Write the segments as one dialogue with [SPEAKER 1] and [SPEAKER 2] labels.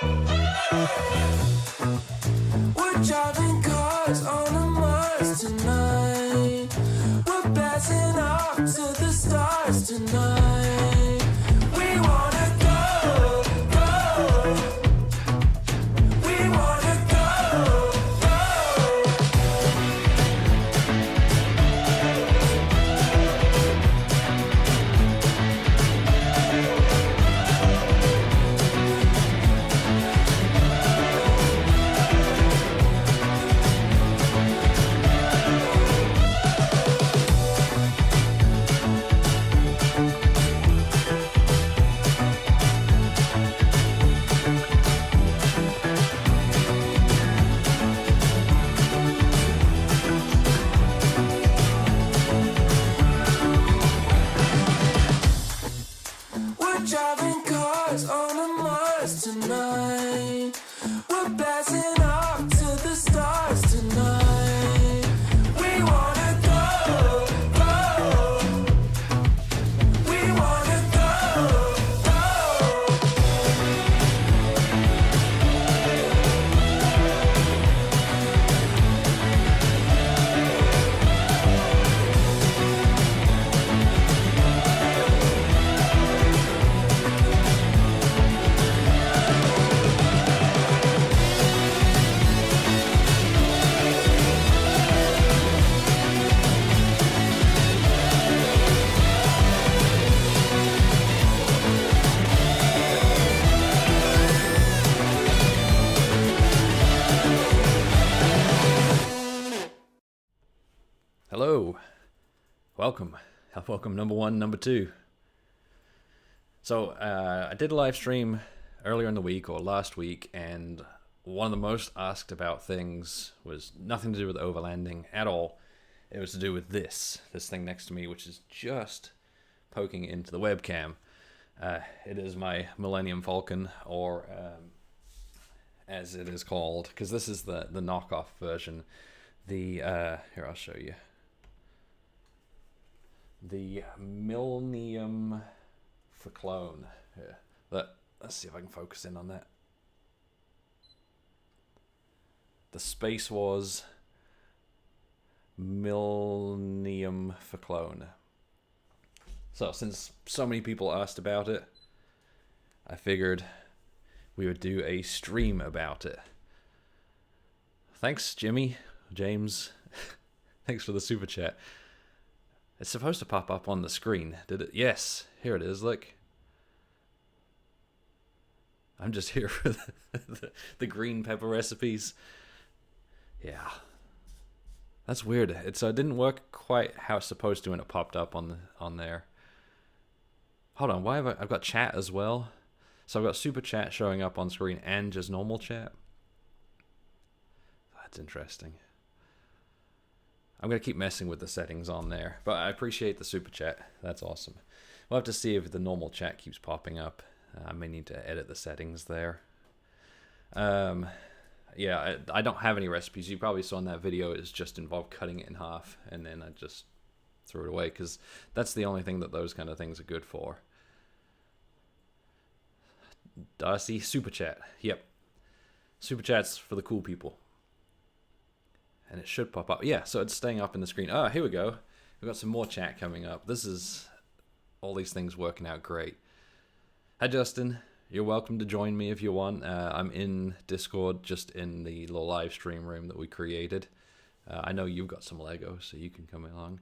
[SPEAKER 1] We're driving cars on a Mars tonight. We're blasting off to the stars tonight. We wanna go, go. We wanna go, go. We're driving cars on a Mars tonight. We're blasting off to the stars tonight. We wanna go, go. We wanna go, go.
[SPEAKER 2] Hello, welcome number one, number two. So I did a live stream earlier in the week or last week, and one of the most asked about things was nothing to do with overlanding at all. It was to do with this thing next to me, which is just poking into the webcam. It is my Millennium Falcon, or as it is called, because this is the knockoff version. Here, I'll show you. The Millennium Falcon. Here, let's see if I can focus in on that. The Space Wars Millennium Falcon. So, since so many people asked about it, I figured we would do a stream about it. Thanks, James. Thanks for the super chat. It's supposed to pop up on the screen, did it? Yes, here it is, look. I'm just here for the green pepper recipes. Yeah. That's weird. It didn't work quite how it's supposed to when it popped up on there. Hold on, why have I've got chat as well? So I've got super chat showing up on screen and just normal chat. That's interesting. I'm going to keep messing with the settings on there, but I appreciate the super chat. That's awesome. We'll have to see if the normal chat keeps popping up. I may need to edit the settings there. Yeah, I don't have any recipes. You probably saw in that video it's just involved cutting it in half, and then I just threw it away, because that's the only thing that those kind of things are good for. Darcy, super chat. Yep. Super chat's for the cool people. And it should pop up. Yeah, so it's staying up in the screen. Oh, here we go. We've got some more chat coming up. This is all these things working out great. Hi, Justin. You're welcome to join me if you want. I'm in Discord, just in the little live stream room that we created. I know you've got some Lego, so you can come along.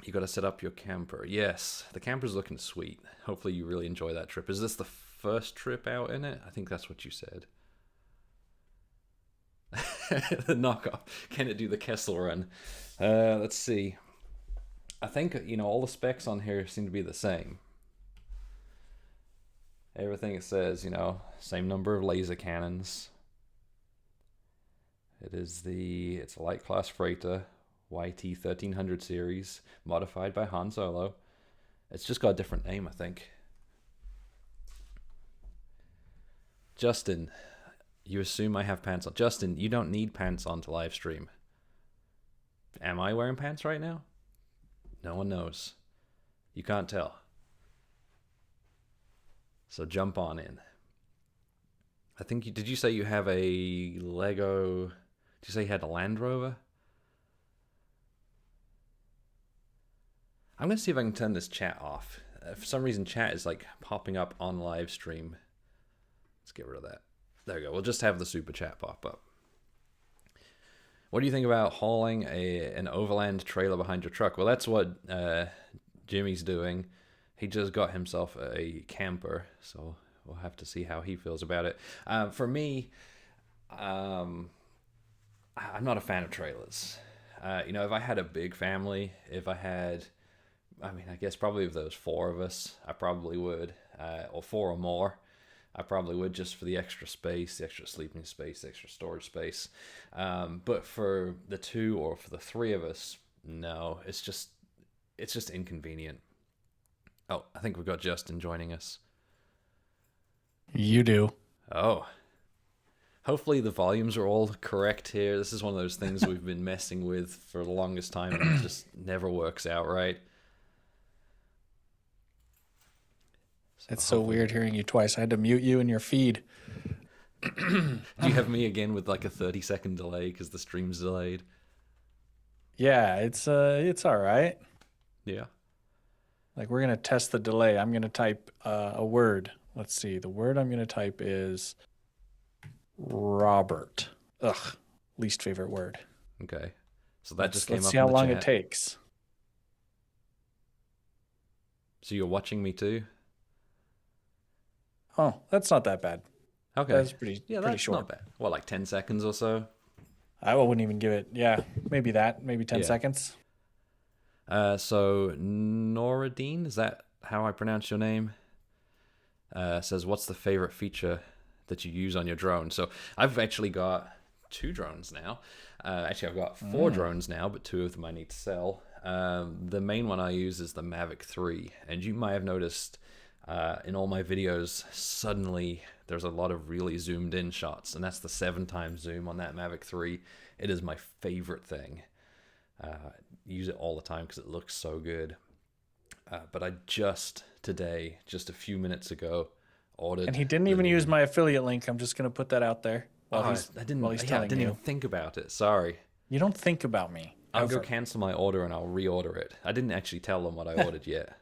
[SPEAKER 2] You got to set up your camper. Yes, the camper's looking sweet. Hopefully you really enjoy that trip. Is this the first trip out in it? I think that's what you said. The knockoff. Can it do the Kessel run? Let's see. I think, all the specs on here seem to be the same. Everything it says, same number of laser cannons. It's a light class freighter, YT 1300 series, modified by Han Solo. It's just got a different name, I think. Justin, you assume I have pants on. Justin, you don't need pants on to live stream. Am I wearing pants right now? No one knows. You can't tell. So jump on in. I think did you say you have a Lego? Did you say you had a Land Rover? I'm gonna see if I can turn this chat off. For some reason, chat is like popping up on live stream. Let's get rid of that. There we go. We'll just have the super chat pop up. What do you think about hauling an Overland trailer behind your truck? Well, that's what Jimmy's doing. He just got himself a camper, so we'll have to see how he feels about it. For me, I'm not a fan of trailers. If I had a big family, I guess probably if there was 4 of us, I probably would, or 4 or more. I probably would, just for the extra space, the extra sleeping space, the extra storage space. But for the 2 or for the 3 of us, no, it's just inconvenient. Oh, I think we've got Justin joining us.
[SPEAKER 3] You do.
[SPEAKER 2] Oh. Hopefully the volumes are all correct here. This is one of those things we've been messing with for the longest time and it just never works out right.
[SPEAKER 3] It's so weird hearing you twice. I had to mute you in your feed.
[SPEAKER 2] Do you have me again with like a 30-second delay because the stream's delayed?
[SPEAKER 3] Yeah, it's all right.
[SPEAKER 2] Yeah.
[SPEAKER 3] Like, we're going to test the delay. I'm going to type a word. Let's see. The word I'm going to type is Robert. Ugh, least favorite word.
[SPEAKER 2] Okay. So that just came up.
[SPEAKER 3] Let's see how long it takes.
[SPEAKER 2] So you're watching me too?
[SPEAKER 3] Oh, that's not that bad.
[SPEAKER 2] Okay.
[SPEAKER 3] That's pretty short.
[SPEAKER 2] Not bad. What, like 10 seconds or so?
[SPEAKER 3] I wouldn't even give it, maybe 10 seconds.
[SPEAKER 2] So Noradine, is that how I pronounce your name? Says, what's the favorite feature that you use on your drone? So I've actually got 2 drones now. Actually, I've got 4 drones now, but 2 of them I need to sell. The main one I use is the Mavic 3, and you might have noticed in all my videos, suddenly there's a lot of really zoomed in shots, and that's the 7x zoom on that Mavic 3. It is my favorite thing. Use it all the time because it looks so good. But I just a few minutes ago, ordered.
[SPEAKER 3] And he didn't even use my affiliate link. I'm just going to put that out there.
[SPEAKER 2] I didn't even think about it. Sorry.
[SPEAKER 3] You don't think about me.
[SPEAKER 2] I'll go cancel my order and I'll reorder it. I didn't actually tell them what I ordered yet.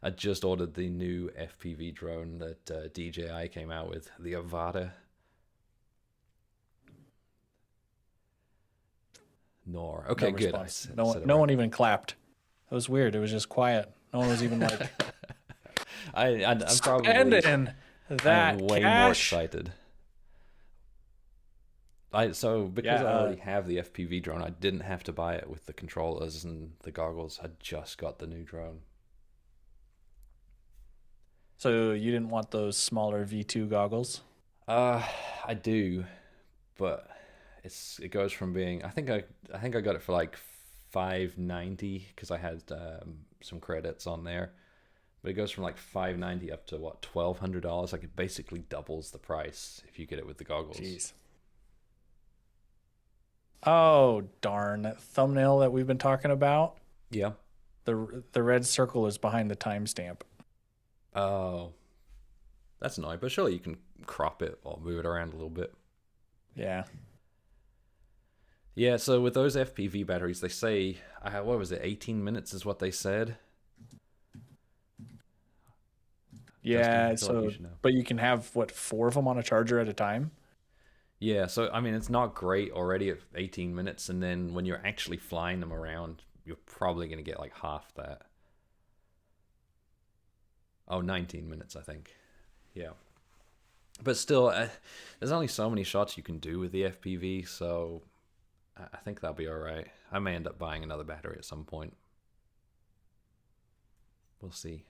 [SPEAKER 2] I just ordered the new FPV drone that DJI came out with, the Avata. Nor. Okay,
[SPEAKER 3] no
[SPEAKER 2] good.
[SPEAKER 3] No one even clapped. It was weird. It was just quiet. No one was even like.
[SPEAKER 2] I'm probably
[SPEAKER 3] spending that
[SPEAKER 2] way
[SPEAKER 3] cash.
[SPEAKER 2] more excited. Because I already have the FPV drone, I didn't have to buy it with the controllers and the goggles. I just got the new drone.
[SPEAKER 3] So you didn't want those smaller V2 goggles?
[SPEAKER 2] I do, but it goes from being I think I got it for like $590 because I had some credits on there, but it goes from like $590 up to what, $1,200. Like it basically doubles the price if you get it with the goggles.
[SPEAKER 3] Jeez. Oh darn! That thumbnail that we've been talking about.
[SPEAKER 2] Yeah.
[SPEAKER 3] The red circle is behind the timestamp.
[SPEAKER 2] Oh, that's annoying. But surely you can crop it or move it around a little bit.
[SPEAKER 3] Yeah.
[SPEAKER 2] Yeah, so with those FPV batteries, they say, what was it, 18 minutes is what they said?
[SPEAKER 3] Yeah,
[SPEAKER 2] Justin,
[SPEAKER 3] but you can have, 4 of them on a charger at a time?
[SPEAKER 2] Yeah, so, I mean, it's not great already at 18 minutes, and then when you're actually flying them around, you're probably going to get like half that. Oh, 19 minutes, I think. Yeah. But still, there's only so many shots you can do with the FPV, so I think that'll be all right. I may end up buying another battery at some point. We'll see.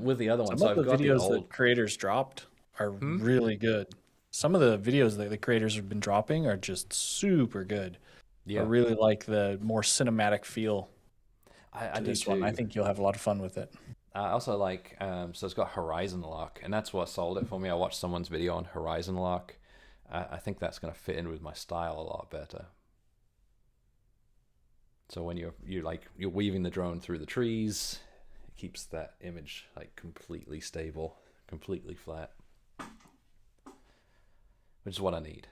[SPEAKER 2] With the other one,
[SPEAKER 3] some of the videos that creators dropped are really good. Some of the videos that the creators have been dropping are just super good. Yeah. I really like the more cinematic feel to this one. I think you'll have a lot of fun with it.
[SPEAKER 2] I also like, so it's got horizon lock, and that's what sold it for me. I watched someone's video on horizon lock. I think that's going to fit in with my style a lot better. So when you're weaving the drone through the trees, it keeps that image like completely stable, completely flat. which is what I need.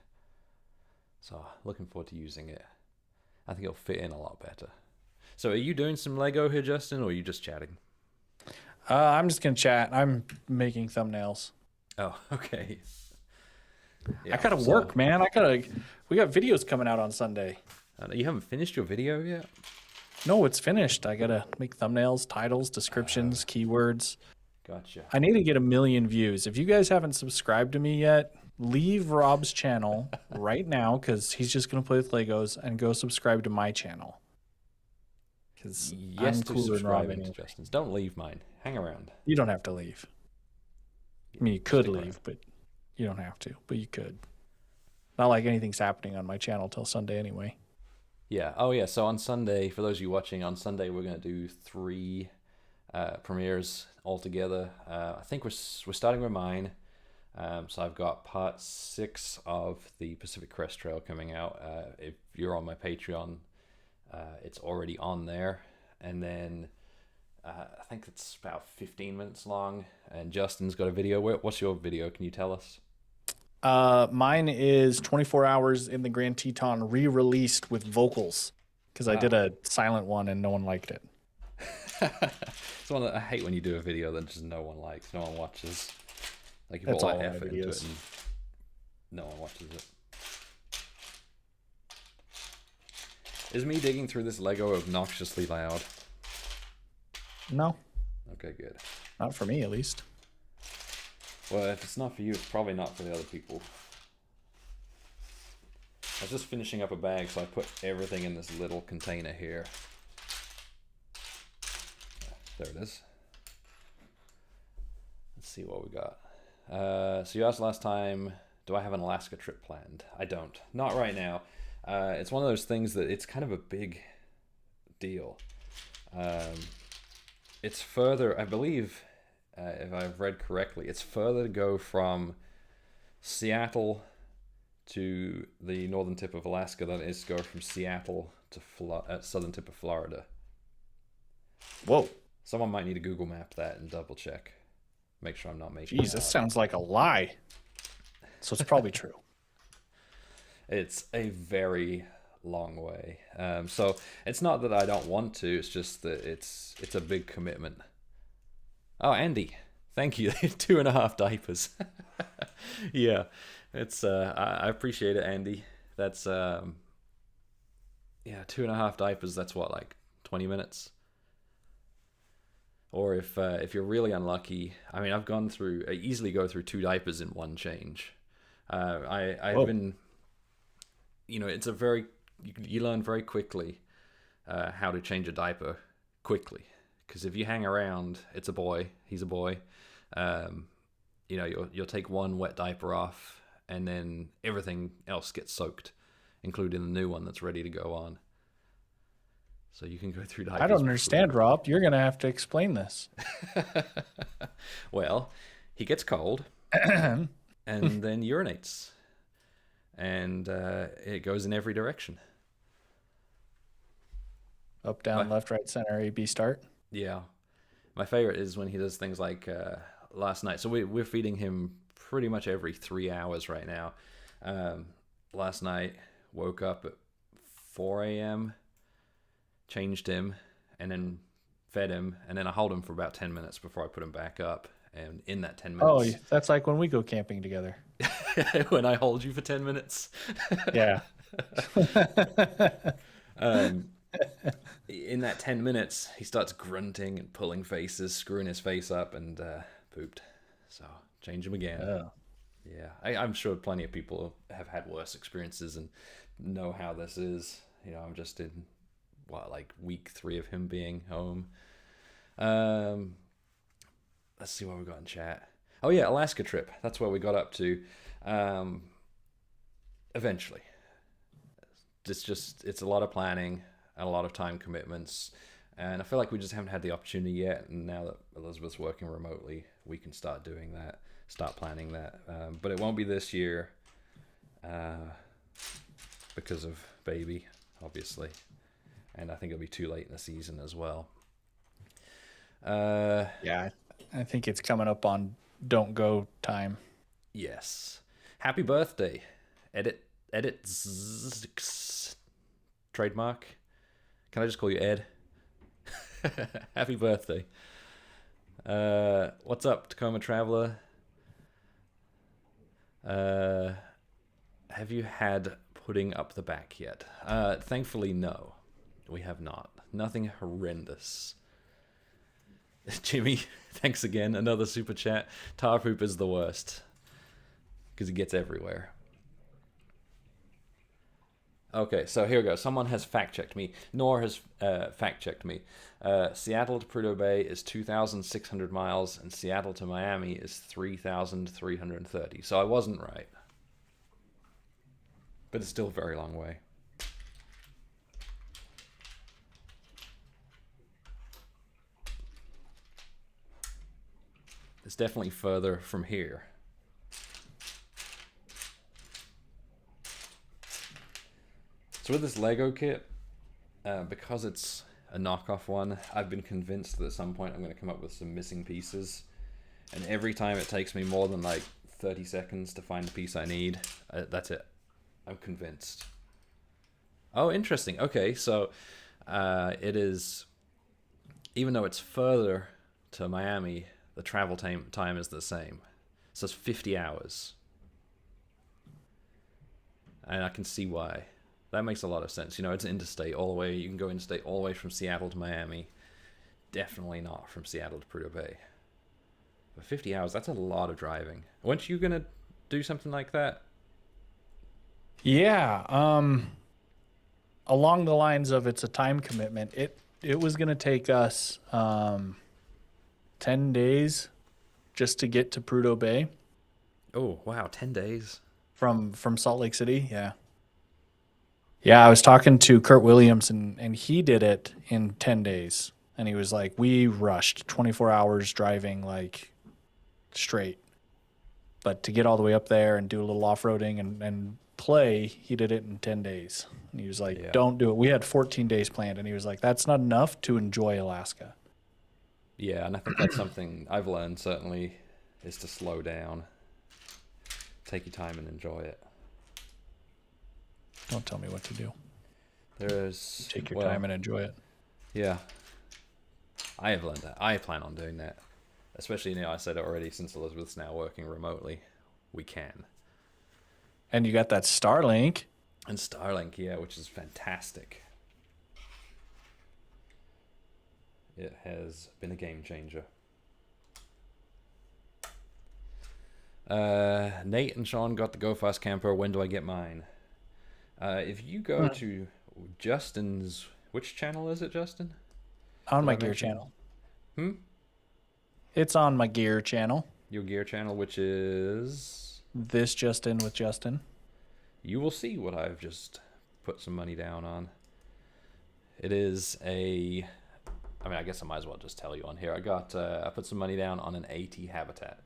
[SPEAKER 2] So looking forward to using it. I think it'll fit in a lot better. So are you doing some Lego here, Justin, or are you just chatting?
[SPEAKER 3] I'm just gonna chat. I'm making thumbnails.
[SPEAKER 2] Oh, okay.
[SPEAKER 3] I
[SPEAKER 2] Yeah,
[SPEAKER 3] gotta work, man. We got videos coming out on Sunday.
[SPEAKER 2] You haven't finished your video yet?
[SPEAKER 3] No, it's finished. I gotta make thumbnails, titles, descriptions, keywords.
[SPEAKER 2] Gotcha.
[SPEAKER 3] I need to get 1 million views. If you guys haven't subscribed to me yet, leave Rob's channel right now because he's just gonna play with Legos, and go subscribe to my channel. Because
[SPEAKER 2] Yes,
[SPEAKER 3] I'm
[SPEAKER 2] to
[SPEAKER 3] cooler than Rob
[SPEAKER 2] subscribing
[SPEAKER 3] anyway.
[SPEAKER 2] to Justin's. Don't leave mine. Hang around.
[SPEAKER 3] You don't have to leave. I mean, you could
[SPEAKER 2] Stick
[SPEAKER 3] leave,
[SPEAKER 2] around.
[SPEAKER 3] but you don't have to. But you could. Not like anything's happening on my channel till Sunday anyway.
[SPEAKER 2] Yeah. Oh, yeah. So on Sunday, for those of you watching, on Sunday we're going to do 3 premieres altogether. I think we're starting with mine. So I've got part 6 of the Pacific Crest Trail coming out. If you're on my Patreon, it's already on there. And then I think it's about 15 minutes long. And Justin's got a video. What's your video? Can you tell us?
[SPEAKER 3] Mine is 24 hours in the Grand Teton re-released with vocals because I did a silent one and no one liked it.
[SPEAKER 2] It's one that I hate when you do a video that just no one likes, no one watches. Like you
[SPEAKER 3] That's
[SPEAKER 2] put
[SPEAKER 3] all
[SPEAKER 2] all that
[SPEAKER 3] my
[SPEAKER 2] effort into
[SPEAKER 3] videos.
[SPEAKER 2] it and no one watches it. Is me digging through this Lego obnoxiously loud?
[SPEAKER 3] No,
[SPEAKER 2] Okay, good.
[SPEAKER 3] not for me at least.
[SPEAKER 2] Well, if it's not for you, it's probably not for the other people. I was just finishing up a bag, so I put everything in this little container here. There it is. Let's see what we got. So you asked last time, do I have an Alaska trip planned? I don't. Not right now. It's one of those things that it's kind of a big deal. It's further, I believe, if I've read correctly, it's further to go from Seattle to the northern tip of Alaska than it is to go from Seattle to southern tip of Florida.
[SPEAKER 3] Whoa.
[SPEAKER 2] Someone might need to Google map that and double check. Make sure I'm not making
[SPEAKER 3] Jeez,
[SPEAKER 2] it
[SPEAKER 3] that
[SPEAKER 2] up.
[SPEAKER 3] sounds like a lie. So it's probably true.
[SPEAKER 2] It's a very long way. So it's not that I don't want to, it's just that it's a big commitment. Oh, Andy, thank you. 2.5 diapers. Yeah, it's I appreciate it, Andy. That's 2.5 diapers. That's what, like 20 minutes. Or if you're really unlucky, I mean, I easily go through 2 diapers in one change. I've been, it's you learn very quickly how to change a diaper quickly. Because if you hang around, it's a boy, he's a boy. You'll take one wet diaper off, and then everything else gets soaked, including the new one that's ready to go on. So you can go through diapers.
[SPEAKER 3] I don't understand, Rob. You're going to have to explain this.
[SPEAKER 2] Well, he gets cold, and then urinates, and it goes in every direction.
[SPEAKER 3] Up, down, left, right, center, A, B, start.
[SPEAKER 2] Yeah. My favorite is when he does things like last night. So we're feeding him pretty much every 3 hours right now. Last night, woke up at 4 a.m., changed him, and then fed him, and then I hold him for about 10 minutes before I put him back up. And in that 10
[SPEAKER 3] Oh,
[SPEAKER 2] minutes...
[SPEAKER 3] that's like when we go camping together.
[SPEAKER 2] when I hold you for 10 minutes?
[SPEAKER 3] Yeah.
[SPEAKER 2] In that 10 minutes, he starts grunting and pulling faces, screwing his face up, and pooped. So, change him again.
[SPEAKER 3] Oh.
[SPEAKER 2] Yeah, I'm sure plenty of people have had worse experiences and know how this is. I'm just in, week 3 of him being home. Let's see what we got in chat. Oh yeah, Alaska trip. That's where we got up to. Eventually. It's a lot of planning and a lot of time commitments. And I feel like we just haven't had the opportunity yet. And now that Elizabeth's working remotely, we can start doing that, start planning that. But it won't be this year because of baby, obviously. And I think it'll be too late in the season as well.
[SPEAKER 3] Yeah, I think it's coming up on don't go time.
[SPEAKER 2] Yes. Happy birthday. Edit trademark. Can I just call you Ed? Happy birthday. What's up, Tacoma Traveler? Have you had pudding up the back yet? Thankfully, no. We have not. Nothing horrendous. Jimmy, thanks again. Another super chat. Tar poop is the worst. Because it gets everywhere. Okay, so here we go. Someone has fact-checked me. Nor has fact-checked me. Seattle to Prudhoe Bay is 2,600 miles, and Seattle to Miami is 3,330. So I wasn't right. But it's still a very long way. It's definitely further from here. So with this Lego kit, because it's a knockoff one, I've been convinced that at some point I'm going to come up with some missing pieces. And every time it takes me more than like 30 seconds to find the piece I need, that's it. I'm convinced. Oh, interesting. Okay, so it is, even though it's further to Miami, the travel time is the same. So it's 50 hours. And I can see why. That makes a lot of sense. You know, it's interstate all the way. You can go interstate all the way from Seattle to Miami. Definitely not from Seattle to Prudhoe Bay. But 50 hours, that's a lot of driving. Weren't you going to do something like that?
[SPEAKER 3] Yeah. Along the lines of it's a time commitment, it was going to take us 10 days just to get to Prudhoe Bay.
[SPEAKER 2] Oh, wow, 10 days.
[SPEAKER 3] From Salt Lake City, yeah. Yeah, I was talking to Kurt Williams, and he did it in 10 days. And he was like, we rushed 24 hours driving, like, straight. But to get all the way up there and do a little off-roading and play, he did it in 10 days. And he was like, yeah, don't do it. We had 14 days planned, and he was like, that's not enough to enjoy Alaska.
[SPEAKER 2] Yeah, and I think that's something I've learned, certainly, is to slow down. Take your time and enjoy it.
[SPEAKER 3] Don't tell me what to do. Take your
[SPEAKER 2] well,
[SPEAKER 3] time and enjoy it.
[SPEAKER 2] Yeah. I have learned that. I plan on doing that. Especially, you know, I said it already, since Elizabeth's now working remotely. We can.
[SPEAKER 3] And you got that Starlink.
[SPEAKER 2] And Starlink, yeah, which is fantastic. It has been a game changer. Nate and Sean got the Go Fast Camper. When do I get mine? If you go to Justin's... Which channel is it, Justin?
[SPEAKER 3] On my gear channel. It's on my gear channel.
[SPEAKER 2] Your gear channel, which is...
[SPEAKER 3] This Justin with Justin.
[SPEAKER 2] You will see what I've just put some money down on. It is a... I mean, I guess I might as well just tell you on here. I put some money down on an AT Habitat.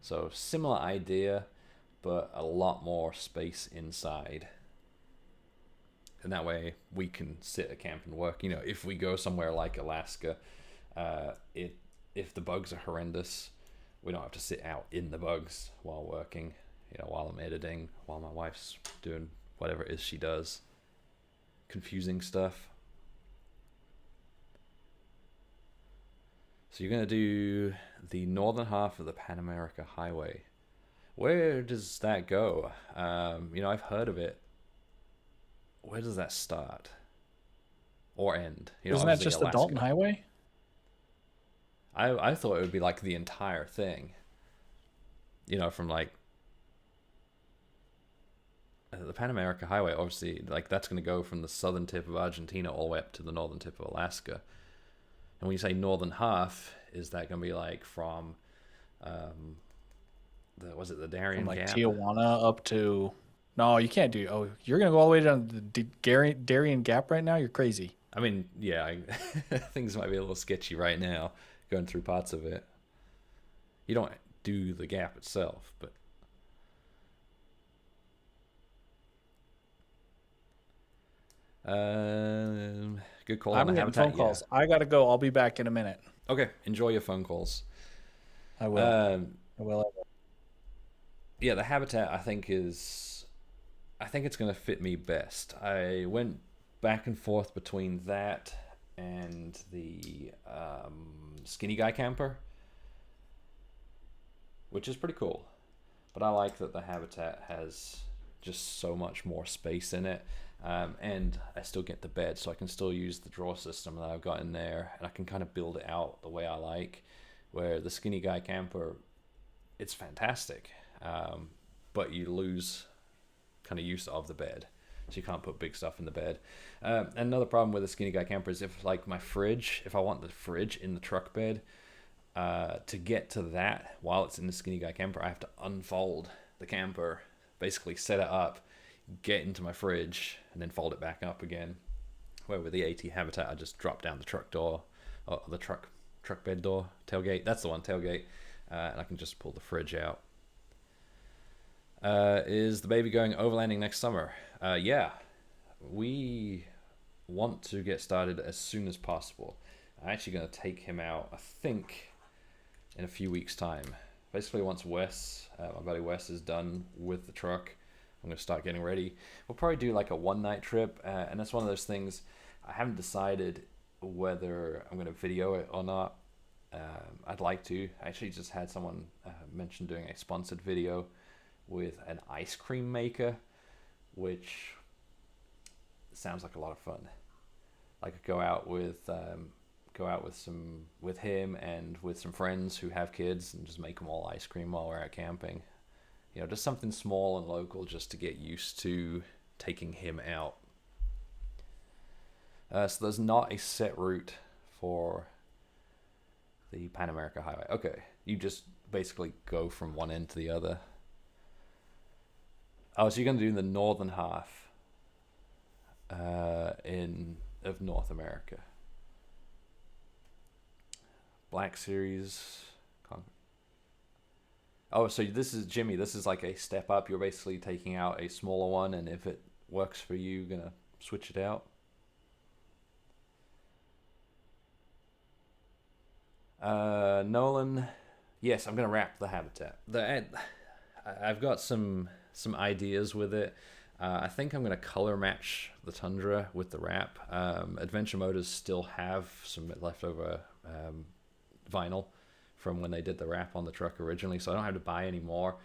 [SPEAKER 2] So similar idea, but a lot more space inside. And that way we can sit at camp and work. You know, if we go somewhere like Alaska, if the bugs are horrendous, we don't have to sit out in the bugs while working. You know, while I'm editing, while my wife's doing whatever it is she does. Confusing stuff. So you're going to do the northern half of the Pan America Highway. Where does that go? You know, I've heard of it. Where does that start? Or end? You know,
[SPEAKER 3] isn't that just Alaska. The Dalton Highway?
[SPEAKER 2] I thought it would be like the entire thing. You know, from like... The Pan America Highway, obviously, like that's going to go from the southern tip of Argentina all the way up to the northern tip of Alaska. And when you say northern half, is that going to be like from, the Darien
[SPEAKER 3] from like
[SPEAKER 2] Gap?
[SPEAKER 3] Tijuana up to... No, you can't do... Oh, you're going to go all the way down to the Darien Gap right now? You're crazy.
[SPEAKER 2] I mean, yeah, things might be a little sketchy right now, going through parts of it. You don't do the gap itself, but... Good call on the Habitat.
[SPEAKER 3] Phone calls. Yeah. I got to go. I'll be back in a minute.
[SPEAKER 2] Okay. Enjoy your phone calls.
[SPEAKER 3] I will. I will.
[SPEAKER 2] yeah, the habitat I think it's gonna fit me best. I went back and forth between that and the skinny guy camper, which is pretty cool. But I like that the habitat has just so much more space in it. And I still get the bed, so I can still use the drawer system that I've got in there, and I can kind of build it out the way I like. Where the skinny guy camper, it's fantastic, but you lose kind of use of the bed, so you can't put big stuff in the bed. Another problem with the skinny guy camper is if like my fridge, if I want the fridge in the truck bed, to get to that while it's in the skinny guy camper, I have to unfold the camper, basically set it up, get into my fridge, and then fold it back up again. Where with the AT Habitat, I just drop down the truck door, or the truck bed door, tailgate. That's the one, tailgate, and I can just pull the fridge out. Is the baby going overlanding next summer? Yeah, we want to get started as soon as possible. I'm actually going to take him out, I think, in a few weeks' time. Basically, once Wes, my buddy Wes, is done with the truck, I'm going to start getting ready. We'll probably do like a one-night trip, and that's one of those things I haven't decided whether I'm going to video it or not. I'd like to. I actually just had someone mention doing a sponsored video with an ice cream maker, which sounds like a lot of fun. I could go out with him and with some friends who have kids and just make them all ice cream while we're out camping. You know, just something small and local just to get used to taking him out. So there's not a set route for the Pan America Highway. Okay, you just basically go from one end to the other. Oh, so you're going to do the northern half of North America. Black Series. Oh, so this is Jimmy. This is like a step up. You're basically taking out a smaller one, and if it works for you, you're gonna switch it out. Nolan. Yes, I'm gonna wrap the habitat. I've got some ideas with it. I think I'm gonna color match the Tundra with the wrap. Adventure Motors still have some leftover vinyl from when they did the wrap on the truck originally, so I don't have to buy any more.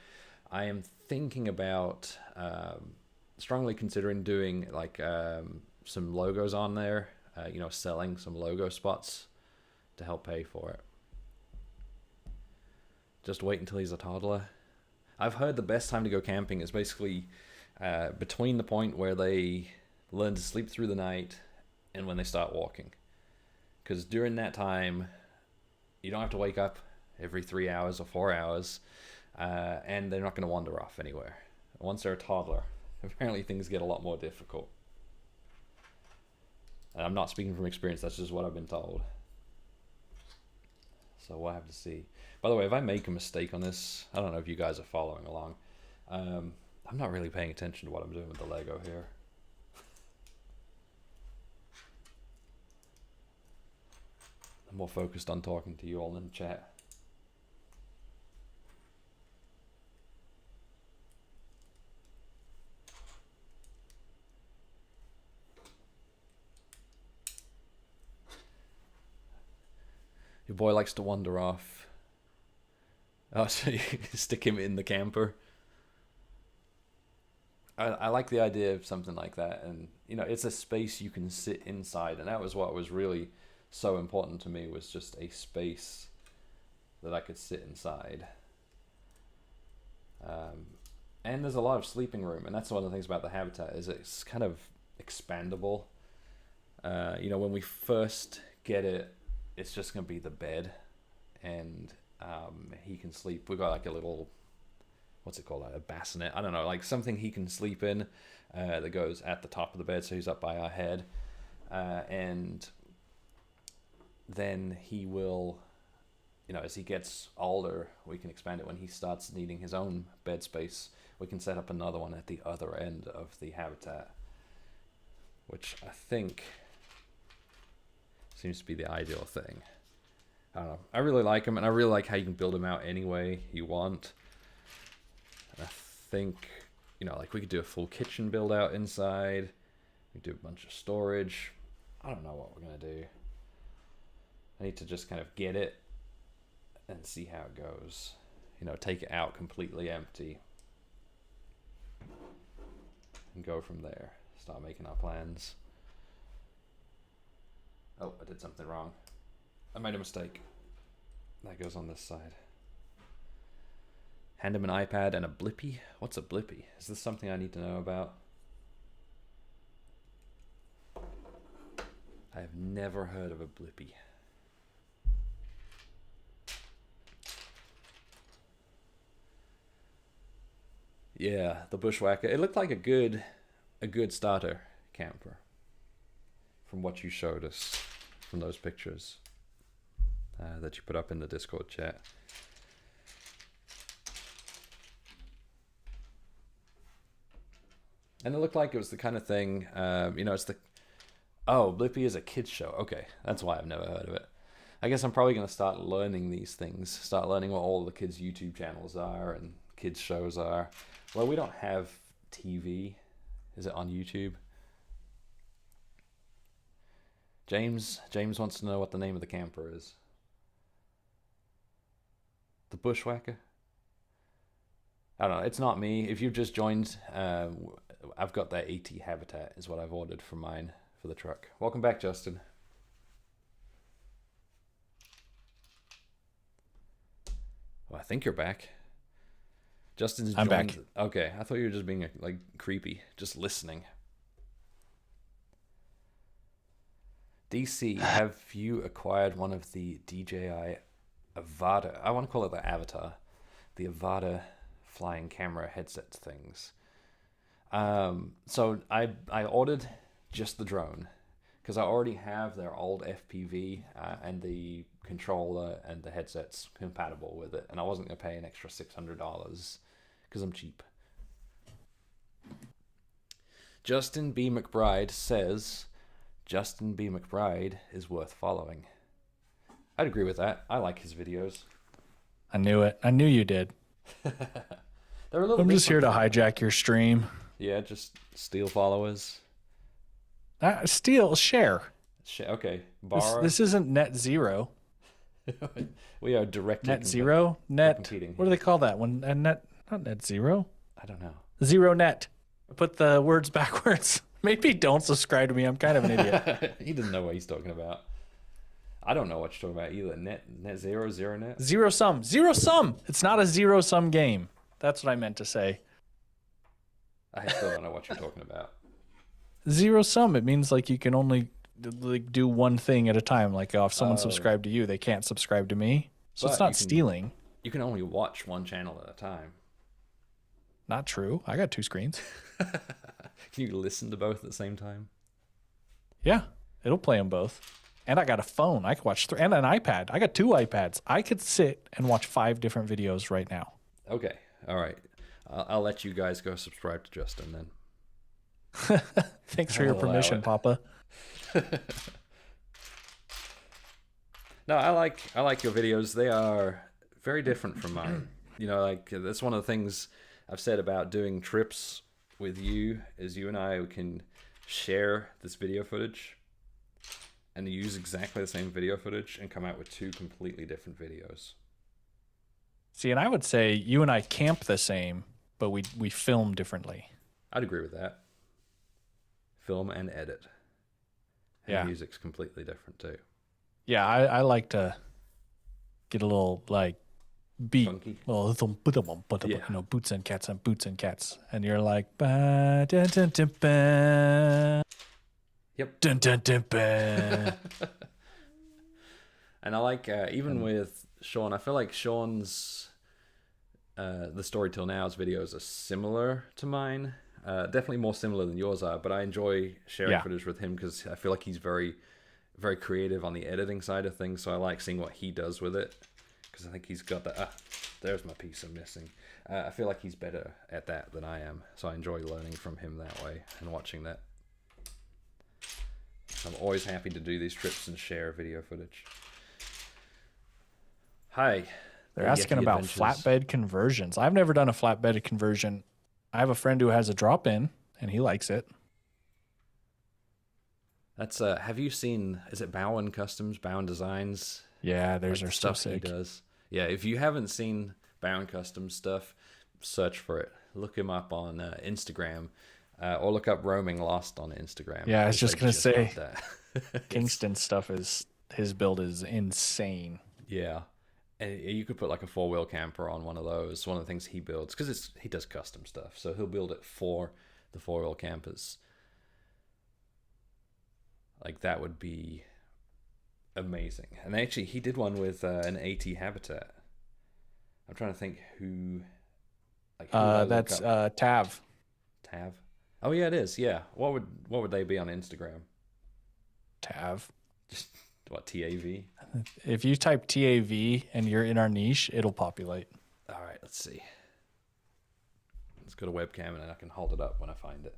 [SPEAKER 2] I am thinking about strongly considering doing like some logos on there, selling some logo spots to help pay for it. Just wait until he's a toddler. I've heard the best time to go camping is basically between the point where they learn to sleep through the night and when they start walking. Because during that time, you don't have to wake up every 3 hours or 4 hours, and they're not going to wander off anywhere. Once they're a toddler, apparently things get a lot more difficult. And I'm not speaking from experience, that's just what I've been told. So we'll have to see. By the way, if I make a mistake on this, I don't know if you guys are following along. I'm not really paying attention to what I'm doing with the Lego here. I'm more focused on talking to you all in the chat. Your boy likes to wander off. Oh, so you stick him in the camper. I like the idea of something like that, and it's a space you can sit inside, and that was what was really so important to me, was just a space that I could sit inside. And there's a lot of sleeping room, and that's one of the things about the habitat, is it's kind of expandable. When we first get it, it's just going to be the bed, and he can sleep. We've got like a little, what's it called, like a bassinet, I don't know, like something he can sleep in that goes at the top of the bed, so he's up by our head, and then he will, as he gets older, we can expand it. When he starts needing his own bed space, we can set up another one at the other end of the habitat, which I think seems to be the ideal thing. I don't know. I really like him, and I really like how you can build him out any way you want. I think, like we could do a full kitchen build out inside. We could do a bunch of storage. I don't know what we're going to do. I need to just kind of get it and see how it goes. Take it out completely empty. And go from there. Start making our plans. Oh, I did something wrong. I made a mistake. That goes on this side. Hand him an iPad and a blippy? What's a blippy? Is this something I need to know about? I have never heard of a blippy. Yeah, the Bushwhacker. It looked like a good starter camper from what you showed us from those pictures that you put up in the Discord chat. And it looked like it was the kind of thing, it's the... Oh, Blippy is a kids show. Okay, that's why I've never heard of it. I guess I'm probably going to start learning these things. Start learning what all the kids' YouTube channels are and kids' shows are. Well, we don't have TV. Is it on YouTube? James wants to know what the name of the camper is. The Bushwhacker? I don't know. It's not me. If you've just joined, I've got that AT Habitat is what I've ordered for mine for the truck. Welcome back, Justin. Oh, I think you're back. Justin's
[SPEAKER 3] I'm
[SPEAKER 2] joined.
[SPEAKER 3] back.
[SPEAKER 2] Okay, I thought you were just being like creepy, just listening. DC, have you acquired one of the DJI Avata? I want to call it the Avatar, the Avata flying camera headset things. So I ordered just the drone because I already have their old FPV and the controller and the headsets compatible with it, and I wasn't gonna pay an extra $600 because I'm cheap. Justin B. McBride says Justin B. McBride is worth following. I'd agree with that. I like his videos.
[SPEAKER 3] I knew it. I knew you did.
[SPEAKER 2] They're a little.
[SPEAKER 3] I'm just here to hijack your stream.
[SPEAKER 2] Yeah, just steal followers.
[SPEAKER 3] Steal, share.
[SPEAKER 2] Okay, borrow.
[SPEAKER 3] This isn't net zero.
[SPEAKER 2] We are directly
[SPEAKER 3] net zero. Net.
[SPEAKER 2] Competing.
[SPEAKER 3] What do they call that? When net, not net zero.
[SPEAKER 2] I don't know.
[SPEAKER 3] Zero net. Put the words backwards. Maybe don't subscribe to me. I'm kind of an idiot.
[SPEAKER 2] He doesn't know what he's talking about. I don't know what you're talking about either. Net zero, zero net.
[SPEAKER 3] Zero sum. Zero sum. It's not a zero sum game. That's what I meant to say.
[SPEAKER 2] I still don't know what you're talking about.
[SPEAKER 3] Zero sum. It means like you can only do one thing at a time. Like if someone subscribed to you, they can't subscribe to me. So
[SPEAKER 2] But
[SPEAKER 3] it's not stealing.
[SPEAKER 2] You can only watch one channel at a time.
[SPEAKER 3] Not true. I got 2 screens.
[SPEAKER 2] Can you listen to both at the same time?
[SPEAKER 3] Yeah, it'll play them both. And I got a phone. I could watch 3 and an iPad. I got 2 iPads. I could sit and watch 5 different videos right now.
[SPEAKER 2] Okay. All right. I'll let you guys go subscribe to Justin then.
[SPEAKER 3] Thanks for your permission, Papa.
[SPEAKER 2] No, I like your videos. They are very different from mine. That's one of the things I've said about doing trips with you is you and I can share this video footage and use exactly the same video footage and come out with 2 completely different videos.
[SPEAKER 3] See, and I would say you and I camp the same, but we film differently.
[SPEAKER 2] I'd agree with that. Film and edit. And
[SPEAKER 3] Yeah.
[SPEAKER 2] music's completely different too.
[SPEAKER 3] Yeah, I like to get a little like beat.
[SPEAKER 2] Funky.
[SPEAKER 3] Well,
[SPEAKER 2] Yeah.
[SPEAKER 3] boots and cats and boots and cats. And you're like, ba, dun, dun, dun, ba.
[SPEAKER 2] Yep.
[SPEAKER 3] Dun, dun, dun, ba.
[SPEAKER 2] And I like, even with Sean, I feel like Sean's The Story Till Now's videos are similar to mine. Definitely more similar than yours are, but I enjoy sharing footage with him because I feel like he's very, very creative on the editing side of things. So I like seeing what he does with it because I think he's got that. There's my piece I'm missing. I feel like he's better at that than I am. So I enjoy learning from him that way and watching that. I'm always happy to do these trips and share video footage. Hi,
[SPEAKER 3] They're
[SPEAKER 2] The
[SPEAKER 3] asking
[SPEAKER 2] Yeti
[SPEAKER 3] about
[SPEAKER 2] Adventures.
[SPEAKER 3] flatbed conversions. I've never done a flatbed conversion. I have a friend who has a drop-in, and he likes it.
[SPEAKER 2] That's have you seen? Is it Bowen Customs, Bowen Designs?
[SPEAKER 3] Yeah, theirs
[SPEAKER 2] Like
[SPEAKER 3] are
[SPEAKER 2] the
[SPEAKER 3] so
[SPEAKER 2] stuff he
[SPEAKER 3] sick.
[SPEAKER 2] does. Yeah, if you haven't seen Bowen Customs stuff, search for it. Look him up on Instagram, or look up Roaming Lost on Instagram.
[SPEAKER 3] Yeah, I was
[SPEAKER 2] because
[SPEAKER 3] just
[SPEAKER 2] they
[SPEAKER 3] gonna say,
[SPEAKER 2] got that. It's-
[SPEAKER 3] Kingston stuff is his build is insane.
[SPEAKER 2] Yeah, and you could put like a 4-wheel camper on one of those. One of the things he builds because he does custom stuff, so he'll build it for the 4-wheel campers. Like that would be amazing. And actually, he did one with an AT Habitat. I'm trying to think who. Like who would I look
[SPEAKER 3] That's
[SPEAKER 2] up?
[SPEAKER 3] Tav.
[SPEAKER 2] Tav. Oh yeah, it is. Yeah. What would they be on Instagram?
[SPEAKER 3] Tav.
[SPEAKER 2] Just what, TAV?
[SPEAKER 3] If you type TAV and you're in our niche, it'll populate.
[SPEAKER 2] All right, let's see. Let's go to webcam and I can hold it up when I find it.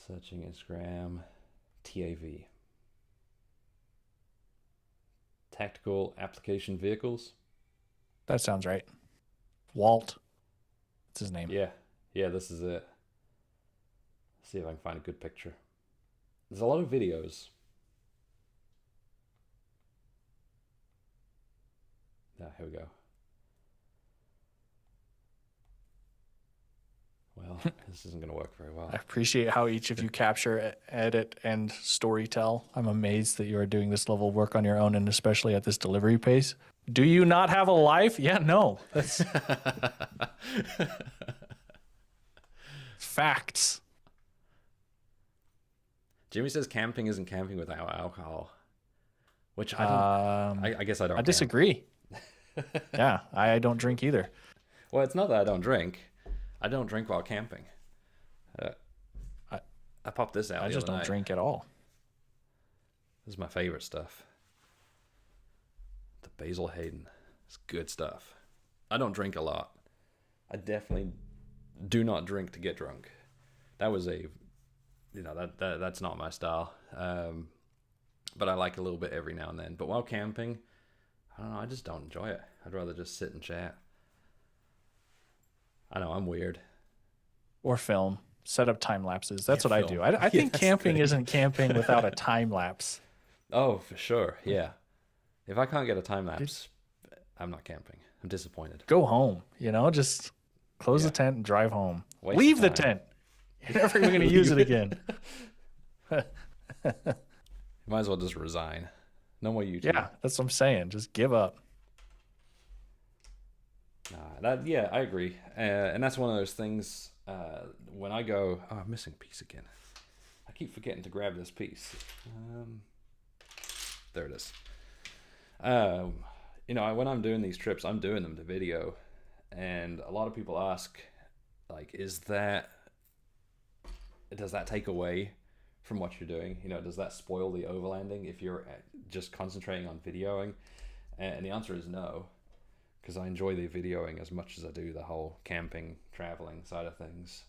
[SPEAKER 2] Searching Instagram, TAV. Tactical Application Vehicles.
[SPEAKER 3] That sounds right. Walt. That's his name.
[SPEAKER 2] Yeah, this is it. Let's see if I can find a good picture. There's a lot of videos. Here we go. Well, this isn't going to work very well.
[SPEAKER 3] I appreciate how each of you capture, edit, and story tell. I'm amazed that you are doing this level of work on your own, and especially at this delivery pace. Do you not have a life? Yeah, no. That's facts.
[SPEAKER 2] Jimmy says camping isn't camping without alcohol, which I don't. I guess I don't.
[SPEAKER 3] I disagree. Yeah, I don't drink either.
[SPEAKER 2] Well, it's not that I don't drink. I don't drink while camping. I popped this out.
[SPEAKER 3] I just don't drink at all.
[SPEAKER 2] This is my favorite stuff. The Basil Hayden. It's good stuff. I don't drink a lot. I definitely do not drink to get drunk. That was that's not my style. But I like a little bit every now and then. But while camping, I don't know, I just don't enjoy it. I'd rather just sit and chat. I know, I'm weird.
[SPEAKER 3] Or film. Set up time lapses. That's what
[SPEAKER 2] film.
[SPEAKER 3] I do. I think
[SPEAKER 2] that's
[SPEAKER 3] camping
[SPEAKER 2] great.
[SPEAKER 3] isn't camping without a time lapse.
[SPEAKER 2] Oh, for sure. Yeah. If I can't get a time lapse, I'm not camping. I'm disappointed.
[SPEAKER 3] Go home. Just close the
[SPEAKER 2] Yeah.
[SPEAKER 3] tent and drive home.
[SPEAKER 2] Waste
[SPEAKER 3] Leave
[SPEAKER 2] of
[SPEAKER 3] the
[SPEAKER 2] time.
[SPEAKER 3] tent. You're never going to use it again.
[SPEAKER 2] You might as well just resign. No more YouTube.
[SPEAKER 3] Yeah, that's what I'm saying. Just give up.
[SPEAKER 2] Yeah, I agree. And that's one of those things, when I go, oh, I'm missing a piece again. I keep forgetting to grab this piece. There it is. When I'm doing these trips, I'm doing them to video. And a lot of people ask, like, does that take away from what you're doing? Does that spoil the overlanding if you're just concentrating on videoing? And the answer is no. Because I enjoy the videoing as much as I do the whole camping, traveling side of things.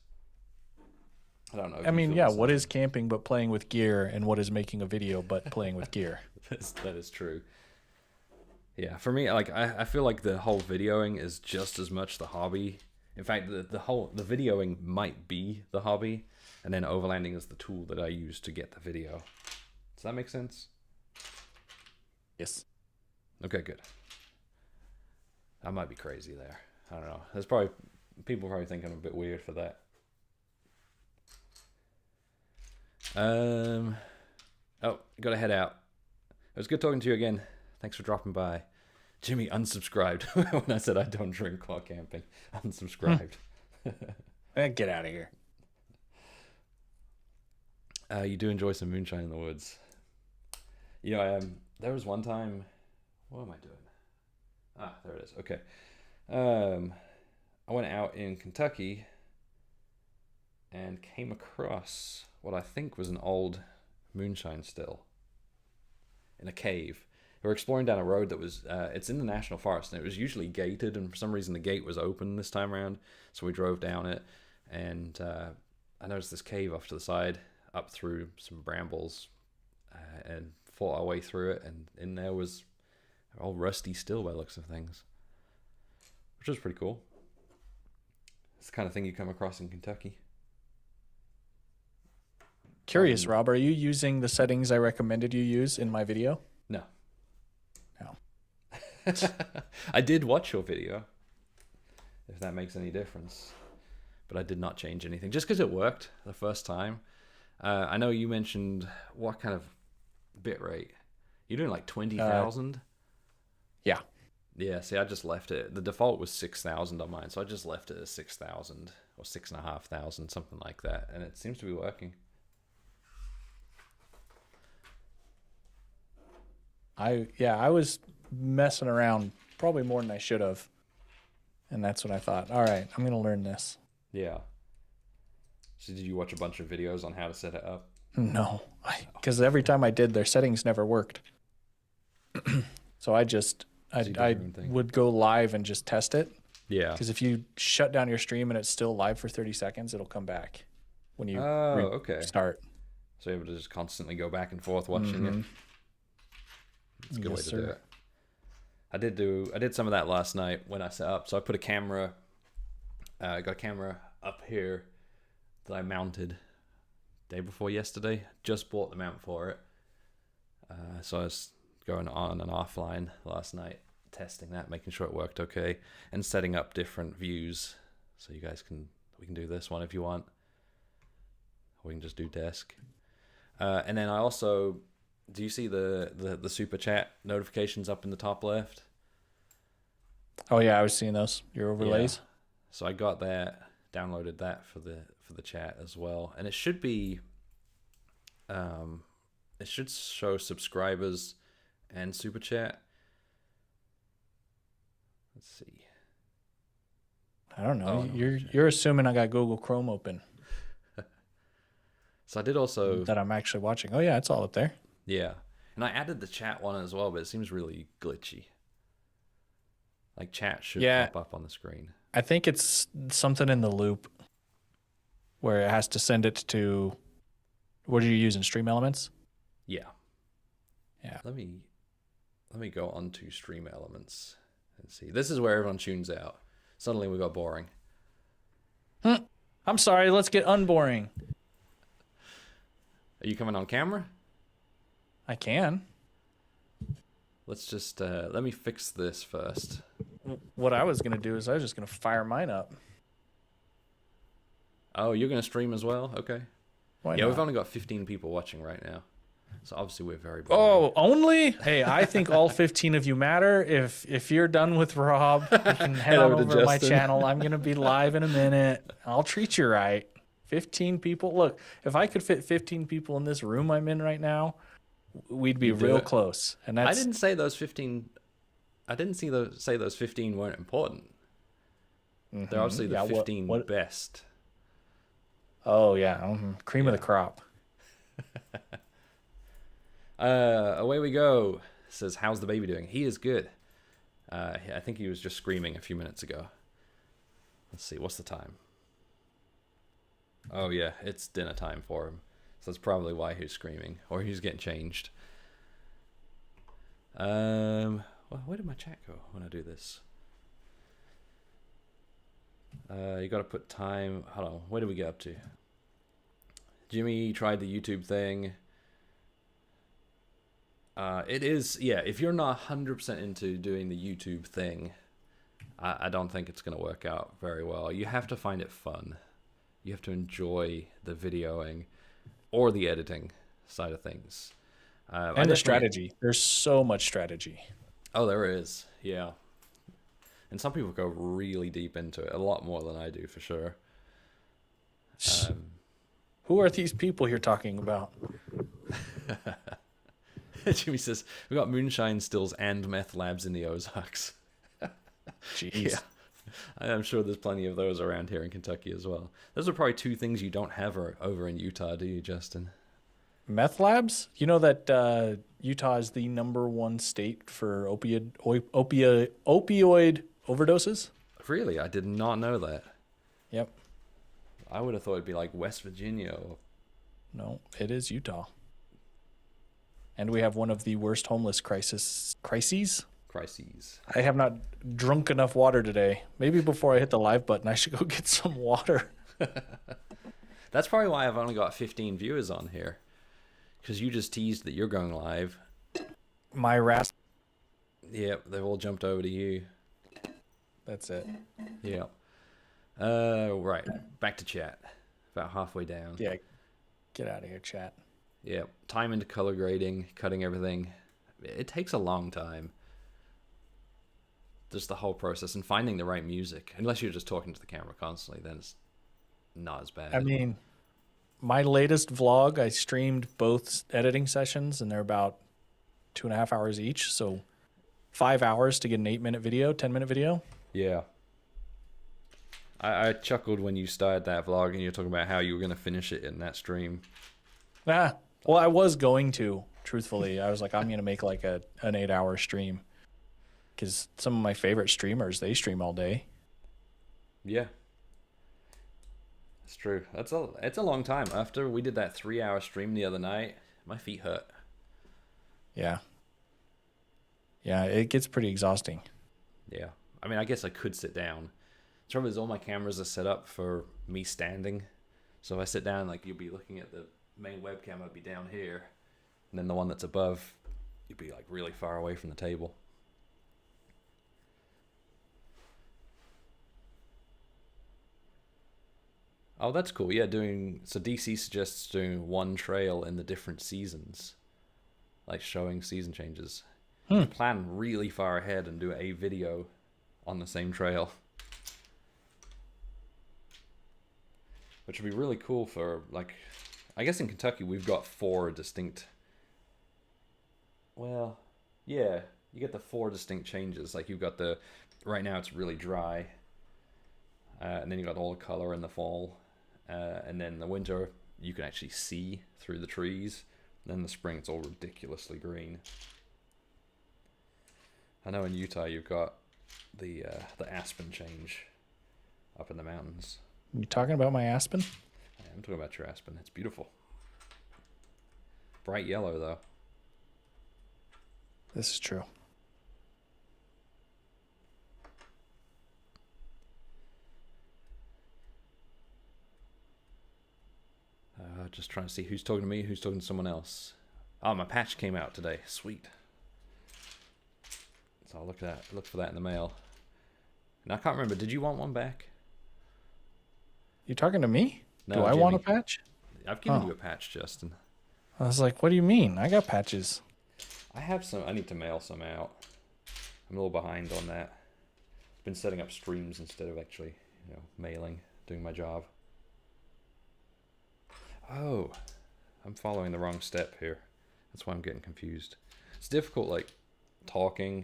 [SPEAKER 2] I don't know.
[SPEAKER 3] I mean, yeah, what is camping but playing with gear, and what is making a video but playing with gear?
[SPEAKER 2] That is true. Yeah, for me, like I feel like the whole videoing is just as much the hobby. In fact, the videoing might be the hobby, and then overlanding is the tool that I use to get the video. Does that make sense?
[SPEAKER 3] Yes.
[SPEAKER 2] Okay, good. I might be crazy there. I don't know. People probably think I'm a bit weird for that. Gotta head out. It was good talking to you again. Thanks for dropping by. Jimmy unsubscribed when I said I don't drink while camping. Unsubscribed.
[SPEAKER 3] Get out of here.
[SPEAKER 2] You do enjoy some moonshine in the woods. There was one time. What am I doing? There it is. Okay. I went out in Kentucky and came across what I think was an old moonshine still in a cave. We were exploring down a road that was, it's in the national forest, and it was usually gated, and for some reason the gate was open this time around, so we drove down it, and I noticed this cave off to the side, up through some brambles, and fought our way through it, and in there was all rusty still by the looks of things, which was pretty cool. It's the kind of thing you come across in Kentucky.
[SPEAKER 3] Curious, Rob, are you using the settings I recommended you use in my video?
[SPEAKER 2] No.
[SPEAKER 3] No.
[SPEAKER 2] I did watch your video, if that makes any difference, but I did not change anything just because it worked the first time. I know you mentioned what kind of bit rate? You're doing like 20,000?
[SPEAKER 3] Yeah.
[SPEAKER 2] Yeah, see, I just left it. The default was 6,000 on mine, so I just left it at 6,000 or 6,500, something like that, and it seems to be working.
[SPEAKER 3] I was messing around probably more than I should have. And that's what I thought. All right, I'm going to learn this.
[SPEAKER 2] Yeah. So did you watch a bunch of videos on how to set it up?
[SPEAKER 3] No, because every time I did, their settings never worked. So I would go live and just test it.
[SPEAKER 2] Yeah.
[SPEAKER 3] Because if you shut down your stream and it's still live for 30 seconds, it'll come back when you start.
[SPEAKER 2] So you're able to just constantly go back and forth watching it. It's a good way to do it. I did some of that last night when I set up. So I put a camera, got a camera up here that I mounted day before yesterday. Just bought the mount for it. So I was going on and offline last night, testing that, making sure it worked okay, and setting up different views. So you guys we can do this one if you want. Or we can just do desk. And then I also... Do you see the super chat notifications up in the top left?
[SPEAKER 3] Oh yeah, I was seeing those. Your overlays.
[SPEAKER 2] Yeah. So I got that, downloaded that for the chat as well, and it should be, it should show subscribers and super chat. Let's see.
[SPEAKER 3] I don't know. You're assuming I got Google Chrome open.
[SPEAKER 2] So I did also
[SPEAKER 3] that I'm actually watching. Oh yeah, it's all up there.
[SPEAKER 2] Yeah, and I added the chat one as well, but it seems really glitchy. Like chat should pop up on the screen.
[SPEAKER 3] I think it's something in the loop where it has to send it to. What are you using? Stream Elements?
[SPEAKER 2] Yeah.
[SPEAKER 3] Yeah.
[SPEAKER 2] Let me go on to Stream Elements and see. This is where everyone tunes out. Suddenly we got boring.
[SPEAKER 3] I'm sorry. Let's get unboring.
[SPEAKER 2] Are you coming on camera?
[SPEAKER 3] I can.
[SPEAKER 2] Let's just let me fix this first.
[SPEAKER 3] What I was gonna do is I was just gonna fire mine up.
[SPEAKER 2] Oh, you're gonna stream as well? Okay.
[SPEAKER 3] Why
[SPEAKER 2] yeah,
[SPEAKER 3] not?
[SPEAKER 2] We've only got 15 people watching right now, so obviously we're very boring.
[SPEAKER 3] Oh, only? Hey, I think all 15 of you matter. If you're done with Rob, you can head on over to my channel. I'm gonna be live in a minute. I'll treat you right. 15 people. Look, if I could fit 15 people in this room I'm in right now, we'd be real close. And that's...
[SPEAKER 2] I didn't say those 15. I didn't say those 15 weren't important. Mm-hmm. They're obviously the 15 best.
[SPEAKER 3] Oh yeah, cream of the crop.
[SPEAKER 2] Away we go. Says, how's the baby doing? He is good. I think he was just screaming a few minutes ago. Let's see, what's the time? Oh yeah, it's dinner time for him. So that's probably why he's screaming, or he's getting changed. Well, where did my chat go when I do this? You got to put time. Hold on, where did we get up to? Jimmy tried the YouTube thing. It is, yeah, if you're not 100% into doing the YouTube thing, I don't think it's going to work out very well. You have to find it fun. You have to enjoy the videoing or the editing side of things.
[SPEAKER 3] And the strategy. There's so much strategy.
[SPEAKER 2] Oh, there is. Yeah. And some people go really deep into it, a lot more than I do, for sure.
[SPEAKER 3] Who are these people you're talking about?
[SPEAKER 2] Jimmy says, we got moonshine stills and meth labs in the Ozarks.
[SPEAKER 3] Jeez.
[SPEAKER 2] Yeah. I'm sure there's plenty of those around here in Kentucky as well. Those are probably two things you don't have over in Utah, do you, Justin?
[SPEAKER 3] Meth labs? You know that Utah is the #1 state for opioid overdoses?
[SPEAKER 2] Really? I did not know that.
[SPEAKER 3] Yep.
[SPEAKER 2] I would have thought it'd be like West Virginia.
[SPEAKER 3] No, it is Utah. and we have one of the worst homeless crises. I have not drunk enough water today. Maybe before I hit the live button, I should go get some water.
[SPEAKER 2] That's probably why I've only got 15 viewers on here. Because you just teased that you're going live.
[SPEAKER 3] My rasp.
[SPEAKER 2] Yep, they've all jumped over to you.
[SPEAKER 3] That's it.
[SPEAKER 2] Yeah. Right. Back to chat. About halfway down.
[SPEAKER 3] Yeah. Get out of here, chat.
[SPEAKER 2] Yeah. Time into color grading, cutting everything. It takes a long time. Just the whole process and finding the right music. Unless you're just talking to the camera constantly, then it's not as bad.
[SPEAKER 3] I mean, my latest vlog, I streamed both editing sessions, and they're about 2.5 hours each. So 5 hours to get an 8-minute video, 10-minute video.
[SPEAKER 2] Yeah. I chuckled when you started that vlog and you were talking about how you were going to finish it in that stream.
[SPEAKER 3] Well, I was going to, truthfully. I was like, I'm going to make like an 8-hour stream. Because some of my favorite streamers, they stream all day.
[SPEAKER 2] Yeah. It's true. It's a long time. After we did that 3-hour stream the other night, my feet hurt.
[SPEAKER 3] Yeah. Yeah, it gets pretty exhausting.
[SPEAKER 2] Yeah. I mean, I guess I could sit down. The trouble is all my cameras are set up for me standing. So if I sit down, like, you'll be looking at the main webcam, I'd be down here. And then the one that's above, you'd be like really far away from the table. Oh, that's cool. Yeah, so DC suggests doing one trail in the different seasons, like showing season changes. Plan really far ahead and do a video on the same trail, which would be really cool for, like, I guess in Kentucky we've got 4 distinct. Well, yeah, you get the 4 distinct changes. Like you've got right now it's really dry, and then you got all the color in the fall. And then the winter, you can actually see through the trees. And then the spring, it's all ridiculously green. I know in Utah you've got the aspen change up in the mountains.
[SPEAKER 3] You talking about my aspen?
[SPEAKER 2] I'm talking about your aspen. It's beautiful. Bright yellow, though.
[SPEAKER 3] This is true.
[SPEAKER 2] Just trying to see who's talking to me, who's talking to someone else. Oh, my patch came out today. Sweet. So I'll look for that in the mail. And I can't remember. Did you want one back?
[SPEAKER 3] You talking to me?
[SPEAKER 2] No,
[SPEAKER 3] Do I
[SPEAKER 2] Jimmy.
[SPEAKER 3] want a patch?
[SPEAKER 2] I've given you a patch, Justin.
[SPEAKER 3] I was like, what do you mean? I got patches.
[SPEAKER 2] I have some. I need to mail some out. I'm a little behind on that. I've been setting up streams instead of actually, mailing, doing my job. Oh, I'm following the wrong step here. That's why I'm getting confused. It's difficult, like, talking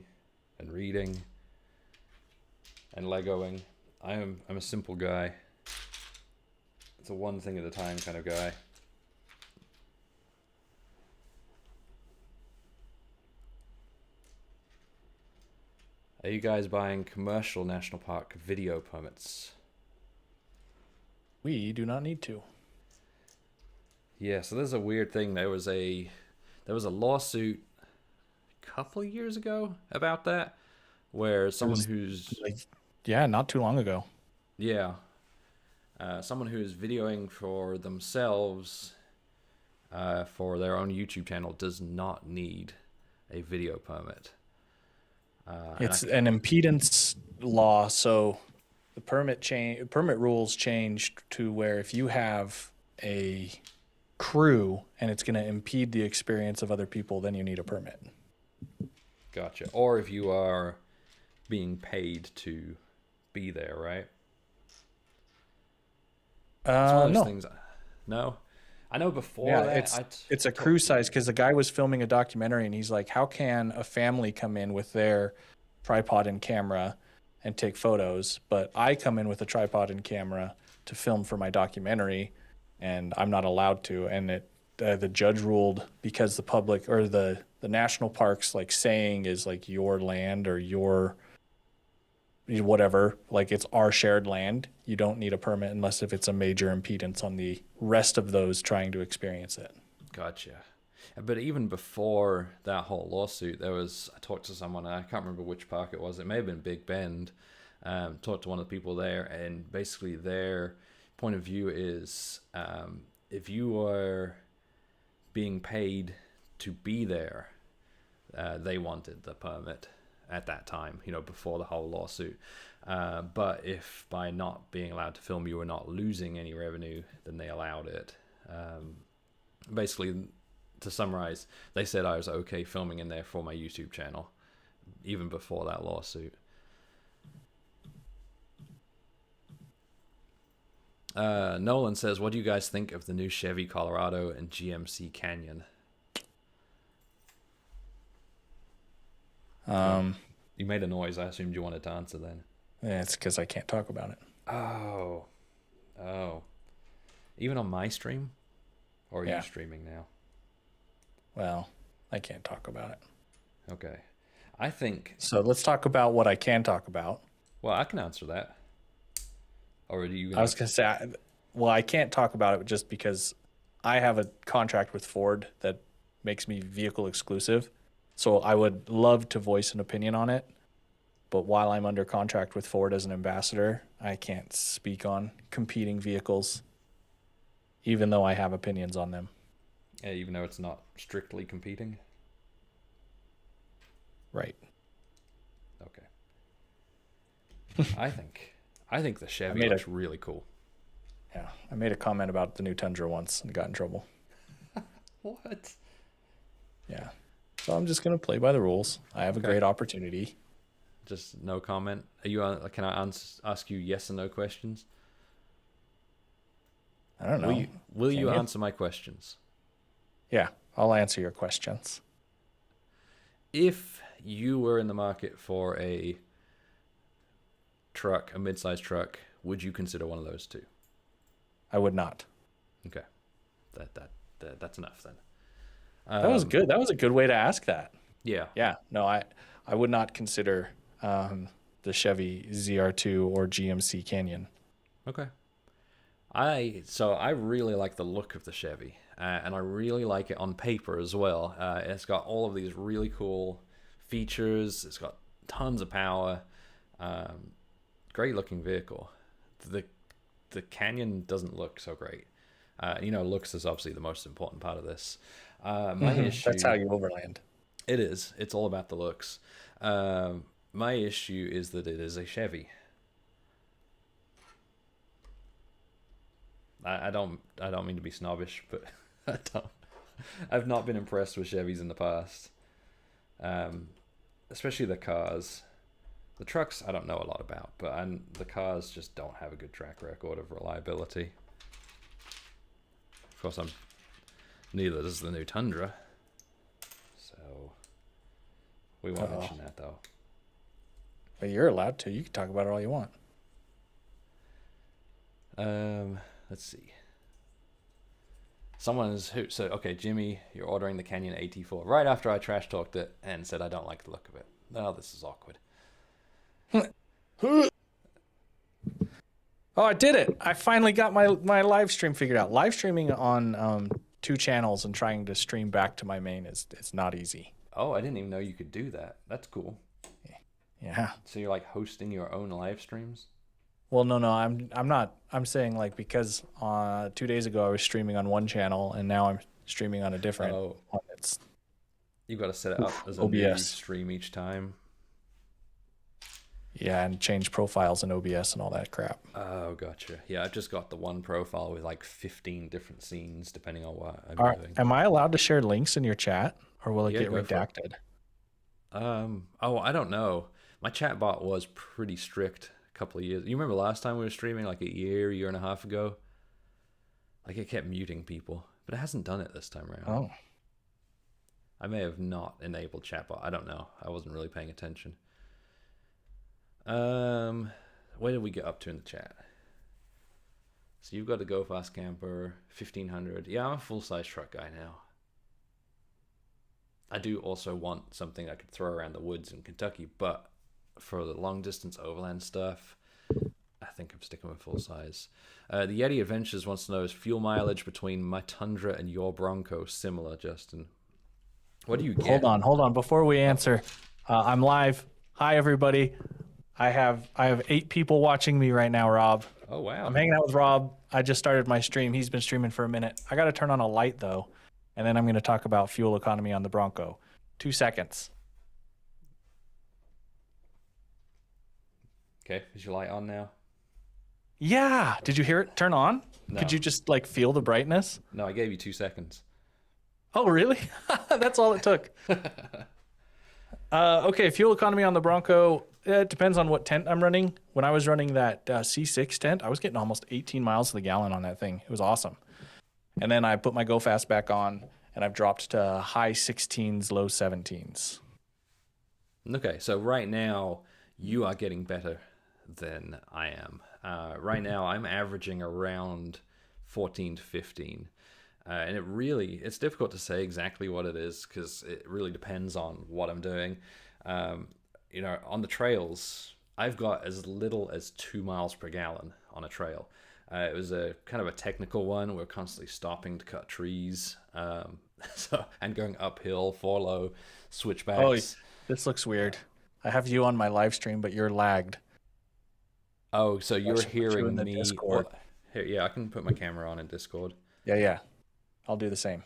[SPEAKER 2] and reading and Legoing. I'm a simple guy. It's a one thing at a time kind of guy. Are you guys buying commercial national park video permits?
[SPEAKER 3] We do not need to.
[SPEAKER 2] Yeah, so there's a weird thing. There was a lawsuit a couple of years ago about that, where someone who's
[SPEAKER 3] not too long ago.
[SPEAKER 2] Yeah, someone who's videoing for themselves for their own YouTube channel does not need a video permit.
[SPEAKER 3] It's an impedance law, so the permit rules changed to where if you have a crew and it's going to impede the experience of other people, then you need a permit.
[SPEAKER 2] Gotcha. Or if you are being paid to be there, right? It's one of those things. No, I know before
[SPEAKER 3] it's a crew size, because the guy was filming a documentary and he's like, how can a family come in with their tripod and camera and take photos, but I come in with a tripod and camera to film for my documentary and I'm not allowed to? And the judge ruled, because the public or the national parks, like, saying is like your land or your whatever, like it's our shared land, you don't need a permit unless if it's a major impedance on the rest of those trying to experience it.
[SPEAKER 2] Gotcha. But even before that whole lawsuit, I talked to someone, I can't remember which park it was. It may have been Big Bend. Talked to one of the people there, and basically their point of view is if you are being paid to be there, they wanted the permit at that time, before the whole lawsuit. But if by not being allowed to film you were not losing any revenue, then they allowed it. Basically, to summarize, they said I was okay filming in there for my YouTube channel, even before that lawsuit. Nolan says, what do you guys think of the new Chevy Colorado and GMC Canyon? You made a noise. I assumed you wanted to answer then.
[SPEAKER 3] Yeah, it's because I can't talk about it.
[SPEAKER 2] Oh. Even on my stream? Or are you streaming now?
[SPEAKER 3] Well, I can't talk about it.
[SPEAKER 2] Okay. I think...
[SPEAKER 3] So let's talk about what I can talk about.
[SPEAKER 2] Well, I can answer that. Or are you
[SPEAKER 3] I was going to say, I can't talk about it just because I have a contract with Ford that makes me vehicle exclusive. So I would love to voice an opinion on it. But while I'm under contract with Ford as an ambassador, I can't speak on competing vehicles, even though I have opinions on them.
[SPEAKER 2] Yeah, even though it's not strictly competing?
[SPEAKER 3] Right.
[SPEAKER 2] Okay. I think the Chevy looks really cool.
[SPEAKER 3] Yeah, I made a comment about the new Tundra once and got in trouble.
[SPEAKER 2] What?
[SPEAKER 3] Yeah. So I'm just going to play by the rules. I have a great opportunity.
[SPEAKER 2] Just no comment. Are you? Can I ask you yes and no questions?
[SPEAKER 3] I don't know.
[SPEAKER 2] Will you answer my questions?
[SPEAKER 3] Yeah, I'll answer your questions.
[SPEAKER 2] If you were in the market for a truck, a mid-sized truck, would you consider one of those two?
[SPEAKER 3] I would not.
[SPEAKER 2] Okay, that's enough then.
[SPEAKER 3] That was good. That was a good way to ask that.
[SPEAKER 2] Yeah.
[SPEAKER 3] Yeah. No, I would not consider the Chevy ZR2 or GMC Canyon.
[SPEAKER 2] Okay. I really like the look of the Chevy, and I really like it on paper as well. It's got all of these really cool features. It's got tons of power. Great looking vehicle. The Canyon doesn't look so great. Looks is obviously the most important part of this. My issue.
[SPEAKER 3] That's how you overland.
[SPEAKER 2] It is. It's all about the looks. My issue is that it is a Chevy. I don't mean to be snobbish, but I've not been impressed with Chevys in the past. Especially the cars. The trucks I don't know a lot about, but the cars just don't have a good track record of reliability. Of course, neither does the new Tundra. So we won't mention that though.
[SPEAKER 3] But you're allowed to. You can talk about it all you want.
[SPEAKER 2] Let's see. Someone said, okay, Jimmy, you're ordering the Canyon AT4 right after I trash talked it and said I don't like the look of it. Oh, this is awkward.
[SPEAKER 3] Oh, I did it. I finally got my live stream figured out. Live streaming on 2 channels and trying to stream back to my main it's not easy.
[SPEAKER 2] Oh, I didn't even know you could do that. That's cool.
[SPEAKER 3] Yeah.
[SPEAKER 2] So you're like hosting your own live streams?
[SPEAKER 3] Well, no, I'm not. I'm saying because 2 days ago I was streaming on one channel and now I'm streaming on a different one. It's
[SPEAKER 2] you've got to set it up as a
[SPEAKER 3] OBS
[SPEAKER 2] new stream each time.
[SPEAKER 3] Yeah, and change profiles in OBS and all that crap.
[SPEAKER 2] Oh, gotcha. Yeah, I've just got the one profile with 15 different scenes depending on what I'm doing.
[SPEAKER 3] Am I allowed to share links in your chat or will it get redacted?
[SPEAKER 2] I don't know. My chat bot was pretty strict a couple of years. You remember last time we were streaming a year and a half ago? It kept muting people, but it hasn't done it this time around.
[SPEAKER 3] Oh.
[SPEAKER 2] I may have not enabled chat bot. I don't know. I wasn't really paying attention. Where did we get up to in the chat? So you've got the Go Fast Camper 1500. Yeah, I'm a full-size truck guy now. I do also want something I could throw around the woods in Kentucky, but for the long-distance overland stuff, I think I'm sticking with full size. The Yeti Adventures wants to know, is fuel mileage between my Tundra and your Bronco similar, Justin? What do you get?
[SPEAKER 3] Hold on. Before we answer, I'm live. Hi, everybody. I have 8 people watching me right now, Rob.
[SPEAKER 2] Oh, wow.
[SPEAKER 3] I'm hanging out with Rob. I just started my stream. He's been streaming for a minute. I got to turn on a light, though, and then I'm going to talk about fuel economy on the Bronco. 2 seconds.
[SPEAKER 2] Okay, is your light on now?
[SPEAKER 3] Yeah. Did you hear it turn on?
[SPEAKER 2] No.
[SPEAKER 3] Could you just like feel the brightness?
[SPEAKER 2] No, I gave you 2 seconds.
[SPEAKER 3] Oh, really? That's all it took. Okay, fuel economy on the Bronco. It depends on what tent I'm running. When I was running that C6 tent, I was getting almost 18 miles to the gallon on that thing. It was awesome. And then I put my Go Fast back on, and I've dropped to high 16s, low 17s.
[SPEAKER 2] Okay, so right now you are getting better than I am. Right now I'm averaging around 14 to 15. And it's difficult to say exactly what it is because it really depends on what I'm doing. On the trails, I've got as little as 2 miles per gallon on a trail. It was a kind of a technical one. We're constantly stopping to cut trees, and going uphill, follow switchbacks.
[SPEAKER 3] Oh, this looks weird. I have you on my live stream, but you're lagged.
[SPEAKER 2] Oh, so you're hearing
[SPEAKER 3] in the
[SPEAKER 2] me?
[SPEAKER 3] Discord.
[SPEAKER 2] Well, here, yeah, I can put my camera on in Discord.
[SPEAKER 3] Yeah. I'll do the same.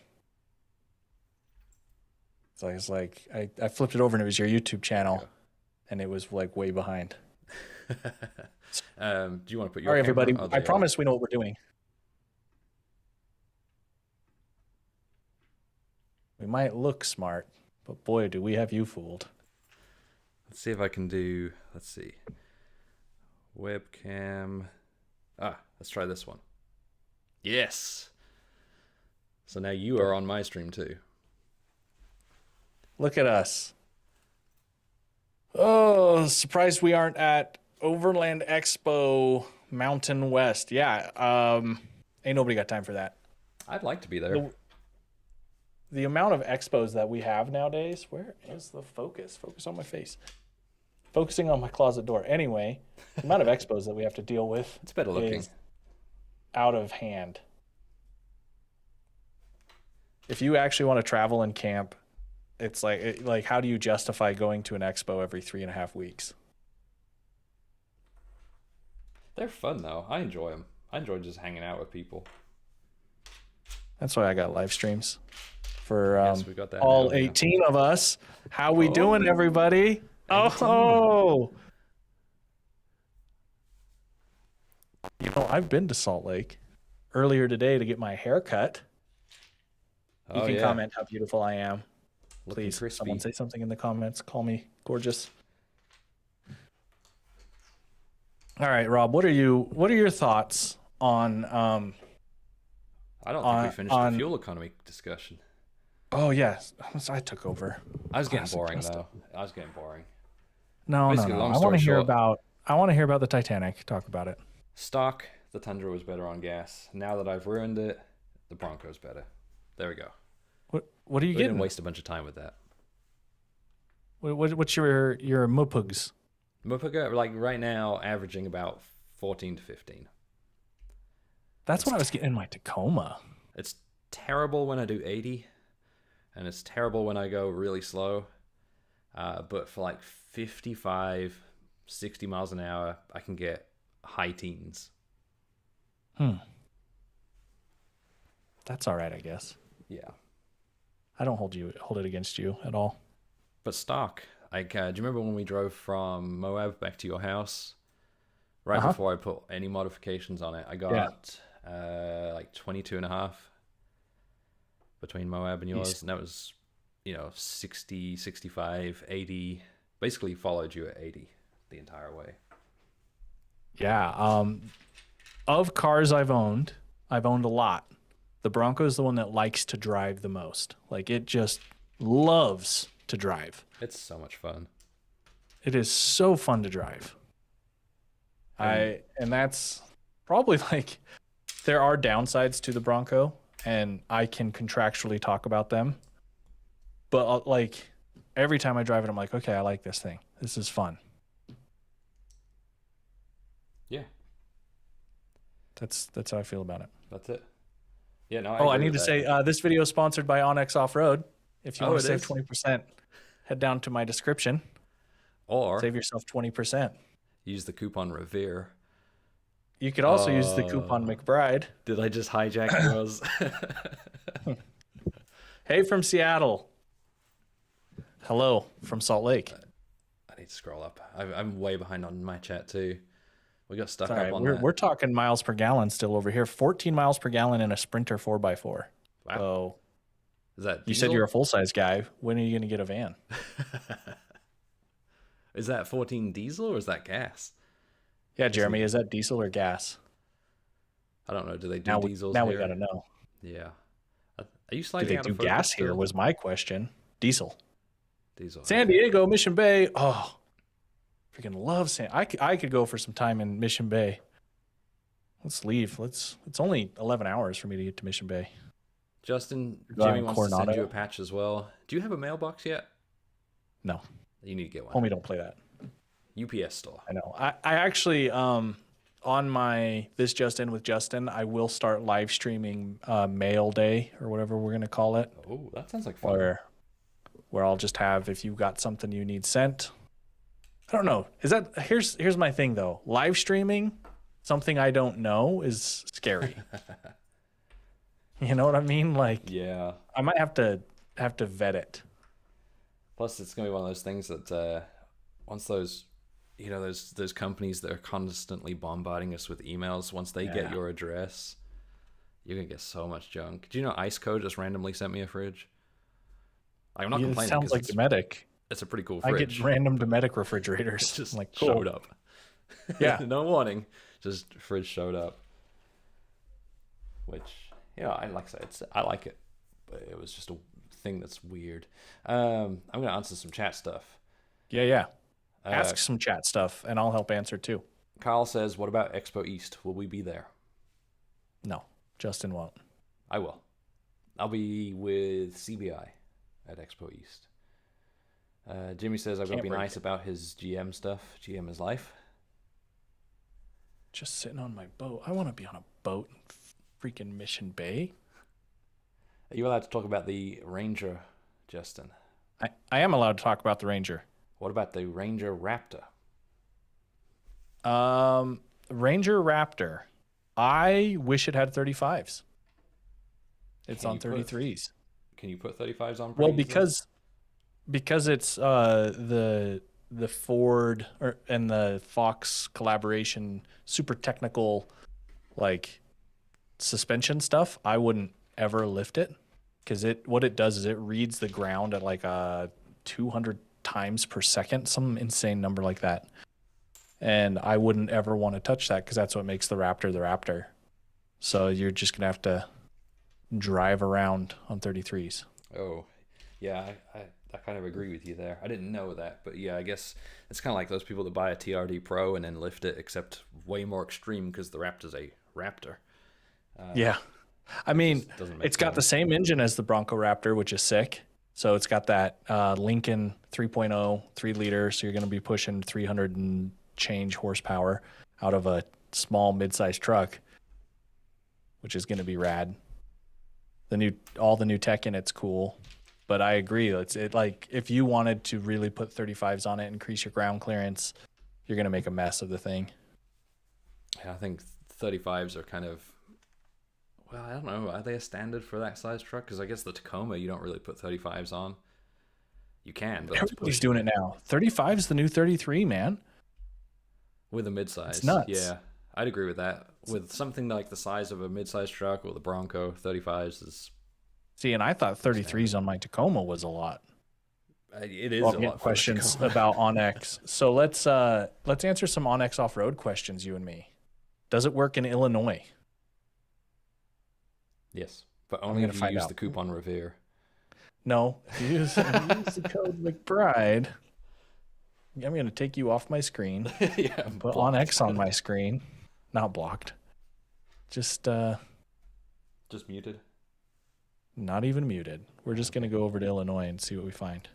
[SPEAKER 3] So it's like I flipped it over and it was your YouTube channel, and it was like way behind.
[SPEAKER 2] Do you want to put your?
[SPEAKER 3] All right, everybody.
[SPEAKER 2] Oh,
[SPEAKER 3] I promise we know what we're doing. We might look smart, but boy, do we have you fooled.
[SPEAKER 2] Let's see if I can do. Let's see. Webcam. Let's try this one. Yes. So now you are on my stream too.
[SPEAKER 3] Look at us. Oh, surprised we aren't at Overland Expo Mountain West. Yeah, ain't nobody got time for that.
[SPEAKER 2] I'd like to be there.
[SPEAKER 3] The amount of expos that we have nowadays, where is the focus? Focus on my face. Focusing on my closet door. Anyway, the amount of expos that we have to deal with
[SPEAKER 2] It's better looking.
[SPEAKER 3] is out of hand. If you actually want to travel and camp, it's like how do you justify going to an expo every 3.5 weeks?
[SPEAKER 2] They're fun though. I enjoy them. I enjoy just hanging out with people.
[SPEAKER 3] That's why I got live streams for
[SPEAKER 2] Yes, we got that
[SPEAKER 3] all
[SPEAKER 2] now, yeah.
[SPEAKER 3] 18 of us. How we doing, everybody? Oh, I've been to Salt Lake earlier today to get my hair cut. You can comment how beautiful I am.
[SPEAKER 2] Looking
[SPEAKER 3] Please,
[SPEAKER 2] crispy.
[SPEAKER 3] someone say something in the comments. Call me gorgeous. All right, Rob. What are your thoughts on?
[SPEAKER 2] I don't think we finished the fuel economy discussion.
[SPEAKER 3] Oh yes, I took over.
[SPEAKER 2] I was getting
[SPEAKER 3] Classic
[SPEAKER 2] boring
[SPEAKER 3] Justin.
[SPEAKER 2] though. I was getting boring.
[SPEAKER 3] No.
[SPEAKER 2] Basically, long
[SPEAKER 3] I want
[SPEAKER 2] story
[SPEAKER 3] to hear
[SPEAKER 2] short-
[SPEAKER 3] about. I want to hear about the Titanic. Talk about it.
[SPEAKER 2] Stock, the Tundra was better on gas. Now that I've ruined it, the Bronco's better. There we go.
[SPEAKER 3] What are you
[SPEAKER 2] We
[SPEAKER 3] getting?
[SPEAKER 2] didn't waste a bunch of time with that.
[SPEAKER 3] What's your Mupugs?
[SPEAKER 2] Mupaga, like right now, averaging about 14 to 15.
[SPEAKER 3] That's what I was getting in my Tacoma.
[SPEAKER 2] It's terrible when I do 80, and it's terrible when I go really slow. But for like 55, 60 miles an hour, I can get high teens.
[SPEAKER 3] That's all right, I guess.
[SPEAKER 2] Yeah.
[SPEAKER 3] I don't hold it against you at all.
[SPEAKER 2] But stock, like, do you remember when we drove from Moab back to your house? Right before I put any modifications on it, I got like 22 and a half between Moab and yours. And that was, 60, 65, 80. Basically followed you at 80 the entire way.
[SPEAKER 3] Yeah. Of cars I've owned a lot. The Bronco is the one that likes to drive the most. Like, it just loves to drive.
[SPEAKER 2] It's so much fun.
[SPEAKER 3] It is so fun to drive. And that's probably like, there are downsides to the Bronco, and I can contractually talk about them. But like, every time I drive it, I'm like, okay, I like this thing. This is fun.
[SPEAKER 2] Yeah.
[SPEAKER 3] That's how I feel about it.
[SPEAKER 2] That's it. Yeah, no.
[SPEAKER 3] I need to say this video is sponsored by Onyx Off Road. If you want to save 20%, head down to my description.
[SPEAKER 2] Or
[SPEAKER 3] save yourself 20%.
[SPEAKER 2] Use the coupon Revere.
[SPEAKER 3] You could also use the coupon McBride.
[SPEAKER 2] Did I just hijack yours?
[SPEAKER 3] Hey from Seattle. Hello from Salt Lake.
[SPEAKER 2] I need to scroll up. I'm way behind on my chat too. We got stuck up
[SPEAKER 3] Right.
[SPEAKER 2] on
[SPEAKER 3] We're talking miles per gallon still over here. 14 miles per gallon in a Sprinter 4x4.
[SPEAKER 2] Wow.
[SPEAKER 3] So
[SPEAKER 2] is that diesel?
[SPEAKER 3] You said you're a full-size guy. When are you going to get a van?
[SPEAKER 2] Is that 14 diesel or is that gas?
[SPEAKER 3] Yeah, Jeremy, is that diesel or gas?
[SPEAKER 2] I don't know. Do they do diesels
[SPEAKER 3] now
[SPEAKER 2] here?
[SPEAKER 3] we got to know.
[SPEAKER 2] Yeah. Are you sliding
[SPEAKER 3] Do they
[SPEAKER 2] out
[SPEAKER 3] do
[SPEAKER 2] of focus
[SPEAKER 3] gas
[SPEAKER 2] still?
[SPEAKER 3] here was my question. Diesel.
[SPEAKER 2] Diesel.
[SPEAKER 3] San Diego, Mission Bay. Oh, freaking love I could go for some time in Mission Bay. Let's leave. It's only 11 hours for me to get to Mission Bay.
[SPEAKER 2] Justin,
[SPEAKER 3] Go
[SPEAKER 2] Jimmy
[SPEAKER 3] on
[SPEAKER 2] wants to send
[SPEAKER 3] Coronado.
[SPEAKER 2] you a patch as well. Do you have a mailbox yet?
[SPEAKER 3] No.
[SPEAKER 2] You need to get one.
[SPEAKER 3] Homie, don't play that.
[SPEAKER 2] UPS store.
[SPEAKER 3] I know. I actually, on my This Just In with Justin, I will start live streaming mail day or whatever we're going to call it.
[SPEAKER 2] Oh, that sounds like fun.
[SPEAKER 3] Where I'll just have, if you've got something you need sent. I don't know. Here's my thing though. Live streaming something I don't know is scary. You know what I mean? Like,
[SPEAKER 2] yeah.
[SPEAKER 3] I might have to vet it.
[SPEAKER 2] Plus, it's gonna be one of those things that once those, those companies that are constantly bombarding us with emails, once they get your address, you're gonna get so much junk. Do you know IceCo just randomly sent me a fridge? I'm not complaining.
[SPEAKER 3] It sounds like Dometic.
[SPEAKER 2] It's a pretty cool fridge.
[SPEAKER 3] I get random Dometic refrigerators.
[SPEAKER 2] It just
[SPEAKER 3] like cool.
[SPEAKER 2] showed up.
[SPEAKER 3] Yeah.
[SPEAKER 2] No warning. Just fridge showed up. Which, I like it. But it was just a thing that's weird. I'm going to answer some chat stuff.
[SPEAKER 3] Yeah. Ask some chat stuff, and I'll help answer too.
[SPEAKER 2] Kyle says, what about Expo East? Will we be there?
[SPEAKER 3] No, Justin won't.
[SPEAKER 2] I will. I'll be with CBI at Expo East. Jimmy says I've got to be nice about his GM stuff. GM is life.
[SPEAKER 3] Just sitting on my boat. I want to be on a boat in freaking Mission Bay.
[SPEAKER 2] Are you allowed to talk about the Ranger, Justin?
[SPEAKER 3] I am allowed to talk about the Ranger.
[SPEAKER 2] What about the Ranger Raptor?
[SPEAKER 3] Ranger Raptor. I wish it had 35s. It's on 33s.
[SPEAKER 2] Can you put 35s on?
[SPEAKER 3] Well, because it's the Ford and the Fox collaboration, super technical, like suspension stuff. I wouldn't ever lift it because what it does is it reads the ground at like 200 times per second, some insane number like that. And I wouldn't ever want to touch that because that's what makes the Raptor. So you're just gonna have to drive around on 33s.
[SPEAKER 2] Oh, yeah, I kind of agree with you there. I didn't know that, but yeah, I guess it's kind of like those people that buy a TRD Pro and then lift it, except way more extreme because the Raptor's a Raptor.
[SPEAKER 3] Yeah. I mean, it's got the same engine as the Bronco Raptor, which is sick. So it's got that Lincoln 3.0, 3 liter. So you're going to be pushing 300 and change horsepower out of a small mid-sized truck, which is going to be rad. All the new tech in it's cool. But I agree. It's like if you wanted to really put 35s on it, increase your ground clearance, you're going to make a mess of the thing.
[SPEAKER 2] Yeah, I think 35s are kind of, well, I don't know. Are they a standard for that size truck? Because I guess the Tacoma, you don't really put 35s on. You can, but
[SPEAKER 3] everybody's doing it now. 35 is the new 33, man.
[SPEAKER 2] With a midsize.
[SPEAKER 3] It's nuts.
[SPEAKER 2] Yeah, I'd agree with that. With something like the size of a midsize truck or the Bronco, 35s is...
[SPEAKER 3] See, and I thought 33s on my Tacoma was a lot.
[SPEAKER 2] It is a lot.
[SPEAKER 3] Questions about Onyx. So let's answer some Onyx off-road questions, you and me. Does it work in Illinois?
[SPEAKER 2] Yes, but only if you use the coupon Revere.
[SPEAKER 3] No, use the code McBride. I'm going to take you off my screen.
[SPEAKER 2] Yeah,
[SPEAKER 3] put Onyx on my screen. Not blocked. Just
[SPEAKER 2] muted.
[SPEAKER 3] Not even muted. We're just going to go over to Illinois and see what we find.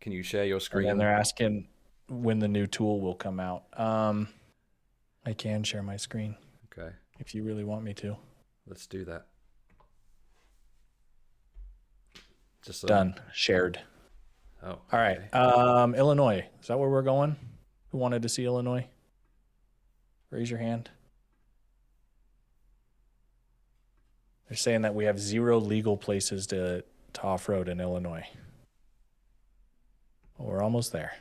[SPEAKER 2] Can you share your screen?
[SPEAKER 3] And they're asking when the new tool will come out. I can share my screen.
[SPEAKER 2] Okay.
[SPEAKER 3] if you really want me to.
[SPEAKER 2] Let's do that. Just so
[SPEAKER 3] Done. Shared.
[SPEAKER 2] Oh.
[SPEAKER 3] All right.
[SPEAKER 2] Okay.
[SPEAKER 3] Illinois. Is that where we're going? Who wanted to see Illinois? Raise your hand. They're saying that we have 0 legal places to off-road in Illinois. Well, we're almost there.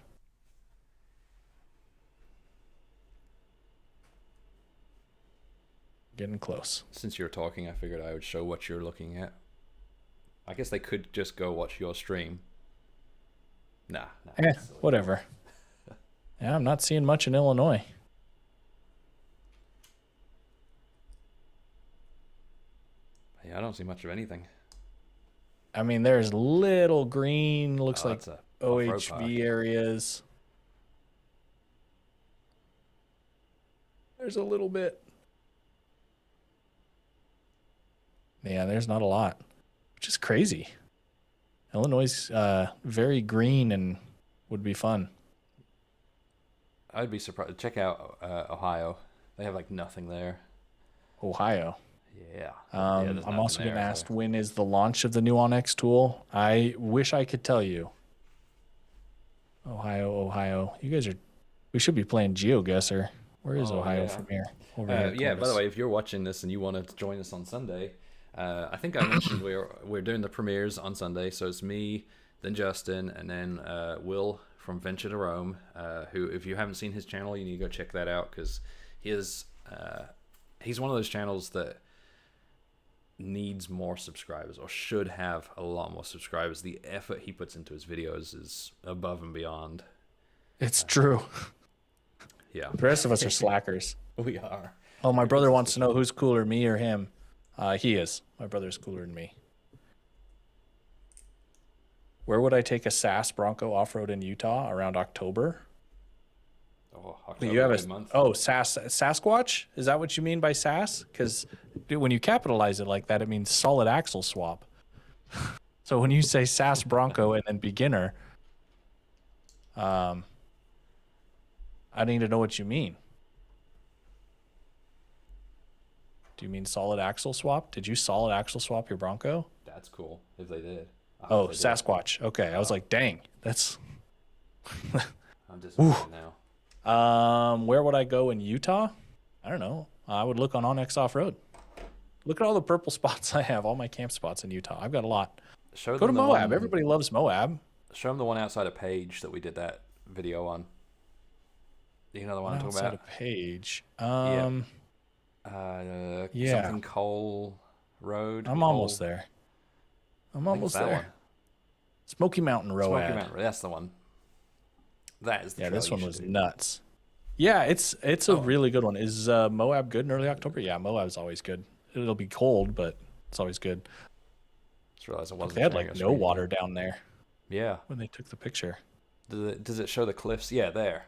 [SPEAKER 3] Getting close.
[SPEAKER 2] Since you're talking, I figured I would show what you're looking at. I guess they could just go watch your stream. Nah.
[SPEAKER 3] Whatever. Yeah, I'm not seeing much in Illinois.
[SPEAKER 2] Yeah, I don't see much of anything.
[SPEAKER 3] I mean, there's little green, looks like
[SPEAKER 2] That's a off-road park.
[SPEAKER 3] OHV areas. There's a little bit. Yeah, there's not a lot, which is crazy. Illinois is very green and would be fun.
[SPEAKER 2] I'd be surprised. Check out Ohio. They have like nothing there.
[SPEAKER 3] Ohio.
[SPEAKER 2] Yeah.
[SPEAKER 3] I'm also getting asked, when is the launch of the new OnX tool? I wish I could tell you. Ohio. You guys are... We should be playing GeoGuessr. Where is Ohio from here? Over here.
[SPEAKER 2] Yeah, by the way, if you're watching this and you want to join us on Sunday, I think I mentioned we're doing the premieres on Sunday. So it's me, then Justin, and then Will from Venture to Rome, who, if you haven't seen his channel, you need to go check that out, because he's one of those channels that needs more subscribers, or should have a lot more subscribers. The effort he puts into his videos is above and beyond.
[SPEAKER 3] It's true.
[SPEAKER 2] Yeah.
[SPEAKER 3] The rest of us are slackers.
[SPEAKER 2] We are.
[SPEAKER 3] Oh, my brother wants to know who's cooler, me or him. He is. My brother's cooler than me. Where would I take a SAS Bronco off-road in Utah around October?
[SPEAKER 2] Oh, October,
[SPEAKER 3] You have
[SPEAKER 2] good month.
[SPEAKER 3] Sasquatch? Is that what you mean by SAS? Because when you capitalize it like that, it means solid axle swap. So when you say SAS Bronco and then beginner, I need to know what you mean. Do you mean solid axle swap? Did you solid axle swap your Bronco?
[SPEAKER 2] That's cool if they did.
[SPEAKER 3] Oh, Sasquatch. Okay, I was like, dang, that's...
[SPEAKER 2] I'm disappointed now.
[SPEAKER 3] Where would I go in Utah? I don't know. I would look on OnX Off-Road. Look at all the purple spots I have, all my camp spots in Utah. I've got a lot. Go to Moab. Everybody loves Moab.
[SPEAKER 2] Show them the one outside of Page that we did that video on. You know the one I'm talking about?
[SPEAKER 3] Outside of Page.
[SPEAKER 2] Something Cole Road.
[SPEAKER 3] I'm almost there. I'm almost there. One. Smoky Mountain Road.
[SPEAKER 2] Smoky Mountain. That's the one. That is the
[SPEAKER 3] this one was nuts. Yeah, it's a really good one. Is Moab good in early October? Yeah, Moab's always good. It'll be cold, but it's always good.
[SPEAKER 2] Just realized it wasn't.
[SPEAKER 3] They had like no water down there.
[SPEAKER 2] Yeah.
[SPEAKER 3] When they took the picture.
[SPEAKER 2] Does it show the cliffs? Yeah, there.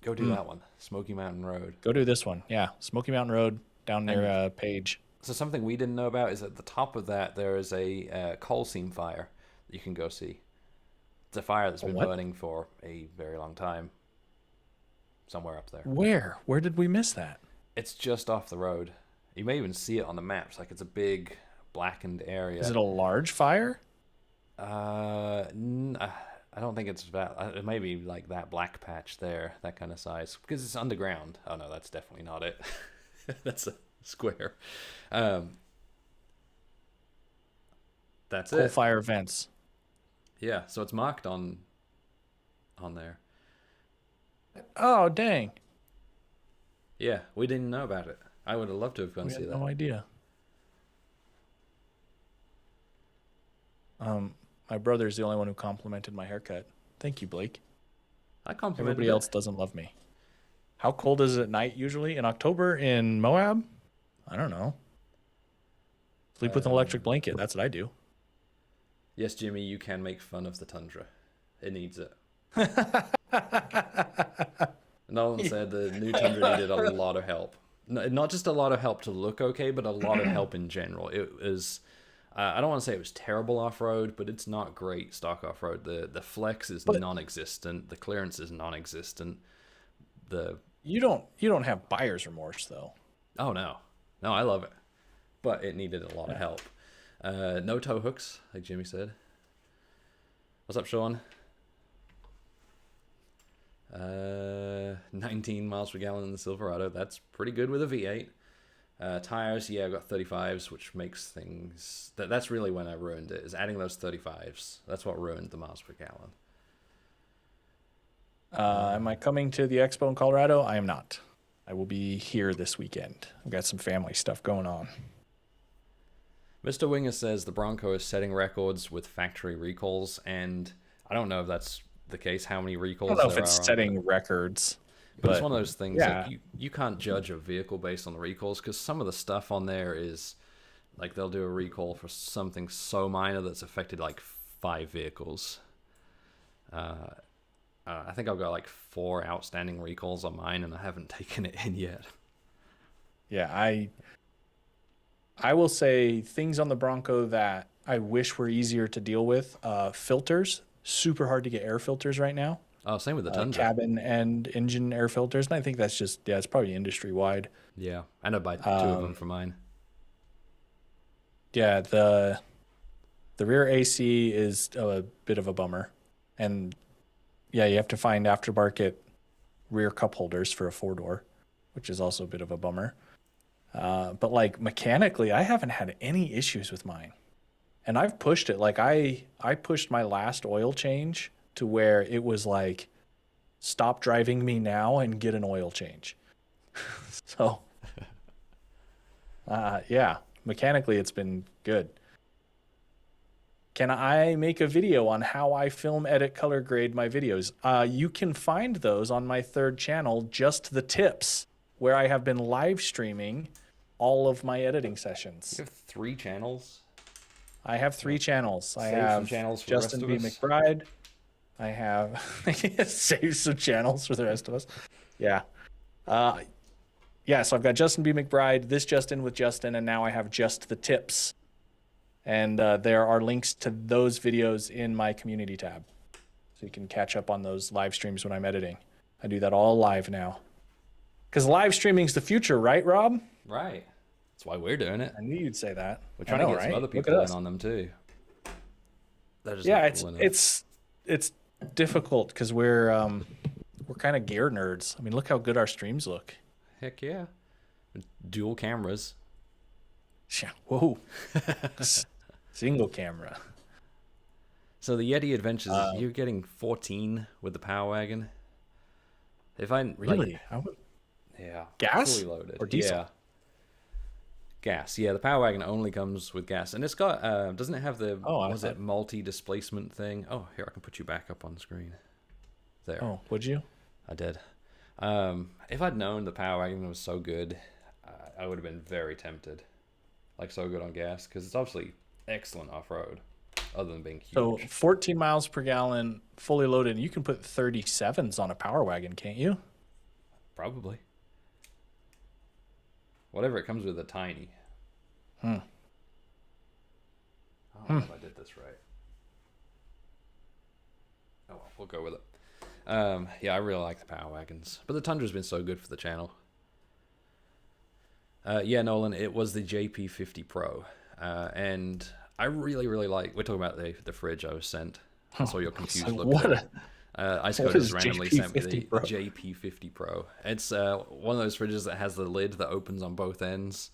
[SPEAKER 2] Go do that one. Smoky Mountain Road.
[SPEAKER 3] Go do this one. Yeah, Smoky Mountain Road down near Page. So
[SPEAKER 2] something we didn't know about is at the top of that there is a coal seam fire that you can go see. It's a fire that's been burning for a very long time. Somewhere up there.
[SPEAKER 3] Where? Where did we miss that?
[SPEAKER 2] It's just off the road. You may even see it on the maps. Like, it's a big blackened area.
[SPEAKER 3] Is it a large fire?
[SPEAKER 2] I don't think it's that. It may be like that black patch there, that kind of size, because it's underground. Oh no, that's definitely not it. That's a square. That's
[SPEAKER 3] Coal
[SPEAKER 2] it.
[SPEAKER 3] fire vents.
[SPEAKER 2] Yeah, so it's marked on there.
[SPEAKER 3] Oh dang!
[SPEAKER 2] Yeah, we didn't know about it. I would have loved to have gone
[SPEAKER 3] we
[SPEAKER 2] see
[SPEAKER 3] had
[SPEAKER 2] that.
[SPEAKER 3] No idea. My brother's the only one who complimented my haircut. Thank you, Blake.
[SPEAKER 2] I complimented
[SPEAKER 3] Everybody else doesn't love me. How cold is it at night usually in October in Moab? I don't know. Sleep with an electric blanket. That's what I do.
[SPEAKER 2] Yes, Jimmy, you can make fun of the tundra. It needs it. Nolan said the new tundra needed a lot of help. Not just a lot of help to look okay, but a lot of help in general. It was... I don't want to say it was terrible off-road, but it's not great stock off-road. The flex is non-existent. The clearance is non-existent. The
[SPEAKER 3] You don't have buyer's remorse though.
[SPEAKER 2] Oh no, no, I love it, but it needed a lot of help. No tow hooks, like Jimmy said. What's up, Sean? 19 miles per gallon in the Silverado. That's pretty good with a V8. Tires, yeah, I've got 35s, which makes things... That's really when I ruined it, is adding those 35s. That's what ruined the miles per gallon.
[SPEAKER 3] Am I coming to the expo in Colorado? I am not. I will be here this weekend. I've got some family stuff going on.
[SPEAKER 2] Mr. Winger says the Bronco is setting records with factory recalls, and I don't know if that's the case, how many recalls
[SPEAKER 3] I don't know
[SPEAKER 2] there
[SPEAKER 3] if it's
[SPEAKER 2] are
[SPEAKER 3] setting records.
[SPEAKER 2] But it's one of those things
[SPEAKER 3] yeah.
[SPEAKER 2] like you can't judge a vehicle based on the recalls, because some of the stuff on there is like they'll do a recall for something so minor that's affected like 5 vehicles. I think I've got like 4 outstanding recalls on mine, and I haven't taken it in yet.
[SPEAKER 3] Yeah, I will say things on the Bronco that I wish were easier to deal with. Filters, super hard to get air filters right now.
[SPEAKER 2] Oh, same with the Tundra.
[SPEAKER 3] Cabin and engine air filters, and I think that's just it's probably industry wide.
[SPEAKER 2] Yeah, and I buy 2 of them for mine.
[SPEAKER 3] Yeah, the rear AC is a bit of a bummer, and yeah, you have to find aftermarket rear cup holders for a 4-door, which is also a bit of a bummer. But like mechanically, I haven't had any issues with mine, and I've pushed it. Like I pushed my last oil change to where it was like, stop driving me now and get an oil change. So, yeah, mechanically it's been good. Can I make a video on how I film, edit, color grade my videos? You can find those on my 3rd channel, Just the Tips, where I have been live streaming all of my editing sessions.
[SPEAKER 2] You have 3 channels?
[SPEAKER 3] I have 3 channels. I
[SPEAKER 2] Save
[SPEAKER 3] have
[SPEAKER 2] some channels for
[SPEAKER 3] Justin
[SPEAKER 2] the
[SPEAKER 3] B.
[SPEAKER 2] rest of us.
[SPEAKER 3] McBride. I have save some channels for the rest of us. Yeah. Yeah, so I've got Justin B. McBride, this Justin with Justin, and now I have Just the Tips. And there are links to those videos in my community tab. So you can catch up on those live streams when I'm editing. I do that all live now. Because live streaming's the future, right, Rob?
[SPEAKER 2] Right. That's why we're doing it.
[SPEAKER 3] I knew you'd say that.
[SPEAKER 2] We're trying to get some other people in on them too.
[SPEAKER 3] Yeah, it's difficult because we're kind of gear nerds. I mean, look how good our streams look.
[SPEAKER 2] Heck yeah. Dual cameras.
[SPEAKER 3] Yeah. Whoa. Single camera.
[SPEAKER 2] So the Yeti Adventures, you're getting 14 with the Power Wagon. If I
[SPEAKER 3] really,
[SPEAKER 2] yeah,
[SPEAKER 3] gas
[SPEAKER 2] fully loaded
[SPEAKER 3] or diesel?
[SPEAKER 2] Yeah, gas. Yeah, the Power Wagon only comes with gas, and it's got doesn't it have the multi displacement thing? Oh, here, I can put you back up on the screen. There.
[SPEAKER 3] Oh, would you?
[SPEAKER 2] I did. If I'd known the Power Wagon was so good, I would have been very tempted. Like so good on gas, because it's obviously excellent off road. Other than being huge.
[SPEAKER 3] So 14 miles per gallon, fully loaded. You can put 37s on a Power Wagon, can't you?
[SPEAKER 2] Probably. Whatever it comes with, a tiny. I don't know if I did this right. Oh well, we'll go with it. Yeah, I really like the Power Wagons, but the Tundra's been so good for the channel. Yeah, Nolan, it was the JP50 Pro, and I really, really like. We're talking about the fridge I was sent. I saw your confused look. Ice Coders randomly sent me the JP50 Pro. It's one of those fridges that has the lid that opens on both ends.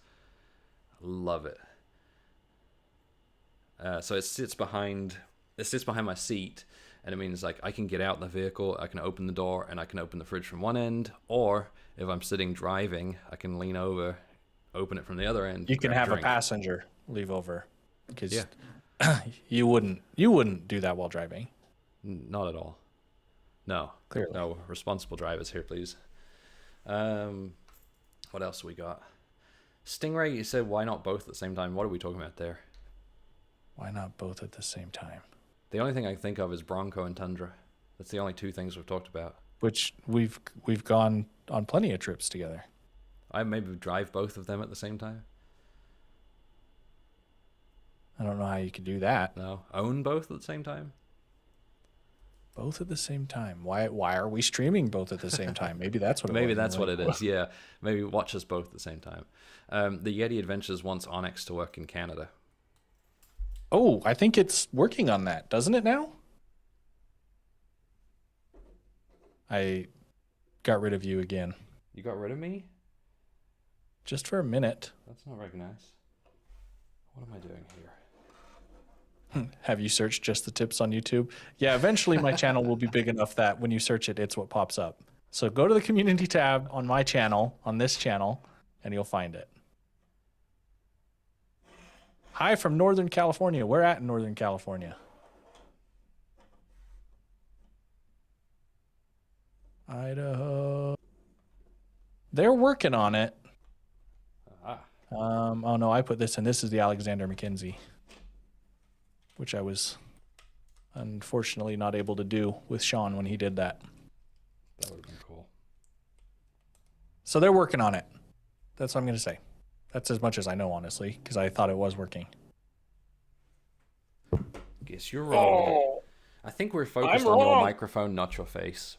[SPEAKER 2] Love it. So it sits behind my seat, and it means like I can get out the vehicle, I can open the door, and I can open the fridge from one end, or if I'm sitting driving, I can lean over, open it from the other end.
[SPEAKER 3] You can have a passenger leave over, because you wouldn't do that while driving.
[SPEAKER 2] Not at all. No.
[SPEAKER 3] Clearly.
[SPEAKER 2] No, responsible drivers here, please. What else we got? Stingray, you said why not both at the same time? What are we talking about there?
[SPEAKER 3] Why not both at the same time?
[SPEAKER 2] The only thing I can think of is Bronco and Tundra. That's the only 2 things we've talked about.
[SPEAKER 3] Which we've gone on plenty of trips together.
[SPEAKER 2] I maybe drive both of them at the same time.
[SPEAKER 3] I don't know how you could do that.
[SPEAKER 2] No, own both at the same time.
[SPEAKER 3] Both at the same time. Why are we streaming both at the same time? Maybe that's what it
[SPEAKER 2] Maybe
[SPEAKER 3] was.
[SPEAKER 2] that's what it is. Yeah. Maybe watch us both at the same time. The Yeti Adventures wants Onyx to work in Canada.
[SPEAKER 3] Oh, I think it's working on that, doesn't it now? I got rid of you again.
[SPEAKER 2] You got rid of me?
[SPEAKER 3] Just for a minute.
[SPEAKER 2] That's not very nice. What am I doing here?
[SPEAKER 3] Have you searched just the tips on YouTube? Yeah, eventually my channel will be big enough that when you search it, it's what pops up. So go to the community tab on my channel, on this channel, and you'll find it. Hi from Northern California. Where at in Northern California? Idaho. They're working on it. Oh no, I put this in. This is the Alexander McKenzie, which I was unfortunately not able to do with Sean when he did that.
[SPEAKER 2] That would have been cool.
[SPEAKER 3] So they're working on it. That's what I'm going to say. That's as much as I know, honestly, because I thought it was working.
[SPEAKER 2] Guess you're wrong. Oh, I think we're focused on your microphone, not your face.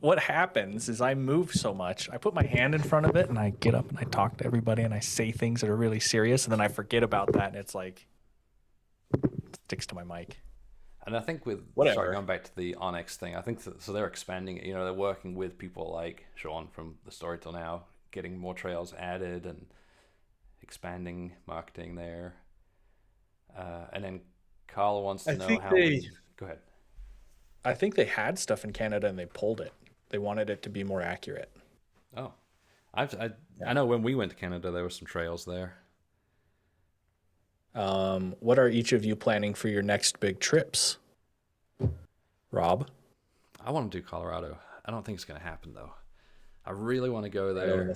[SPEAKER 3] What happens is I move so much. I put my hand in front of it and I get up and I talk to everybody and I say things that are really serious and then I forget about that and it's like it sticks to my mic.
[SPEAKER 2] And I think with sorry, going back to the Onyx thing, I think so they're expanding it. You know, they're working with people like Sean from the Story Till Now, getting more trails added and expanding marketing there. And then Carl wants to know how. Go ahead.
[SPEAKER 3] I think they had stuff in Canada and they pulled it. They wanted it to be more accurate.
[SPEAKER 2] Oh, I know when we went to Canada, there were some trails there.
[SPEAKER 3] What are each of you planning for your next big trips? Rob?
[SPEAKER 2] I want to do Colorado. I don't think it's going to happen, though. I really want to go there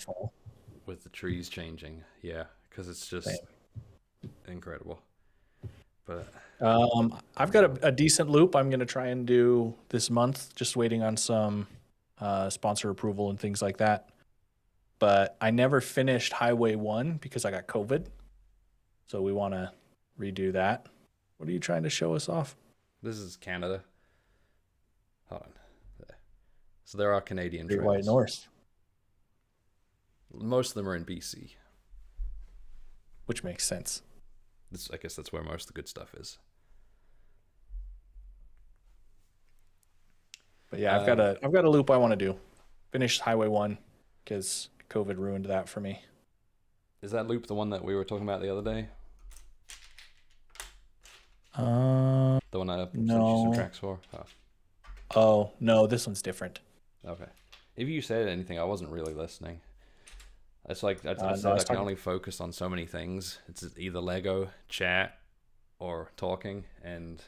[SPEAKER 2] with the trees changing. Yeah, because it's just incredible. But
[SPEAKER 3] I've got a decent loop I'm going to try and do this month, just waiting on some sponsor approval and things like that. But I never finished Highway 1 because I got COVID. So we want to redo that. What are you trying to show us off?
[SPEAKER 2] This is Canada. Hold on. So there are Canadian
[SPEAKER 3] Great
[SPEAKER 2] trails.
[SPEAKER 3] White North.
[SPEAKER 2] Most of them are in BC.
[SPEAKER 3] Which makes sense.
[SPEAKER 2] I guess that's where most of the good stuff is.
[SPEAKER 3] But yeah, I've got a loop I want to do. Finish Highway 1 because COVID ruined that for me.
[SPEAKER 2] Is that loop the one that we were talking about the other day? The one I sent you some tracks for?
[SPEAKER 3] Oh, no, this one's different.
[SPEAKER 2] Okay. If you said anything, I wasn't really listening. It's like I said, I can only focus on so many things. It's either Lego, chat, or talking, and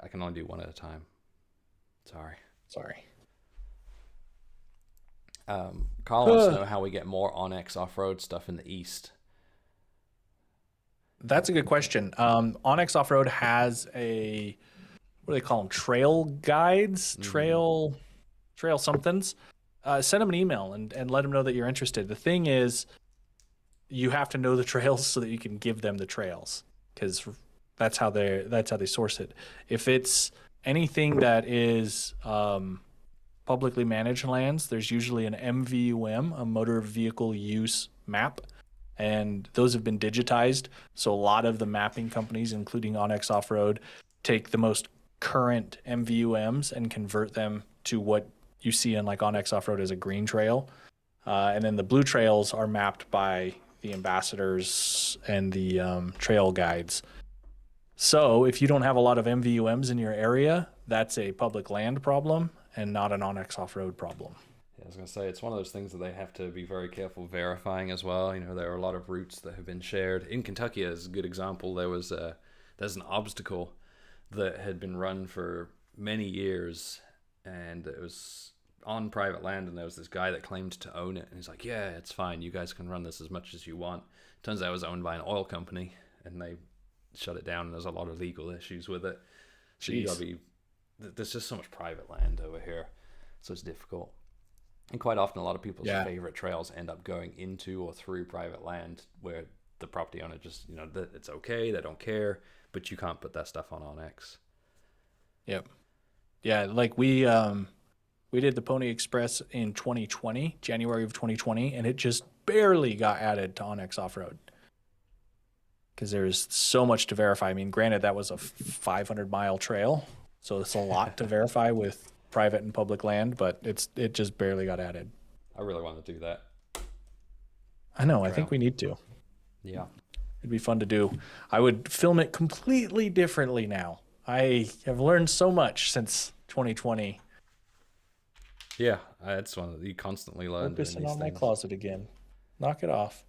[SPEAKER 2] I can only do one at a time. Sorry. Carl wants to know how we get more Onyx off-road stuff in the East.
[SPEAKER 3] That's a good question. Onyx Off-Road has what do they call them? Trail guides, trail somethings. Send them an email and let them know that you're interested. The thing is, you have to know the trails so that you can give them the trails, because that's how they source it. If it's anything that is publicly managed lands, there's usually an MVUM, a motor vehicle use map, and those have been digitized. So a lot of the mapping companies, including Onyx Off-Road, take the most current MVUMs and convert them to what you see in like Onyx Off-Road as a green trail. And then the blue trails are mapped by the ambassadors and the trail guides. So if you don't have a lot of MVUMs in your area, that's a public land problem and not an Onyx Off-Road problem.
[SPEAKER 2] Yeah, I was going to say, it's one of those things that they have to be very careful verifying as well. You know, there are a lot of routes that have been shared. In Kentucky, as a good example, there's an obstacle that had been run for many years, and it was on private land, and there was this guy that claimed to own it, and he's like, yeah, it's fine, you guys can run this as much as you want. Turns out it was owned by an oil company, and they shut it down, and there's a lot of legal issues with it. So there's just so much private land over here, so it's difficult. And quite often, a lot of people's
[SPEAKER 3] Yeah.
[SPEAKER 2] favorite trails end up going into or through private land where the property owner just, it's okay, they don't care, but you can't put that stuff on Onyx.
[SPEAKER 3] Yep. Yeah, like we did the Pony Express in 2020, January of 2020, and it just barely got added to Onyx Off-Road. Because there's so much to verify. I mean, granted, that was a 500-mile trail, so it's a lot to verify with private and public land, but it just barely got added.
[SPEAKER 2] I really want to do that.
[SPEAKER 3] I know. I think we need to.
[SPEAKER 2] Yeah.
[SPEAKER 3] It'd be fun to do. I would film it completely differently now. I have learned so much since 2020.
[SPEAKER 2] Yeah, it's one that you constantly learn.
[SPEAKER 3] Focusing on my closet again. Knock it off.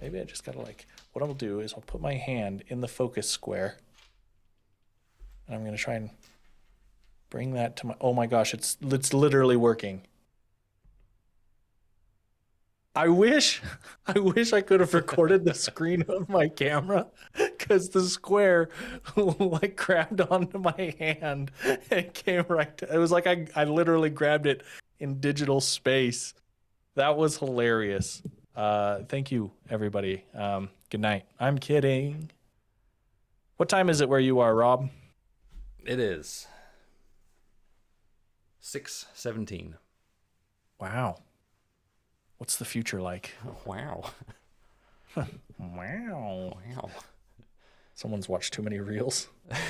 [SPEAKER 3] Maybe I just gotta what I'll do is I'll put my hand in the focus square. And I'm gonna try and bring that to oh my gosh, it's literally working. I wish I could have recorded the screen of my camera because the square like grabbed onto my hand and came right to, it was like I literally grabbed it in digital space. That was hilarious. Thank you, everybody. Good night. I'm kidding. What time is it where you are, Rob?
[SPEAKER 2] It is 6:17.
[SPEAKER 3] Wow. What's the future like?
[SPEAKER 2] Wow.
[SPEAKER 3] Wow.
[SPEAKER 2] Wow.
[SPEAKER 3] Someone's watched too many reels.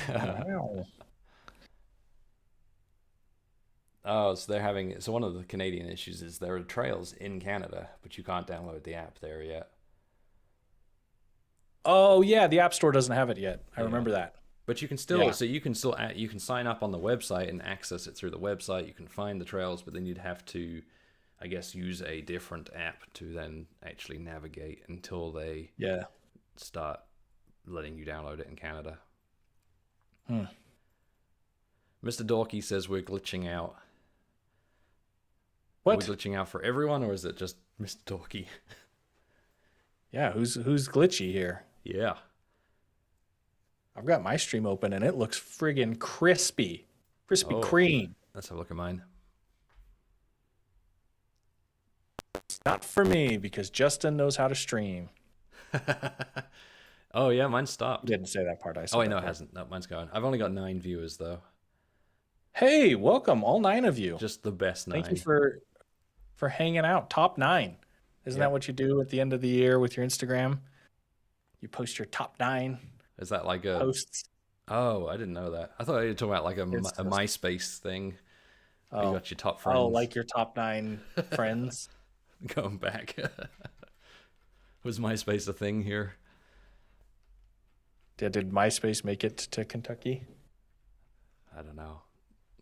[SPEAKER 3] Wow.
[SPEAKER 2] Oh, so one of the Canadian issues is there are trails in Canada, but you can't download the app there yet.
[SPEAKER 3] Oh yeah, the App Store doesn't have it yet. I remember that.
[SPEAKER 2] But you can still, you can sign up on the website and access it through the website. You can find the trails, but then you'd have to, I guess, use a different app to then actually navigate until they start letting you download it in Canada. Mr. Dorky says we're glitching out.
[SPEAKER 3] What?
[SPEAKER 2] Are we glitching out for everyone, or is it just Mr. Dorky?
[SPEAKER 3] Yeah, who's glitchy here?
[SPEAKER 2] Yeah.
[SPEAKER 3] I've got my stream open and it looks friggin' crispy. Krispy Kreme.
[SPEAKER 2] Let's have a look at mine.
[SPEAKER 3] It's not for me because Justin knows how to stream.
[SPEAKER 2] Oh, yeah, mine stopped.
[SPEAKER 3] You didn't say that part. I said
[SPEAKER 2] wait, no, it hasn't. No, mine's going. I've only got 9 viewers, though.
[SPEAKER 3] Hey, welcome, all 9 of you.
[SPEAKER 2] Just the best 9.
[SPEAKER 3] Thank you for hanging out. Top 9. Isn't that what you do at the end of the year with your Instagram? You post your top 9.
[SPEAKER 2] Is that like a
[SPEAKER 3] posts?
[SPEAKER 2] Oh, I didn't know that. I thought you were talking about like a MySpace thing.
[SPEAKER 3] Oh,
[SPEAKER 2] you got your top friends.
[SPEAKER 3] Oh, like your top 9 friends.
[SPEAKER 2] Going back. Was MySpace a thing here?
[SPEAKER 3] Did MySpace make it to Kentucky?
[SPEAKER 2] I don't know.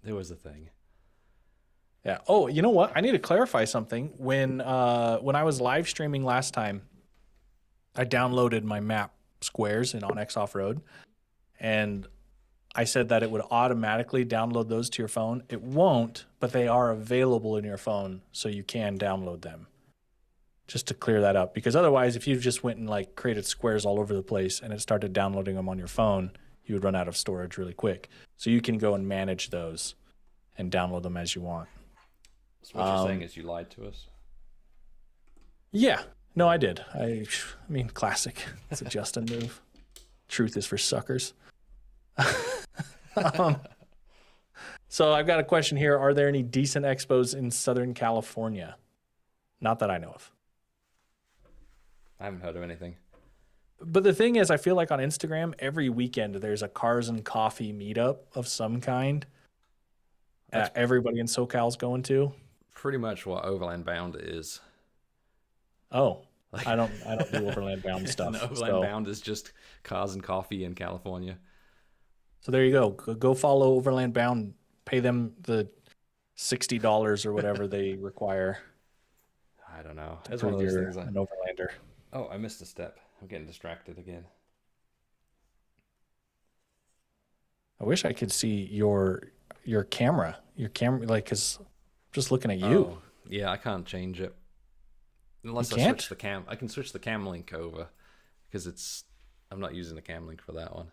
[SPEAKER 2] It was a thing.
[SPEAKER 3] Yeah. Oh, you know what? I need to clarify something. When I was live streaming last time, I downloaded my map squares in Onyx Off-Road, and I said that it would automatically download those to your phone. It won't, but they are available in your phone, so you can download them. Just to clear that up, because otherwise, if you just went and like created squares all over the place and it started downloading them on your phone, you would run out of storage really quick. So you can go and manage those and download them as you want.
[SPEAKER 2] So what you're saying is you lied to us?
[SPEAKER 3] Yeah. No, I did. I mean, classic. It's a Justin move. Truth is for suckers. So I've got a question here. Are there any decent expos in Southern California? Not that I know of.
[SPEAKER 2] I haven't heard of anything.
[SPEAKER 3] But the thing is, I feel like on Instagram, every weekend there's a cars and coffee meetup of some kind. Everybody in SoCal's going to.
[SPEAKER 2] Pretty much what Overland Bound is.
[SPEAKER 3] Oh, I don't do Overland Bound stuff.
[SPEAKER 2] Overland Bound is just cars and coffee in California.
[SPEAKER 3] So there you go. Go follow Overland Bound. Pay them the $60 or whatever they require.
[SPEAKER 2] I don't know. That's one of those things.
[SPEAKER 3] An Overlander.
[SPEAKER 2] Oh, I missed a step. I'm getting distracted again.
[SPEAKER 3] I wish I could see your camera. Like, cause I'm just looking at you.
[SPEAKER 2] Oh, yeah, I can't change it. Unless
[SPEAKER 3] You
[SPEAKER 2] I
[SPEAKER 3] can't?
[SPEAKER 2] switch the cam. I can switch the cam link over because I'm not using the cam link for that one.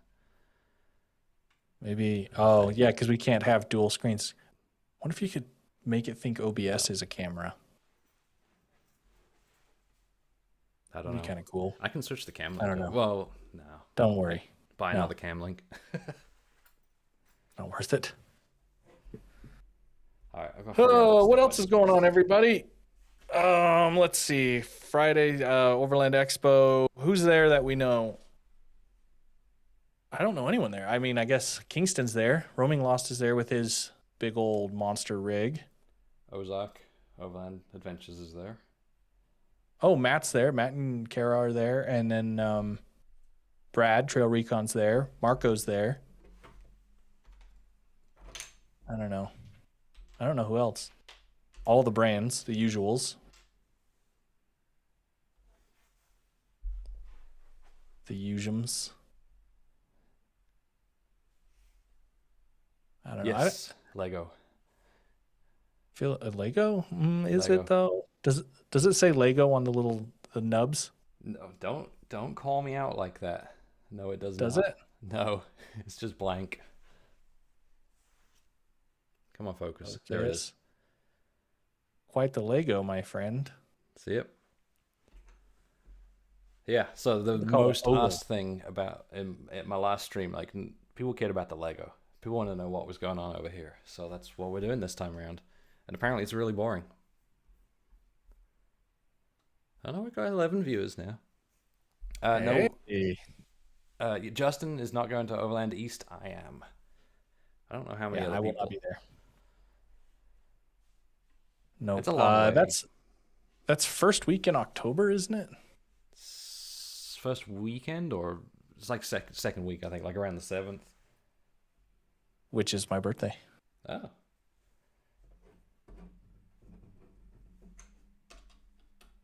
[SPEAKER 3] Maybe. Oh, yeah, because we can't have dual screens. What if you could make it think OBS is a camera.
[SPEAKER 2] I don't know.
[SPEAKER 3] Kind of cool.
[SPEAKER 2] I can switch the cam link.
[SPEAKER 3] I don't know.
[SPEAKER 2] Well, no.
[SPEAKER 3] Don't worry.
[SPEAKER 2] Buy another cam link.
[SPEAKER 3] Not worth it.
[SPEAKER 2] All right.
[SPEAKER 3] What else is going on, everybody? Let's see. Friday, Overland Expo. Who's there that we know? I don't know anyone there. I mean, I guess Kingston's there. Roaming Lost is there with his big old monster rig.
[SPEAKER 2] Ozark, Overland Adventures is there.
[SPEAKER 3] Oh, Matt's there. Matt and Kara are there. And then Brad, Trail Recon's there. Marco's there. I don't know who else. All the brands, the usuals. The usuals. I don't know.
[SPEAKER 2] Yes, Lego.
[SPEAKER 3] Feel a Lego? Is
[SPEAKER 2] Lego.
[SPEAKER 3] it though? Does it say Lego on the nubs?
[SPEAKER 2] No, don't call me out like that. No, it does not.
[SPEAKER 3] Does it?
[SPEAKER 2] No, it's just blank. Come on, focus.
[SPEAKER 3] There it is. Quite the Lego, my friend.
[SPEAKER 2] See it? Yeah, so the
[SPEAKER 3] call it
[SPEAKER 2] most
[SPEAKER 3] oval.
[SPEAKER 2] asked thing about at my last stream, like people cared about the Lego. People want to know what was going on over here. So that's what we're doing this time around. And apparently it's really boring. I know we've got 11 viewers now.
[SPEAKER 3] Hey.
[SPEAKER 2] No, Justin is not going to Overland East. I am. I don't know how many other
[SPEAKER 3] I will
[SPEAKER 2] people.
[SPEAKER 3] not be there. No,
[SPEAKER 2] It's a long way.
[SPEAKER 3] that's first week in October, isn't it?
[SPEAKER 2] First weekend, or it's like second week, I think, like around the 7th.
[SPEAKER 3] Which is my birthday.
[SPEAKER 2] Oh.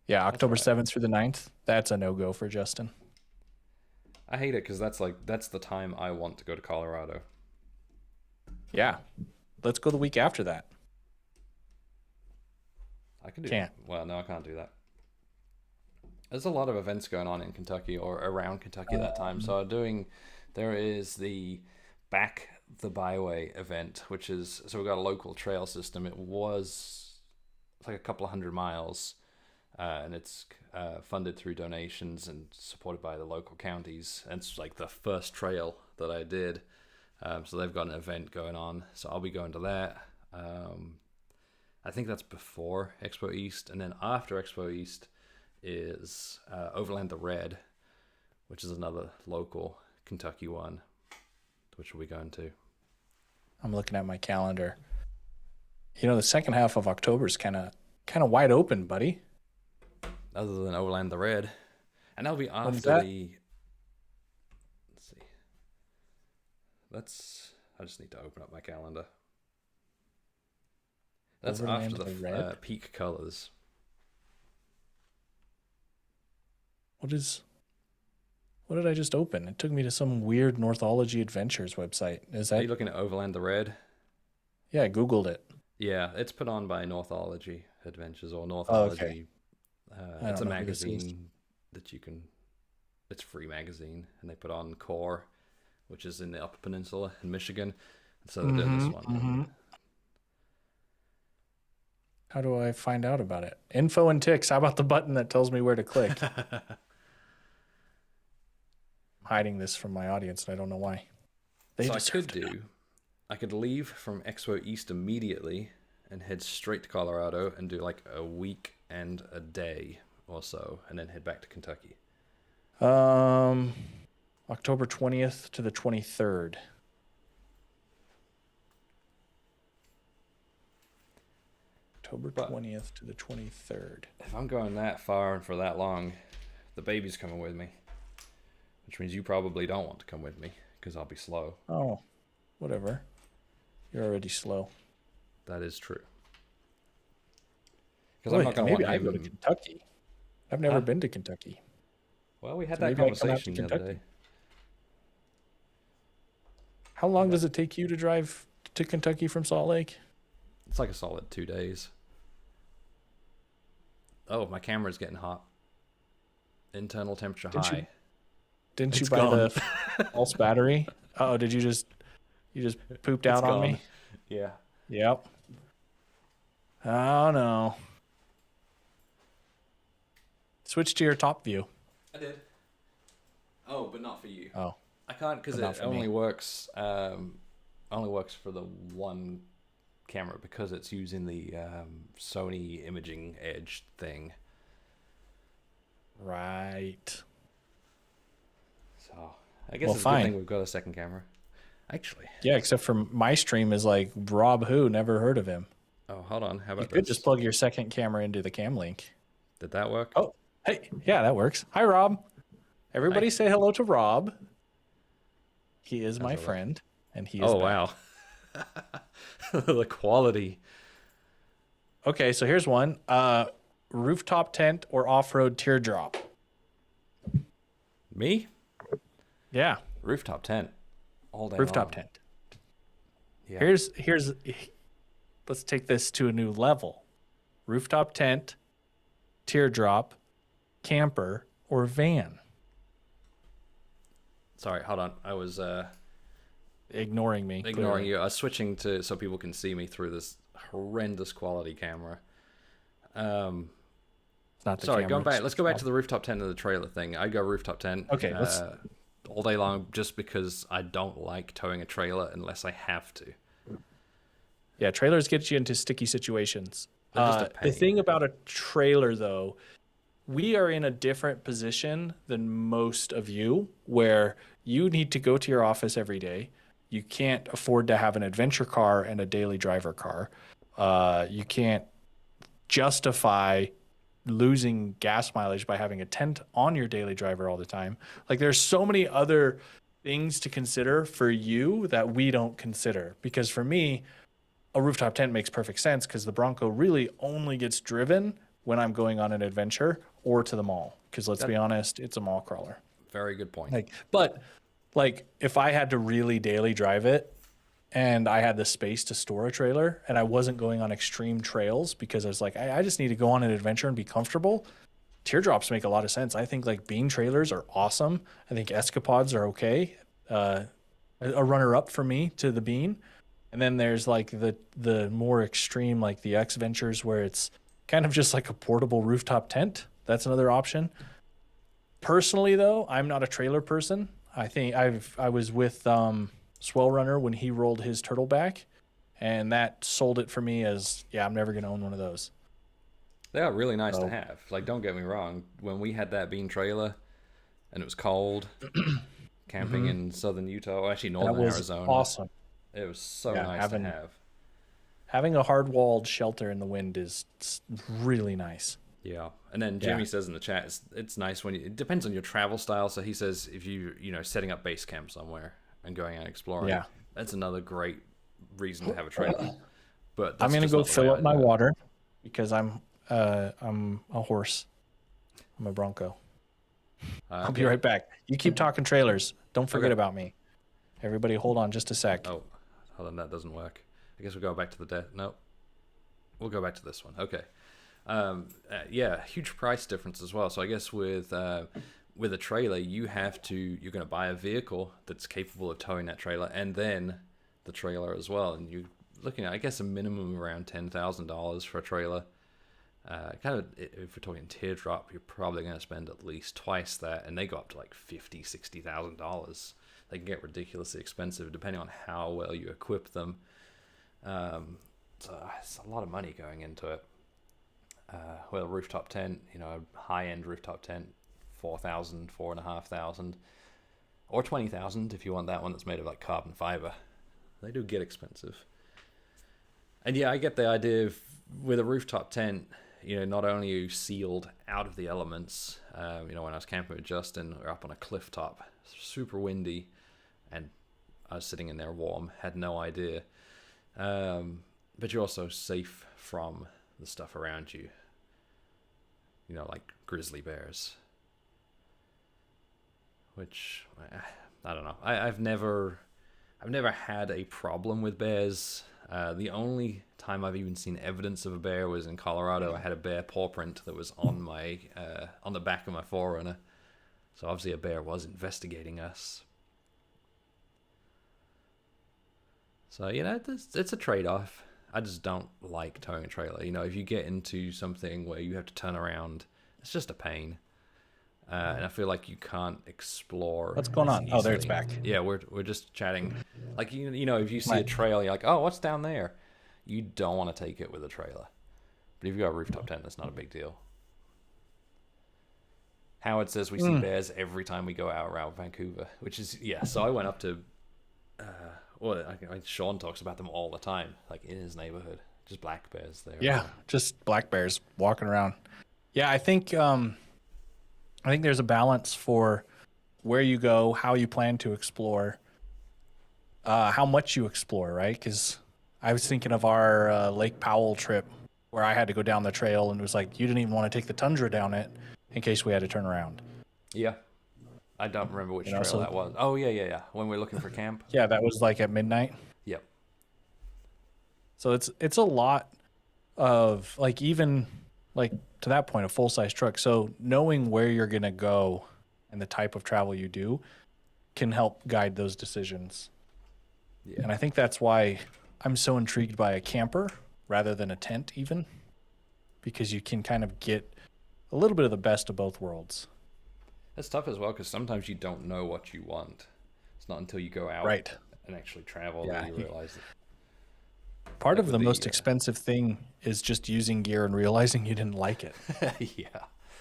[SPEAKER 3] Yeah, October
[SPEAKER 2] right.
[SPEAKER 3] 7th through the 9th. That's a no-go for Justin.
[SPEAKER 2] I hate it because that's the time I want to go to Colorado.
[SPEAKER 3] Yeah. Let's go the week after that.
[SPEAKER 2] I can do
[SPEAKER 3] Can't.
[SPEAKER 2] Well, no, I can't do that. There's a lot of events going on in Kentucky or around Kentucky at that time. So there is the Back the Byway event, which is, so we've got a local trail system. It's like a couple of 100 miles, and it's funded through donations and supported by the local counties. And it's like the first trail that I did. So they've got an event going on. So I'll be going to that. I think that's before Expo East. And then after Expo East is Overland the Red, which is another local Kentucky one, which we'll be going to.
[SPEAKER 3] I'm looking at my calendar. You know, the second half of October is kind of wide open, buddy.
[SPEAKER 2] Other than Overland the Red. And that'll be after
[SPEAKER 3] that?
[SPEAKER 2] Let's see. I just need to open up my calendar. That's
[SPEAKER 3] Overland
[SPEAKER 2] after
[SPEAKER 3] the
[SPEAKER 2] the
[SPEAKER 3] Red?
[SPEAKER 2] peak colors.
[SPEAKER 3] What did I just open? It took me to some weird Northology Adventures website. Is
[SPEAKER 2] Are
[SPEAKER 3] that?
[SPEAKER 2] you looking at Overland the Red?
[SPEAKER 3] Yeah, I Googled it.
[SPEAKER 2] Yeah, it's put on by Northology Adventures or Northology.
[SPEAKER 3] Oh, okay.
[SPEAKER 2] It's a
[SPEAKER 3] don't know who this is.
[SPEAKER 2] magazine that you can. It's a free magazine, and they put on Core, which is in the Upper Peninsula in Michigan. And so they're doing this one.
[SPEAKER 3] How do I find out about it? Info and ticks. How about the button that tells me where to click? I'm hiding this from my audience, and I don't know why.
[SPEAKER 2] I could leave from Expo East immediately and head straight to Colorado and do like a week and a day or so, and then head back to Kentucky.
[SPEAKER 3] October 20th to the 23rd. October 20th to the 23rd.
[SPEAKER 2] If I'm going that far and for that long, the baby's coming with me, which means you probably don't want to come with me because I'll be slow.
[SPEAKER 3] Oh, whatever. You're already slow.
[SPEAKER 2] That is true. Because I'm not going to
[SPEAKER 3] maybe
[SPEAKER 2] want
[SPEAKER 3] I go to
[SPEAKER 2] him.
[SPEAKER 3] Kentucky. I've never been to Kentucky.
[SPEAKER 2] Well, we had
[SPEAKER 3] So
[SPEAKER 2] that
[SPEAKER 3] maybe I come out to
[SPEAKER 2] conversation the other
[SPEAKER 3] Kentucky.
[SPEAKER 2] day.
[SPEAKER 3] How long does it take you to drive to Kentucky from Salt Lake?
[SPEAKER 2] It's like a solid 2 days. Oh, my camera's getting hot. Internal temperature high.
[SPEAKER 3] Didn't you
[SPEAKER 2] It's
[SPEAKER 3] buy
[SPEAKER 2] gone.
[SPEAKER 3] the false battery? Oh, did you just pooped out on me?
[SPEAKER 2] Yeah.
[SPEAKER 3] Yep. Oh no. Switch to your top view.
[SPEAKER 2] I did. Oh, but not for you.
[SPEAKER 3] Oh,
[SPEAKER 2] I can't because
[SPEAKER 3] but not
[SPEAKER 2] it
[SPEAKER 3] for me.
[SPEAKER 2] only works for the one camera because it's using the Sony Imaging Edge thing.
[SPEAKER 3] Right.
[SPEAKER 2] So I guess
[SPEAKER 3] Well,
[SPEAKER 2] it's a good
[SPEAKER 3] fine.
[SPEAKER 2] thing we've got a second camera. Actually.
[SPEAKER 3] Yeah, except for my stream is like Rob who, never heard of him.
[SPEAKER 2] Oh, hold on. How
[SPEAKER 3] You
[SPEAKER 2] about
[SPEAKER 3] could
[SPEAKER 2] this?
[SPEAKER 3] just plug your second camera into the cam link.
[SPEAKER 2] Did that work?
[SPEAKER 3] Oh, hey, yeah, that works. Hi, Rob. Everybody
[SPEAKER 2] Hi.
[SPEAKER 3] say hello to Rob. He is my
[SPEAKER 2] all right.
[SPEAKER 3] friend, and he is
[SPEAKER 2] Oh,
[SPEAKER 3] back.
[SPEAKER 2] wow. The quality.
[SPEAKER 3] Okay, so here's one. Rooftop tent or off-road teardrop?
[SPEAKER 2] Me?
[SPEAKER 3] Yeah,
[SPEAKER 2] Rooftop tent. All day
[SPEAKER 3] rooftop
[SPEAKER 2] long.
[SPEAKER 3] tent.
[SPEAKER 2] Yeah.
[SPEAKER 3] Here's let's take this to a new level. Rooftop tent, teardrop, camper, or van?
[SPEAKER 2] Sorry, hold on. I was
[SPEAKER 3] Ignoring me.
[SPEAKER 2] ignoring
[SPEAKER 3] clearly.
[SPEAKER 2] you. I was switching to so people can see me through this horrendous quality camera.
[SPEAKER 3] It's not the
[SPEAKER 2] Sorry,
[SPEAKER 3] camera,
[SPEAKER 2] going back.
[SPEAKER 3] it's
[SPEAKER 2] Let's go back to the rooftop tent of the trailer thing. I go rooftop tent.
[SPEAKER 3] Okay, let's-
[SPEAKER 2] all day long just because I don't like towing a trailer unless I have to.
[SPEAKER 3] Yeah, trailers get you into sticky situations.
[SPEAKER 2] They're just a
[SPEAKER 3] The
[SPEAKER 2] pain.
[SPEAKER 3] thing about a trailer, though, we are in a different position than most of you, where you need to go to your office every day. You can't afford to have an adventure car and a daily driver car. You can't justify losing gas mileage by having a tent on your daily driver all the time. Like, there's so many other things to consider for you that we don't consider. Because for me, a rooftop tent makes perfect sense because the Bronco really only gets driven when I'm going on an adventure or to the mall. Because let's be honest, it's a mall crawler.
[SPEAKER 2] Very good point.
[SPEAKER 3] But if I had to really daily drive it and I had the space to store a trailer and I wasn't going on extreme trails because I was like, I just need to go on an adventure and be comfortable. Teardrops make a lot of sense. I think like bean trailers are awesome. I think escapods are okay. A runner up for me to the bean. And then there's like the more extreme, like the X Ventures, where it's kind of just like a portable rooftop tent. That's another option. Personally, though, I'm not a trailer person. I think I was with Swell Runner when he rolled his turtleback, and that sold it for me as, yeah, I'm never gonna own one of those.
[SPEAKER 2] They are really nice
[SPEAKER 3] So-
[SPEAKER 2] to have. Like, don't get me wrong. When we had that bean trailer and it was cold, camping in southern Utah, or actually
[SPEAKER 3] That
[SPEAKER 2] northern
[SPEAKER 3] was
[SPEAKER 2] Arizona,
[SPEAKER 3] awesome.
[SPEAKER 2] it was so
[SPEAKER 3] Yeah,
[SPEAKER 2] nice to have.
[SPEAKER 3] Having a hard-walled shelter in the wind is really nice.
[SPEAKER 2] Yeah, and then Jimmy says in the chat, it's nice when it depends on your travel style. So he says if you know setting up base camp somewhere and going out exploring,
[SPEAKER 3] Yeah.
[SPEAKER 2] that's another great reason to have a trailer. But
[SPEAKER 3] I'm
[SPEAKER 2] that's
[SPEAKER 3] gonna
[SPEAKER 2] just
[SPEAKER 3] go
[SPEAKER 2] not the way
[SPEAKER 3] fill
[SPEAKER 2] I
[SPEAKER 3] up my
[SPEAKER 2] do it.
[SPEAKER 3] water because I'm a horse. I'm a Bronco. I'll be
[SPEAKER 2] Okay.
[SPEAKER 3] right back. You keep talking trailers. Don't forget
[SPEAKER 2] Okay.
[SPEAKER 3] about me. Everybody, hold on just a sec.
[SPEAKER 2] Oh, hold on, that doesn't work. I guess we'll go back to the death. No, we'll go back to this one. Okay. Yeah, huge price difference as well. So I guess with a trailer, you're going to buy a vehicle that's capable of towing that trailer, and then the trailer as well. And you're looking at, I guess, a minimum around $10,000 for a trailer. Kind of, if we're talking teardrop, you're probably going to spend at least twice that, and they go up to like $50,000-$60,000. They can get ridiculously expensive depending on how well you equip them. So it's a lot of money going into it. Well, rooftop tent, high-end rooftop tent, 4,000, 4,500, or 20,000 if you want that one that's made of like carbon fiber. They do get expensive. And yeah, I get the idea of with a rooftop tent, not only are you sealed out of the elements. When I was camping with Justin, we were up on a cliff top, super windy, and I was sitting in there warm, had no idea. But you're also safe from the stuff around you. Like grizzly bears. Which, I don't know. I've never had a problem with bears. The only time I've even seen evidence of a bear was in Colorado. I had a bear paw print that was on my on the back of my 4Runner. So obviously a bear was investigating us. So, it's a trade-off. I just don't like towing a trailer. You know, if you get into something where you have to turn around, it's just a pain. And I feel like you can't explore.
[SPEAKER 3] What's going on?
[SPEAKER 2] easily.
[SPEAKER 3] Oh, there it's back.
[SPEAKER 2] Yeah, we're just chatting. Like you know, if you see a trail, you're like, oh, what's down there? You don't want to take it with a trailer. But if you've got a rooftop tent, that's not a big deal. Howard says we see bears every time we go out around Vancouver, which is So I went up to. Sean talks about them all the time, like in his neighborhood, just black bears there.
[SPEAKER 3] Yeah, just black bears walking around. Yeah, I think there's a balance for where you go, how you plan to explore, how much you explore, right? Because I was thinking of our Lake Powell trip where I had to go down the trail and it was like, you didn't even want to take the tundra down it in case we had to turn around.
[SPEAKER 2] Yeah. I don't remember which trail that was. Oh, yeah. When we were looking for camp.
[SPEAKER 3] Yeah, that was like at midnight.
[SPEAKER 2] Yep.
[SPEAKER 3] So it's a lot of like, even like to that point, a full-size truck. So knowing where you're going to go and the type of travel you do can help guide those decisions. Yeah. And I think that's why I'm so intrigued by a camper rather than a tent even, because you can kind of get a little bit of the best of both worlds.
[SPEAKER 2] It's tough as well because sometimes you don't know what you want. It's not until you go out and actually travel that you realize that.
[SPEAKER 3] Part of the most expensive thing is just using gear and realizing you didn't like it.
[SPEAKER 2] Yeah.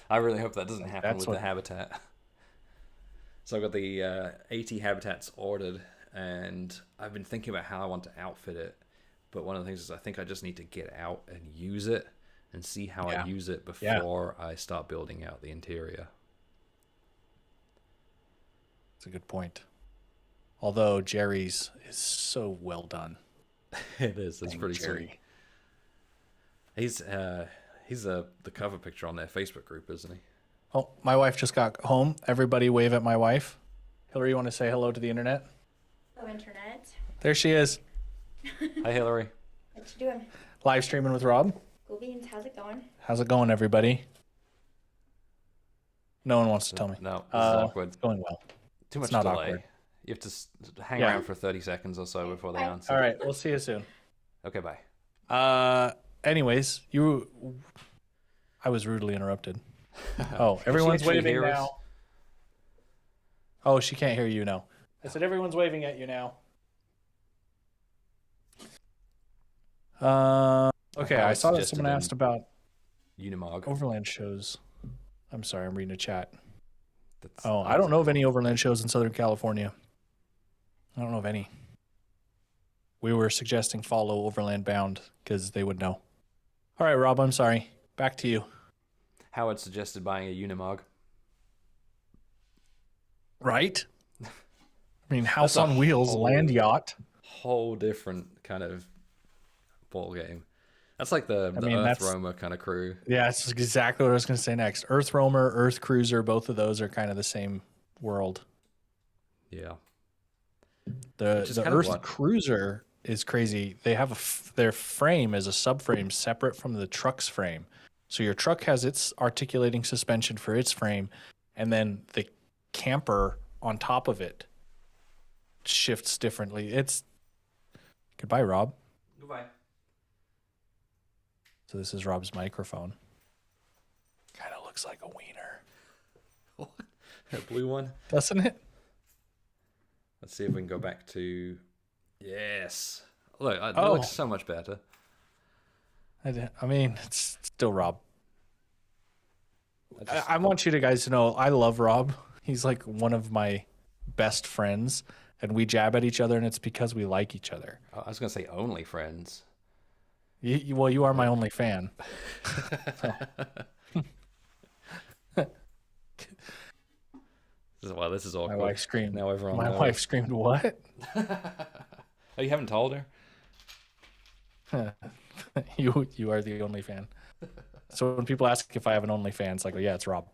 [SPEAKER 2] I really hope that doesn't happen with the habitat. So I've got the 80 habitats ordered, and I've been thinking about how I want to outfit it. But one of the things is I think I just need to get out and use it and see how I use it before I start building out the interior.
[SPEAKER 3] That's a good point. Although Jerry's is so well done.
[SPEAKER 2] It is. It's pretty sweet. He's the cover picture on their Facebook group, isn't he?
[SPEAKER 3] Oh, my wife just got home. Everybody wave at my wife. Hillary, you want to say hello to the internet?
[SPEAKER 4] Hello, internet.
[SPEAKER 3] There she is.
[SPEAKER 2] Hi, Hillary.
[SPEAKER 4] What you doing?
[SPEAKER 3] Live streaming with Rob.
[SPEAKER 4] Cool beans. How's it going?
[SPEAKER 3] How's it going, everybody? No one wants to tell me.
[SPEAKER 2] No, this is awkward.
[SPEAKER 3] It's going well.
[SPEAKER 2] Too much
[SPEAKER 3] delay.
[SPEAKER 2] Awkward. You have to hang around for 30 seconds or so before they answer.
[SPEAKER 3] All right, we'll see you soon.
[SPEAKER 2] Okay, bye.
[SPEAKER 3] Anyways, I was rudely interrupted. Oh, everyone's waving now. Oh, she can't hear you now. I said everyone's waving at you now. Okay, I saw that someone asked about
[SPEAKER 2] Unimog
[SPEAKER 3] Overland shows. I'm sorry, I'm reading a chat. I don't know of any Overland shows in Southern California. I don't know of any. We were suggesting follow Overland Bound because they would know. All right, Rob, I'm sorry. Back to you.
[SPEAKER 2] Howard suggested buying a Unimog.
[SPEAKER 3] Right? I mean, House on Wheels, land yacht.
[SPEAKER 2] Whole different kind of ball game. That's like the Earth Roamer kind of crew.
[SPEAKER 3] Yeah, that's exactly what I was going to say next. Earth Roamer, Earth Cruiser, both of those are kind of the same world.
[SPEAKER 2] Yeah.
[SPEAKER 3] The Earth Cruiser is crazy. They have their frame is a subframe separate from the truck's frame. So your truck has its articulating suspension for its frame, and then the camper on top of it shifts differently. Goodbye, Rob.
[SPEAKER 2] Goodbye.
[SPEAKER 3] So this is Rob's microphone. Kind of looks like a wiener.
[SPEAKER 2] What? That blue one?
[SPEAKER 3] Doesn't it?
[SPEAKER 2] Let's see if we can go back to... Yes. Look, it looks so much better.
[SPEAKER 3] I mean, it's still Rob. I want you guys to know I love Rob. He's like one of my best friends, and we jab at each other, and it's because we like each other.
[SPEAKER 2] I was going to say only friends.
[SPEAKER 3] Well, you are my only fan.
[SPEAKER 2] Well, this is awkward.
[SPEAKER 3] My wife screamed.
[SPEAKER 2] Now everyone
[SPEAKER 3] My
[SPEAKER 2] knows.
[SPEAKER 3] wife screamed, what?
[SPEAKER 2] Oh, you haven't told her?
[SPEAKER 3] You are the only fan. So when people ask if I have an OnlyFans, like, yeah, it's Rob.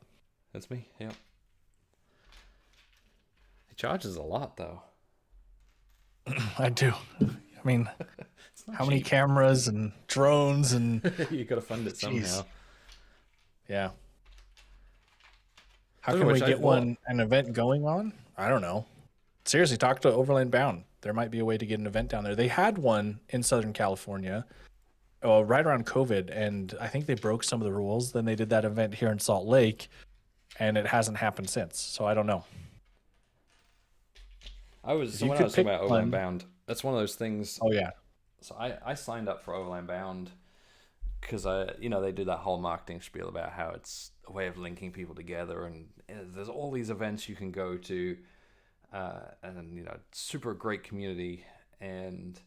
[SPEAKER 2] That's me, yeah. He charges a lot, though.
[SPEAKER 3] I do. I mean, how many cameras and drones and...
[SPEAKER 2] You got to fund it somehow.
[SPEAKER 3] Yeah. How can we get an event going on? I don't know. Seriously, talk to Overland Bound. There might be a way to get an event down there. They had one in Southern California right around COVID, and I think they broke some of the rules. Then they did that event here in Salt Lake, and it hasn't happened since. So I don't know.
[SPEAKER 2] When I was talking about Overland Bound, that's one of those things.
[SPEAKER 3] Oh yeah.
[SPEAKER 2] So I signed up for Overland Bound because they do that whole marketing spiel about how it's a way of linking people together, and there's all these events you can go to, and super great community. And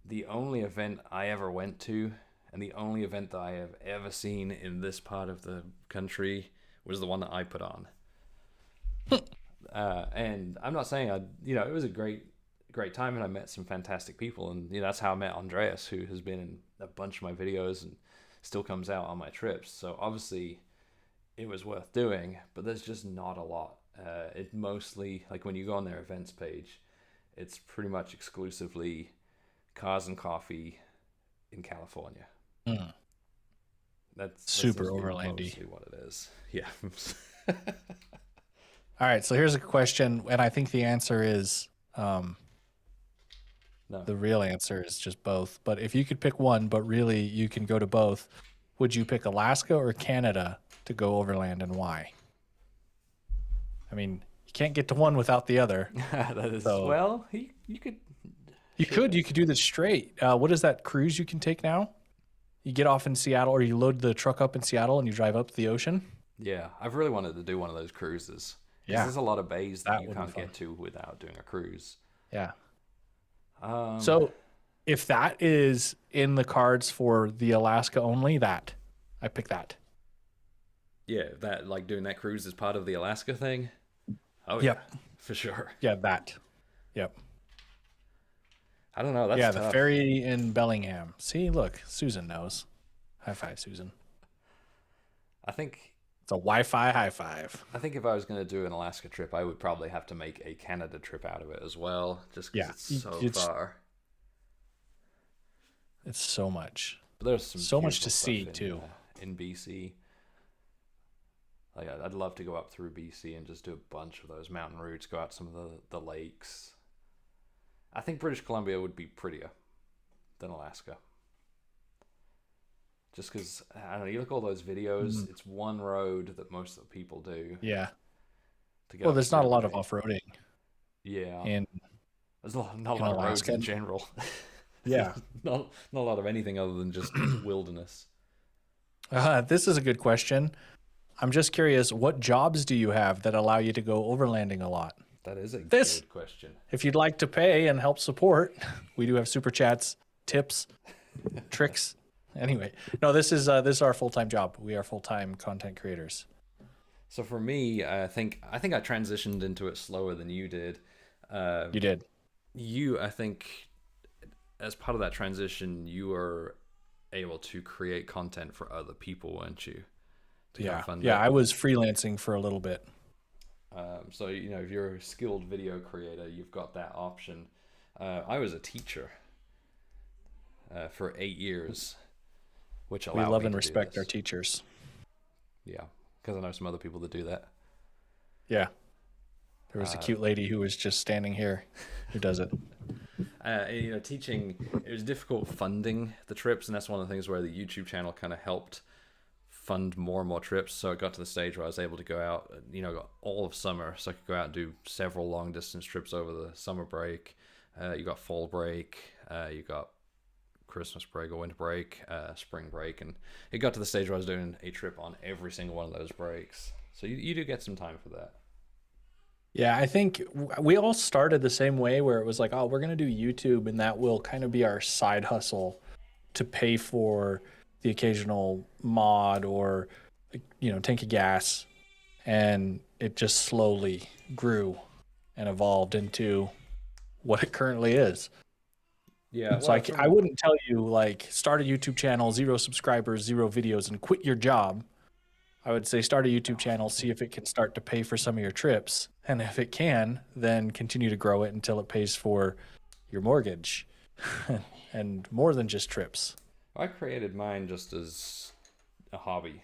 [SPEAKER 2] the only event I ever went to, and the only event that I have ever seen in this part of the country, was the one that I put on. And I'm not saying it was a great time, and I met some fantastic people, and that's how I met Andreas, who has been in a bunch of my videos and still comes out on my trips. So obviously it was worth doing, but there's just not a lot. It mostly, like when you go on their events page, it's pretty much exclusively cars and coffee in California. That's
[SPEAKER 3] super overlandy.
[SPEAKER 2] Mostly what it is. Yeah.
[SPEAKER 3] All right, so here's a question, and I think the answer is
[SPEAKER 2] No.
[SPEAKER 3] the real answer is just both. But if you could pick one, but really you can go to both, would you pick Alaska or Canada to go overland, and why? I mean, you can't get to one without the other.
[SPEAKER 2] That is well, you could.
[SPEAKER 3] You could do this straight. What is that cruise you can take now? You get off in Seattle, or you load the truck up in Seattle and you drive up to the ocean.
[SPEAKER 2] Yeah, I've really wanted to do one of those cruises.
[SPEAKER 3] Yeah,
[SPEAKER 2] there's a lot of bays that you
[SPEAKER 3] would be
[SPEAKER 2] can't
[SPEAKER 3] fun.
[SPEAKER 2] get to without doing a cruise.
[SPEAKER 3] Yeah.
[SPEAKER 2] So
[SPEAKER 3] if that is in the cards for the Alaska only, I pick that.
[SPEAKER 2] Yeah, that like doing that cruise is part of the Alaska thing. Oh
[SPEAKER 3] Yep.
[SPEAKER 2] yeah, for sure.
[SPEAKER 3] Yeah, that. Yep.
[SPEAKER 2] I don't know. That's
[SPEAKER 3] yeah,
[SPEAKER 2] tough.
[SPEAKER 3] the ferry in Bellingham. See, look, Susan knows. High five, Susan.
[SPEAKER 2] I think
[SPEAKER 3] It's a Wi-Fi high five.
[SPEAKER 2] I think if I was going to do an Alaska trip, I would probably have to make a Canada trip out of it as well, just because it's so far.
[SPEAKER 3] It's so much.
[SPEAKER 2] But there's
[SPEAKER 3] so much to
[SPEAKER 2] beautiful
[SPEAKER 3] see
[SPEAKER 2] stuff
[SPEAKER 3] too.
[SPEAKER 2] In BC. Like I'd love to go up through BC and just do a bunch of those mountain routes, go out to some of the lakes. I think British Columbia would be prettier than Alaska. Just because, I don't know, you look at all those videos, it's one road that most of the people do.
[SPEAKER 3] Yeah.
[SPEAKER 2] To get
[SPEAKER 3] Well,
[SPEAKER 2] up
[SPEAKER 3] there's
[SPEAKER 2] to
[SPEAKER 3] not a lot of
[SPEAKER 2] everything.
[SPEAKER 3] off-roading.
[SPEAKER 2] Yeah.
[SPEAKER 3] And
[SPEAKER 2] There's not a lot of roads in general.
[SPEAKER 3] Yeah.
[SPEAKER 2] not a lot of anything other than just wilderness.
[SPEAKER 3] This is a good question. I'm just curious, what jobs do you have that allow you to go overlanding a lot?
[SPEAKER 2] That is a
[SPEAKER 3] This-
[SPEAKER 2] good question.
[SPEAKER 3] If you'd like to pay and help support, we do have super chats, tips, tricks. Anyway, no, this is our full-time job. We are full-time content creators.
[SPEAKER 2] So for me, I think I transitioned into it slower than you did.
[SPEAKER 3] You did.
[SPEAKER 2] I think, as part of that transition, you were able to create content for other people, weren't you?
[SPEAKER 3] Yeah, I was freelancing for a little bit.
[SPEAKER 2] So, if you're a skilled video creator, you've got that option. I was a teacher for 8 years, which allowed me
[SPEAKER 3] We love
[SPEAKER 2] to
[SPEAKER 3] and
[SPEAKER 2] do
[SPEAKER 3] respect
[SPEAKER 2] this.
[SPEAKER 3] our teachers.
[SPEAKER 2] Yeah, because I know some other people that do that.
[SPEAKER 3] Yeah. There was a cute lady who was just standing here who does it.
[SPEAKER 2] Teaching, it was difficult funding the trips, and that's one of the things where the YouTube channel kind of helped fund more and more trips. So it got to the stage where I was able to go out, got all of summer, so I could go out and do several long distance trips over the summer break. You got fall break, you got Christmas break or winter break, spring break, and it got to the stage where I was doing a trip on every single one of those breaks. So you do get some time for that.
[SPEAKER 3] Yeah, I think we all started the same way, where it was like, oh, we're going to do YouTube, and that will kind of be our side hustle to pay for the occasional mod or, tank of gas. And it just slowly grew and evolved into what it currently is.
[SPEAKER 2] Yeah.
[SPEAKER 3] So I wouldn't tell you, like, start a YouTube channel, 0 subscribers, 0 videos, and quit your job. I would say start a YouTube channel, see if it can start to pay for some of your trips. And if it can, then continue to grow it until it pays for your mortgage and more than just trips.
[SPEAKER 2] I created mine just as a hobby.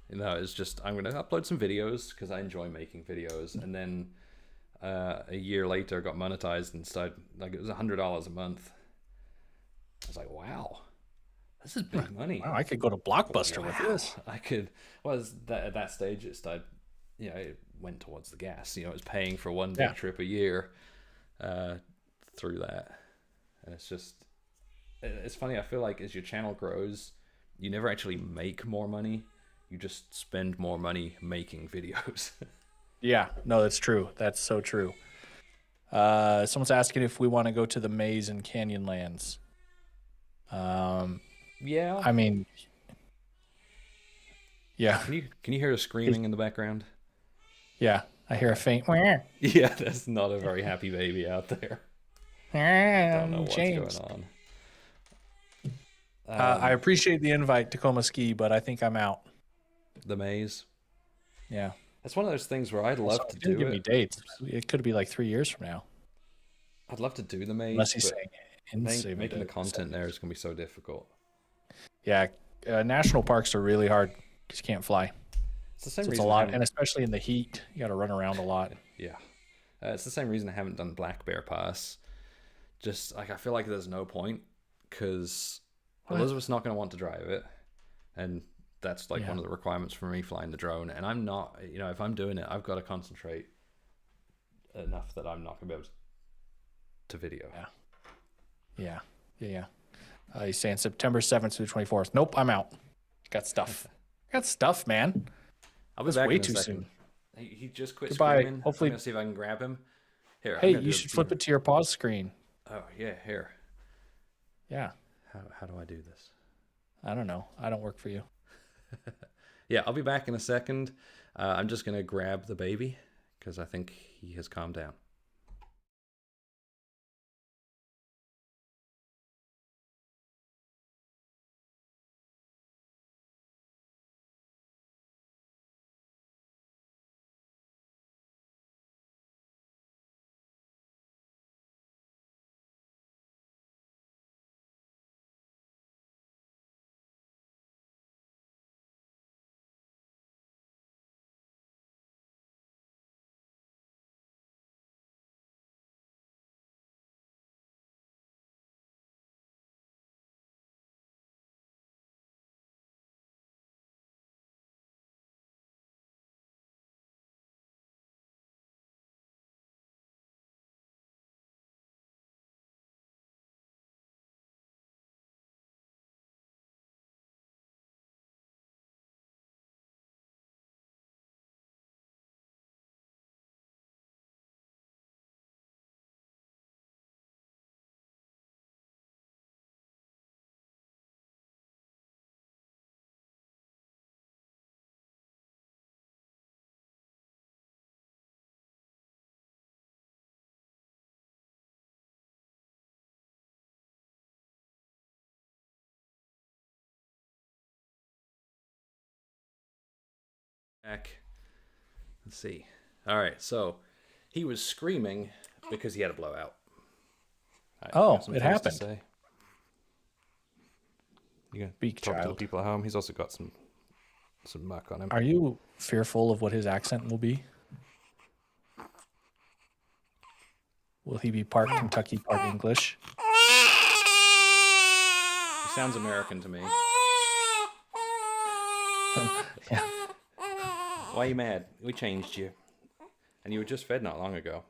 [SPEAKER 2] It's just, I'm going to upload some videos because I enjoy making videos. And then a year later got monetized and started, like, it was $100 a month. I was like, wow, this is big money.
[SPEAKER 3] Wow, I could go to Blockbuster with this.
[SPEAKER 2] I could. Well, at that stage, it started. It went towards the gas. It was paying for one big trip a year through that, and it's funny. I feel like as your channel grows, you never actually make more money. You just spend more money making videos.
[SPEAKER 3] Yeah, no, that's true. That's so true. Someone's asking if we want to go to the maze in Canyonlands.
[SPEAKER 2] Yeah.
[SPEAKER 3] I mean, yeah.
[SPEAKER 2] Can you hear a screaming in the background?
[SPEAKER 3] Yeah, I hear a faint.
[SPEAKER 2] Yeah, that's not a very happy baby out there. Don't know what's
[SPEAKER 3] James.
[SPEAKER 2] going on.
[SPEAKER 3] I appreciate the invite, Tacoma Ski, but I think I'm out.
[SPEAKER 2] The maze.
[SPEAKER 3] Yeah.
[SPEAKER 2] It's one of those things where I'd love to do
[SPEAKER 3] Give
[SPEAKER 2] it.
[SPEAKER 3] me dates. It could be like 3 years from now.
[SPEAKER 2] I'd love to do the maze.
[SPEAKER 3] Unless he's
[SPEAKER 2] but
[SPEAKER 3] saying
[SPEAKER 2] making the content there is going to be so difficult.
[SPEAKER 3] Yeah, national parks are really hard because you can't fly.
[SPEAKER 2] It's the same
[SPEAKER 3] So it's
[SPEAKER 2] reason.
[SPEAKER 3] a lot, and especially in the heat, you got to run around a lot.
[SPEAKER 2] Yeah, it's the same reason I haven't done Black Bear Pass. Just like I feel like there's no point because Elizabeth's not going to want to drive it, and that's like one of the requirements for me flying the drone. And I'm not, if I'm doing it, I've got to concentrate enough that I'm not going to be able to video.
[SPEAKER 3] Yeah. He's saying September 7th through the 24th. Nope, I'm out. Got stuff. Man.
[SPEAKER 2] I'll be
[SPEAKER 3] That's
[SPEAKER 2] back
[SPEAKER 3] way
[SPEAKER 2] in a
[SPEAKER 3] too
[SPEAKER 2] second.
[SPEAKER 3] soon.
[SPEAKER 2] He just quit
[SPEAKER 3] Goodbye.
[SPEAKER 2] screaming.
[SPEAKER 3] Hopefully-
[SPEAKER 2] I'm gonna see if I can grab him. Here.
[SPEAKER 3] Hey, you should flip it to your pause screen.
[SPEAKER 2] Oh yeah, here.
[SPEAKER 3] Yeah.
[SPEAKER 2] How do I do this?
[SPEAKER 3] I don't know. I don't work for you.
[SPEAKER 2] Yeah, I'll be back in a second. I'm just gonna grab the baby because I think he has calmed down. Back. Let's see. All right, so he was screaming because he had a blowout.
[SPEAKER 3] It happened.
[SPEAKER 2] You gonna
[SPEAKER 3] Big
[SPEAKER 2] talk to the
[SPEAKER 3] child.
[SPEAKER 2] people at home? He's also got some muck on him.
[SPEAKER 3] Are you fearful of what his accent will be? Will he be part Kentucky, part English?
[SPEAKER 2] He sounds American to me.
[SPEAKER 3] Yeah.
[SPEAKER 2] Why are you mad? We changed you. And you were just fed not long ago.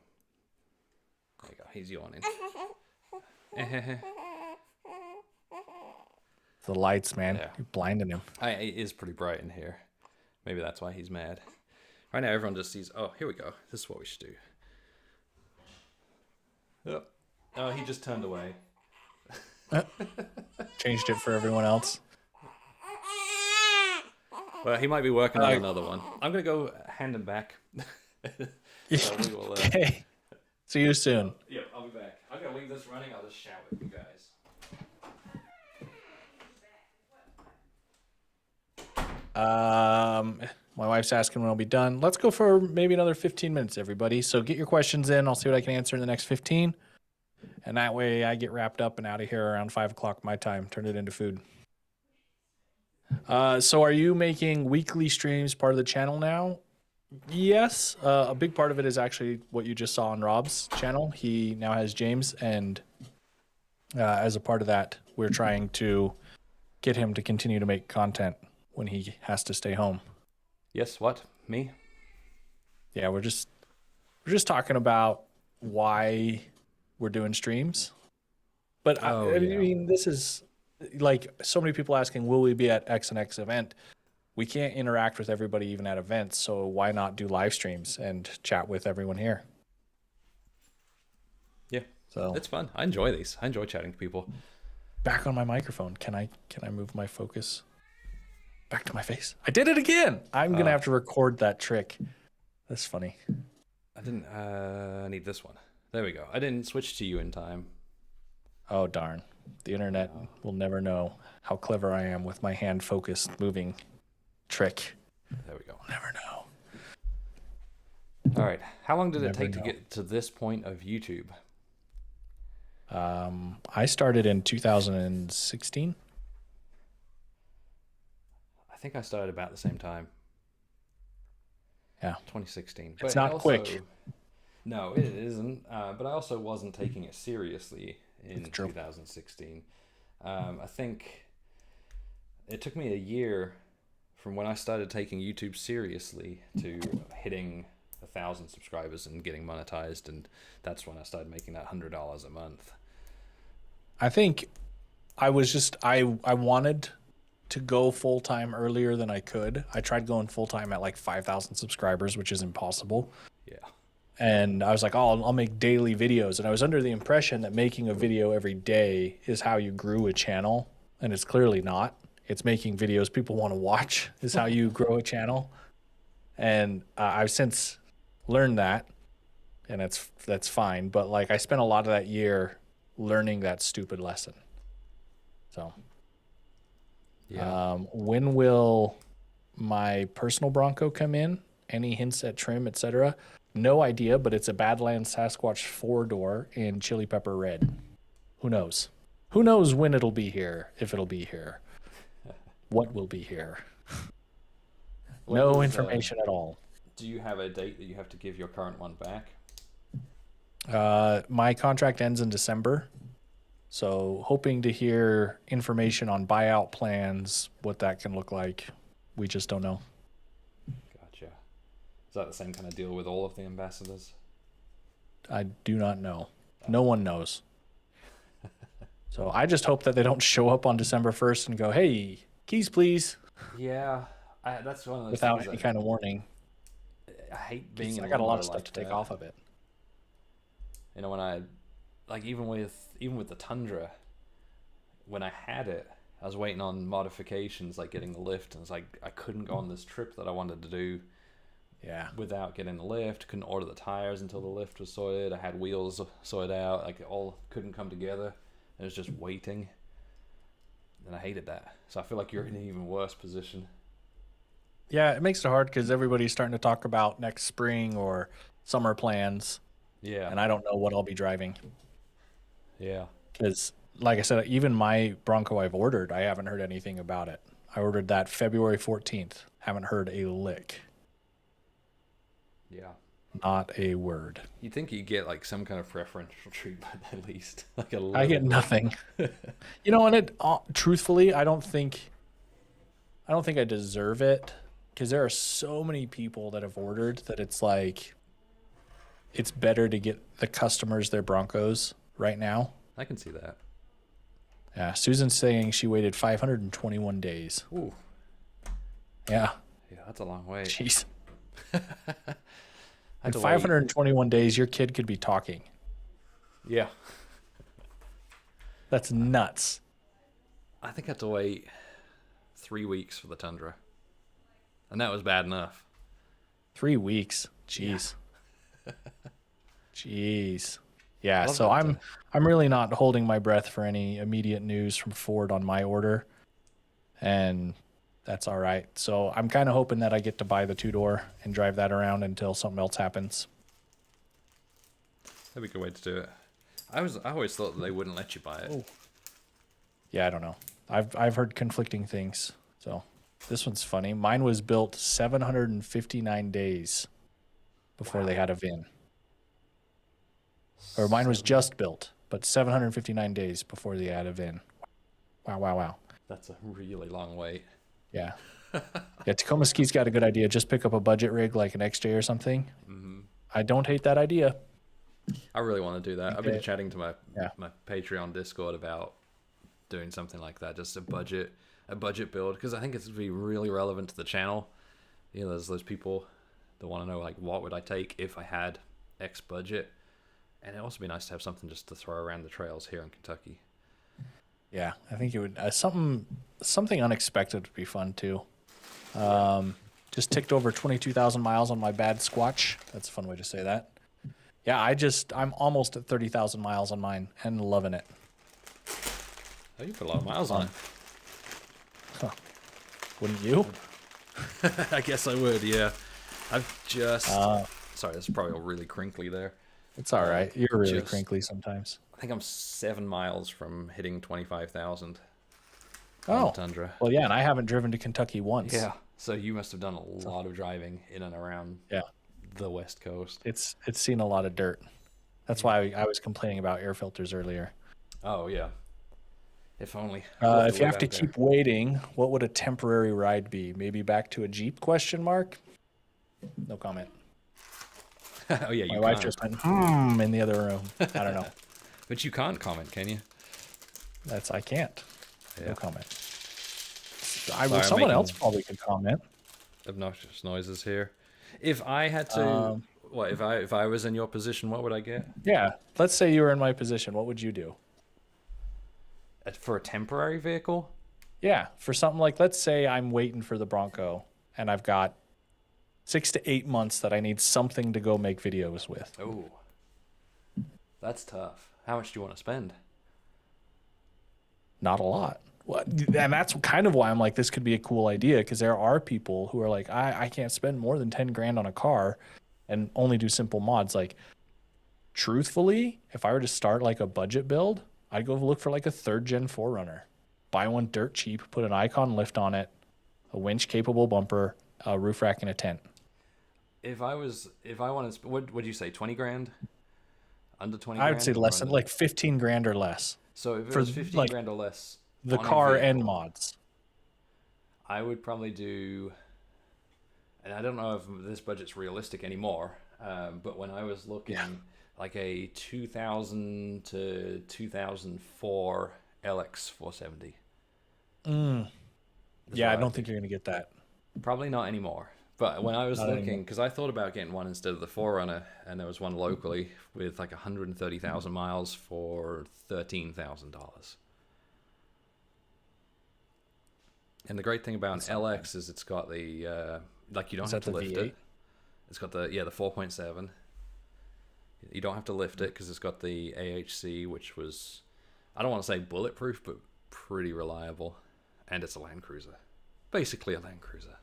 [SPEAKER 2] There you go. He's yawning.
[SPEAKER 3] The lights, man.
[SPEAKER 2] Yeah.
[SPEAKER 3] You're blinding him.
[SPEAKER 2] It is pretty bright in here. Maybe that's why he's mad. Right now, everyone just sees, oh, here we go. This is what we should do. Oh, he just turned away.
[SPEAKER 3] Changed it for everyone else.
[SPEAKER 2] Well, he might be working on another one. I'm going to go hand him back. So we will,
[SPEAKER 3] Okay. See you soon.
[SPEAKER 2] Yep, I'll be back. I'm going to leave this running. I'll just shout with you guys.
[SPEAKER 3] My wife's asking when I'll be done. Let's go for maybe another 15 minutes, everybody. So get your questions in. I'll see what I can answer in the next 15. And that way I get wrapped up and out of here around 5 o'clock my time. Turn it into food. So are you making weekly streams part of the channel now? Yes, a big part of it is actually what you just saw on Rob's channel. He now has James, and as a part of that, we're trying to get him to continue to make content when he has to stay home.
[SPEAKER 2] Yes, what? Me?
[SPEAKER 3] Yeah, we're just talking about why we're doing streams. But I mean, this is like so many people asking, will we be at X and X event? We can't interact with everybody even at events, so why not do live streams and chat with everyone here?
[SPEAKER 2] Yeah.
[SPEAKER 3] So
[SPEAKER 2] It's fun. I enjoy these. I enjoy chatting to people.
[SPEAKER 3] back on my microphone. Can I move my focus back to my face? I did it again. I'm gonna have to record that trick. That's funny.
[SPEAKER 2] I didn't need this one. There we go. I didn't switch to you in time.
[SPEAKER 3] Oh darn. The internet will never know how clever I am with my hand focused moving trick.
[SPEAKER 2] There we go.
[SPEAKER 3] Never know.
[SPEAKER 2] All right. How long did it
[SPEAKER 3] Never
[SPEAKER 2] take to
[SPEAKER 3] know.
[SPEAKER 2] get to this point of YouTube?
[SPEAKER 3] I started in 2016.
[SPEAKER 2] I think I started about the same time.
[SPEAKER 3] Yeah.
[SPEAKER 2] 2016.
[SPEAKER 3] It's
[SPEAKER 2] But
[SPEAKER 3] not
[SPEAKER 2] also-
[SPEAKER 3] quick.
[SPEAKER 2] No, it isn't. But I also wasn't taking it seriously in
[SPEAKER 3] True.
[SPEAKER 2] 2016. I think it took me a year from when I started taking YouTube seriously to hitting 1,000 subscribers and getting monetized, and that's when I started making that $100 a month.
[SPEAKER 3] I think I was just I wanted to go full time earlier than I could. I tried going full time at like 5,000 subscribers, which is impossible.
[SPEAKER 2] Yeah.
[SPEAKER 3] And I was like, oh, I'll make daily videos. And I was under the impression that making a video every day is how you grew a channel. And it's clearly not. It's making videos people want to watch is how you grow a channel. And I've since learned that, and that's fine. But like I spent a lot of that year learning that stupid lesson. So
[SPEAKER 2] Yeah.
[SPEAKER 3] when will my personal Bronco come in? Any hints at trim, etc.? No idea, but it's a Badlands Sasquatch 4-door in chili pepper red. Who knows? Who knows when it'll be here, if it'll be here. What will be here?
[SPEAKER 2] When
[SPEAKER 3] No
[SPEAKER 2] does,
[SPEAKER 3] information at all.
[SPEAKER 2] Do you have a date that you have to give your current one back?
[SPEAKER 3] My contract ends in December, so hoping to hear information on buyout plans, what that can look like. We just don't know.
[SPEAKER 2] Gotcha. Is that the same kind of deal with all of the ambassadors?
[SPEAKER 3] I do not know. No one knows. So I just hope that they don't show up on December 1st and go, hey, keys, please,
[SPEAKER 2] Yeah, that's one of those
[SPEAKER 3] without
[SPEAKER 2] things
[SPEAKER 3] any
[SPEAKER 2] that
[SPEAKER 3] kind of warning.
[SPEAKER 2] I hate being in
[SPEAKER 3] I got a lot of
[SPEAKER 2] limbo
[SPEAKER 3] stuff
[SPEAKER 2] like
[SPEAKER 3] to take
[SPEAKER 2] that.
[SPEAKER 3] off of it.
[SPEAKER 2] You know, when I, like, even with the Tundra, when I had it, I was waiting on modifications, like getting the lift, and it's like I couldn't go on this trip that I wanted to do
[SPEAKER 3] Yeah.
[SPEAKER 2] without getting the lift. Couldn't order the tires until the lift was sorted. I had wheels sorted out. Like, it all couldn't come together. It was just waiting, and I hated that. So I feel like you're in an even worse position.
[SPEAKER 3] Yeah, it makes it hard because everybody's starting to talk about next spring or summer plans,
[SPEAKER 2] Yeah,
[SPEAKER 3] and I don't know what I'll be driving.
[SPEAKER 2] yeah.
[SPEAKER 3] Because, like I said, even my Bronco I've ordered, I haven't heard anything about it. I ordered that February 14th. Haven't heard a lick.
[SPEAKER 2] Yeah.
[SPEAKER 3] Not a word.
[SPEAKER 2] You'd think you'd get like some kind of preferential treatment at least, like a
[SPEAKER 3] I get
[SPEAKER 2] little.
[SPEAKER 3] nothing. You know, and it truthfully, I don't think I deserve it because there are so many people that have ordered that it's like it's better to get the customers their Broncos right now.
[SPEAKER 2] I can see that.
[SPEAKER 3] Yeah, Susan's saying she waited 521 days.
[SPEAKER 2] Ooh,
[SPEAKER 3] Yeah,
[SPEAKER 2] yeah, that's a long way.
[SPEAKER 3] jeez.
[SPEAKER 2] I
[SPEAKER 3] In
[SPEAKER 2] had to wait.
[SPEAKER 3] 521 days, your kid could be talking.
[SPEAKER 2] Yeah,
[SPEAKER 3] That's nuts.
[SPEAKER 2] I think I had to wait 3 weeks for the Tundra, and that was bad enough.
[SPEAKER 3] 3 weeks. Jeez. Jeez. Yeah,
[SPEAKER 2] Love
[SPEAKER 3] so
[SPEAKER 2] that,
[SPEAKER 3] I'm really not holding my breath for any immediate news from Ford on my order. And that's all right. So I'm kind of hoping that I get to buy the 2-door and drive that around until something else happens.
[SPEAKER 2] That'd be a good way to do it. I always thought that they wouldn't let you buy it.
[SPEAKER 3] Yeah, I don't know. I've heard conflicting things. So This one's funny. Mine was built 759 days before they had a VIN. Or mine was just built, but 759 days before they had a VIN. Wow.
[SPEAKER 2] That's a really long wait.
[SPEAKER 3] Yeah. Yeah, Tacoma Ski's got a good idea. Just pick up a budget rig like an XJ or something. Mm-hmm. I don't hate that idea.
[SPEAKER 2] I really want to do that. I've been chatting to my Patreon Discord about doing something like that, just a budget build, because I think it's going to be really relevant to the channel. You know, there's those people that want to know, like, what would I take if I had X budget? And it'd also be nice to have something just to throw around the trails here in Kentucky.
[SPEAKER 3] Yeah, I think it would. Something unexpected would be fun too. Just ticked over 22,000 miles on my bad Squatch. That's a fun way to say that. Yeah, I'm almost at 30,000 miles on mine and loving it.
[SPEAKER 2] Oh, you put a lot of miles on it.
[SPEAKER 3] Huh. Wouldn't you?
[SPEAKER 2] I guess I would, yeah. I've just... sorry, this is probably all really crinkly there.
[SPEAKER 3] It's all right. You're really crinkly sometimes.
[SPEAKER 2] I think I'm 7 miles from hitting 25,000
[SPEAKER 3] on
[SPEAKER 2] the Tundra.
[SPEAKER 3] Well, yeah, and I haven't driven to Kentucky once.
[SPEAKER 2] Yeah, so you must have done a lot of driving in and around the West Coast.
[SPEAKER 3] It's seen a lot of dirt. That's why I was complaining about air filters earlier.
[SPEAKER 2] Oh, yeah. If only.
[SPEAKER 3] If you have to keep waiting, what would a temporary ride be? Maybe back to a Jeep, question mark? No comment.
[SPEAKER 2] Oh, yeah,
[SPEAKER 3] My wife just went, in the other room. I don't know.
[SPEAKER 2] But you can't comment, can you?
[SPEAKER 3] I can't.
[SPEAKER 2] Yeah.
[SPEAKER 3] No comment. Someone else probably could comment.
[SPEAKER 2] Obnoxious noises here. If I had to, if I was in your position, what would I get?
[SPEAKER 3] Yeah, let's say you were in my position. What would you do?
[SPEAKER 2] For a temporary vehicle?
[SPEAKER 3] Yeah, for something like, let's say I'm waiting for the Bronco, and I've got 6 to 8 months that I need something to go make videos with.
[SPEAKER 2] Oh, that's tough. How much do you want to spend?
[SPEAKER 3] Not a lot. And that's kind of why I'm like, this could be a cool idea, because there are people who are like, I can't spend more than 10 grand on a car and only do simple mods. Like, truthfully, if I were to start like a budget build, I'd go look for like a 3rd gen 4Runner. Buy one dirt cheap, put an Icon lift on it, a winch capable bumper, a roof rack, and a tent.
[SPEAKER 2] If I wanted, what would you say, 20 grand? Under 20
[SPEAKER 3] I
[SPEAKER 2] grand?
[SPEAKER 3] would say less than like 15 grand or less.
[SPEAKER 2] So if it was 15 grand or less,
[SPEAKER 3] the car and mods,
[SPEAKER 2] I would probably do, and I don't know if this budget's realistic anymore, but when I was looking, like a 2000 to 2004 LX 470.
[SPEAKER 3] Yeah, I don't think you're going to get that.
[SPEAKER 2] Probably not anymore. But when I was looking, because I thought about getting one instead of the 4Runner, and there was one locally with like 130,000 miles for $13,000. And the great thing about an LX is it's got the, like, you don't have to lift it. It's got the 4.7. You don't have to lift it because it's got the AHC, which was, I don't want to say bulletproof, but pretty reliable. And it's a Land Cruiser. Basically a Land Cruiser.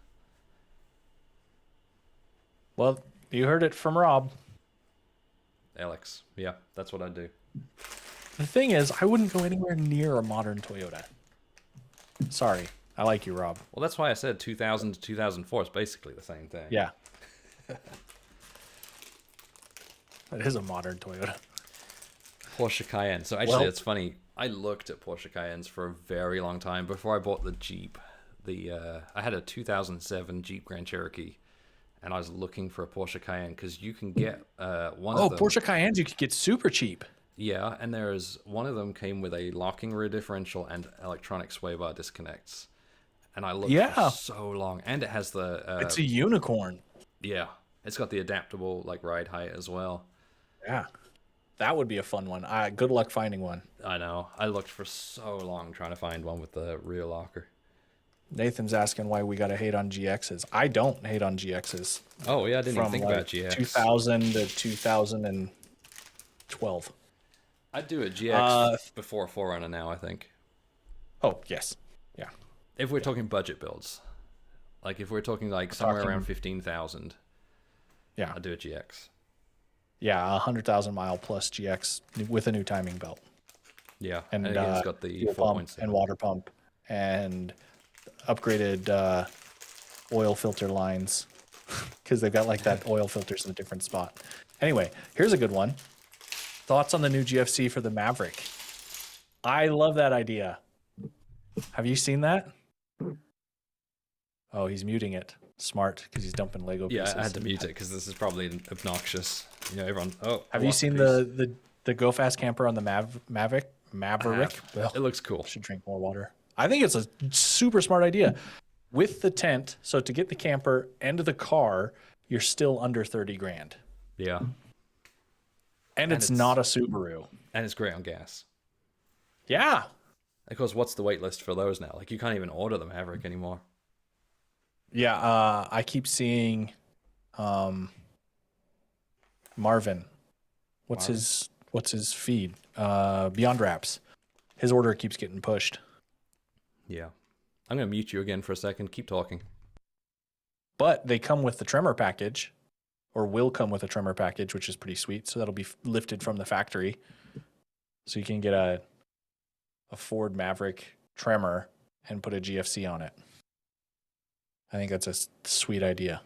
[SPEAKER 3] Well, you heard it from Rob.
[SPEAKER 2] LX. Yeah, that's what I'd do.
[SPEAKER 3] The thing is, I wouldn't go anywhere near a modern Toyota. Sorry. I like you, Rob.
[SPEAKER 2] Well, that's why I said 2000 to 2004 is basically the same thing.
[SPEAKER 3] Yeah. That is a modern Toyota.
[SPEAKER 2] Porsche Cayenne. So actually, it's funny. I looked at Porsche Cayennes for a very long time before I bought the Jeep. I had a 2007 Jeep Grand Cherokee, and I was looking for a Porsche Cayenne because you can get one of them.
[SPEAKER 3] Oh, Porsche Cayennes you could get super cheap.
[SPEAKER 2] Yeah, and there's one of them came with a locking rear differential and electronic sway bar disconnects. And I looked for so long, and it has the.
[SPEAKER 3] It's a unicorn.
[SPEAKER 2] Yeah, it's got the adaptable like ride height as well.
[SPEAKER 3] Yeah, that would be a fun one. Good luck finding one.
[SPEAKER 2] I know. I looked for so long trying to find one with the rear locker.
[SPEAKER 3] Nathan's asking why we got to hate on GXs. I don't hate on GXs.
[SPEAKER 2] Oh yeah, I didn't even think about GX.
[SPEAKER 3] 2000 to 2012.
[SPEAKER 2] I'd do a GX before a 4Runner now, I think.
[SPEAKER 3] Oh yes, yeah.
[SPEAKER 2] If we're talking budget builds, like if we're talking like somewhere around 15,000,
[SPEAKER 3] yeah,
[SPEAKER 2] I'd do a GX.
[SPEAKER 3] Yeah, 100,000 mile plus GX with a new timing belt.
[SPEAKER 2] Yeah,
[SPEAKER 3] and
[SPEAKER 2] it's got the 4.7
[SPEAKER 3] and water pump and upgraded oil filter lines because they've got like that oil filters in a different spot. Anyway, here's a good one. Thoughts on the new GFC for the Maverick? I love that idea. Have you seen that? Oh, he's muting it. Smart, because he's dumping Lego pieces.
[SPEAKER 2] Yeah, I had to mute it because this is probably obnoxious. You know, everyone. Oh,
[SPEAKER 3] have you seen the Go Fast camper on the Maverick? Well,
[SPEAKER 2] it looks cool.
[SPEAKER 3] Should drink more water. I think it's a super smart idea. With the tent, so to get the camper and the car, you're still under 30 grand.
[SPEAKER 2] Yeah.
[SPEAKER 3] And it's not a Subaru.
[SPEAKER 2] And it's great on gas.
[SPEAKER 3] Yeah.
[SPEAKER 2] Of course, what's the wait list for those now? Like, you can't even order the Maverick anymore.
[SPEAKER 3] Yeah, I keep seeing Marvin. What's his feed? Beyond Wraps. His order keeps getting pushed.
[SPEAKER 2] Yeah. I'm going to mute you again for a second. Keep talking.
[SPEAKER 3] But they come with the Tremor package, or will come with a Tremor package, which is pretty sweet. So that'll be lifted from the factory. So you can get a Ford Maverick Tremor and put a GFC on it. I think that's a sweet idea.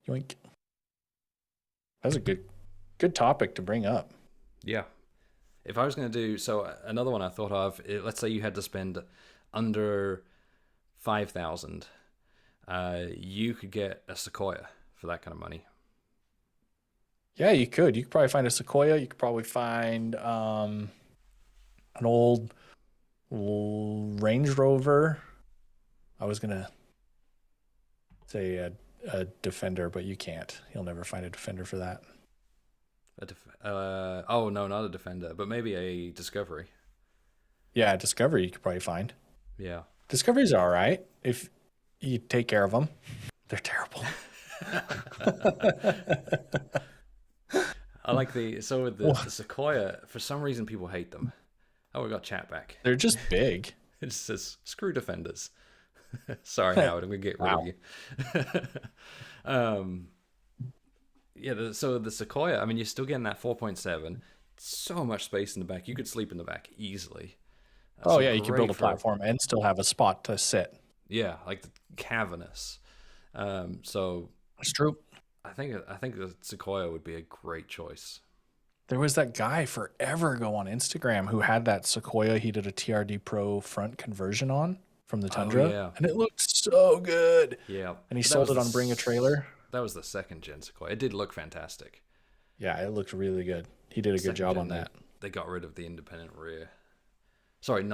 [SPEAKER 3] Yoink. That's a good topic to bring up.
[SPEAKER 2] Yeah. If I was going to do, so another one I thought of, let's say you had to spend under 5,000, you could get a Sequoia for that kind of money.
[SPEAKER 3] Yeah, you could. You could probably find a Sequoia. You could probably find an old Range Rover. I was gonna say a Defender, but you can't. You'll never find a Defender for that.
[SPEAKER 2] Oh no, not a Defender, but maybe a Discovery.
[SPEAKER 3] Yeah, Discovery you could probably find.
[SPEAKER 2] Yeah,
[SPEAKER 3] Discoveries are all right if you take care of them. They're terrible.
[SPEAKER 2] I like the Sequoia. For some reason, people hate them. Oh, we got chat back.
[SPEAKER 3] They're just big.
[SPEAKER 2] It says screw Defenders. Sorry, Howard. I'm gonna get rid of you. Yeah. So the Sequoia. I mean, you're still getting that 4.7. So much space in the back. You could sleep in the back easily.
[SPEAKER 3] Oh yeah, you could build a platform and still have a spot to sit.
[SPEAKER 2] Yeah, like the cavernous. So
[SPEAKER 3] it's true.
[SPEAKER 2] I think the Sequoia would be a great choice.
[SPEAKER 3] There was that guy forever ago on Instagram who had that Sequoia he did a TRD Pro front conversion on from the Tundra.
[SPEAKER 2] Oh, yeah.
[SPEAKER 3] And it looked so good.
[SPEAKER 2] Yeah.
[SPEAKER 3] And he sold it on Bring a Trailer.
[SPEAKER 2] That was the second gen Sequoia. It did look fantastic.
[SPEAKER 3] Yeah, it looked really good. He did a good job on that.
[SPEAKER 2] They got rid of the independent rear. Sorry,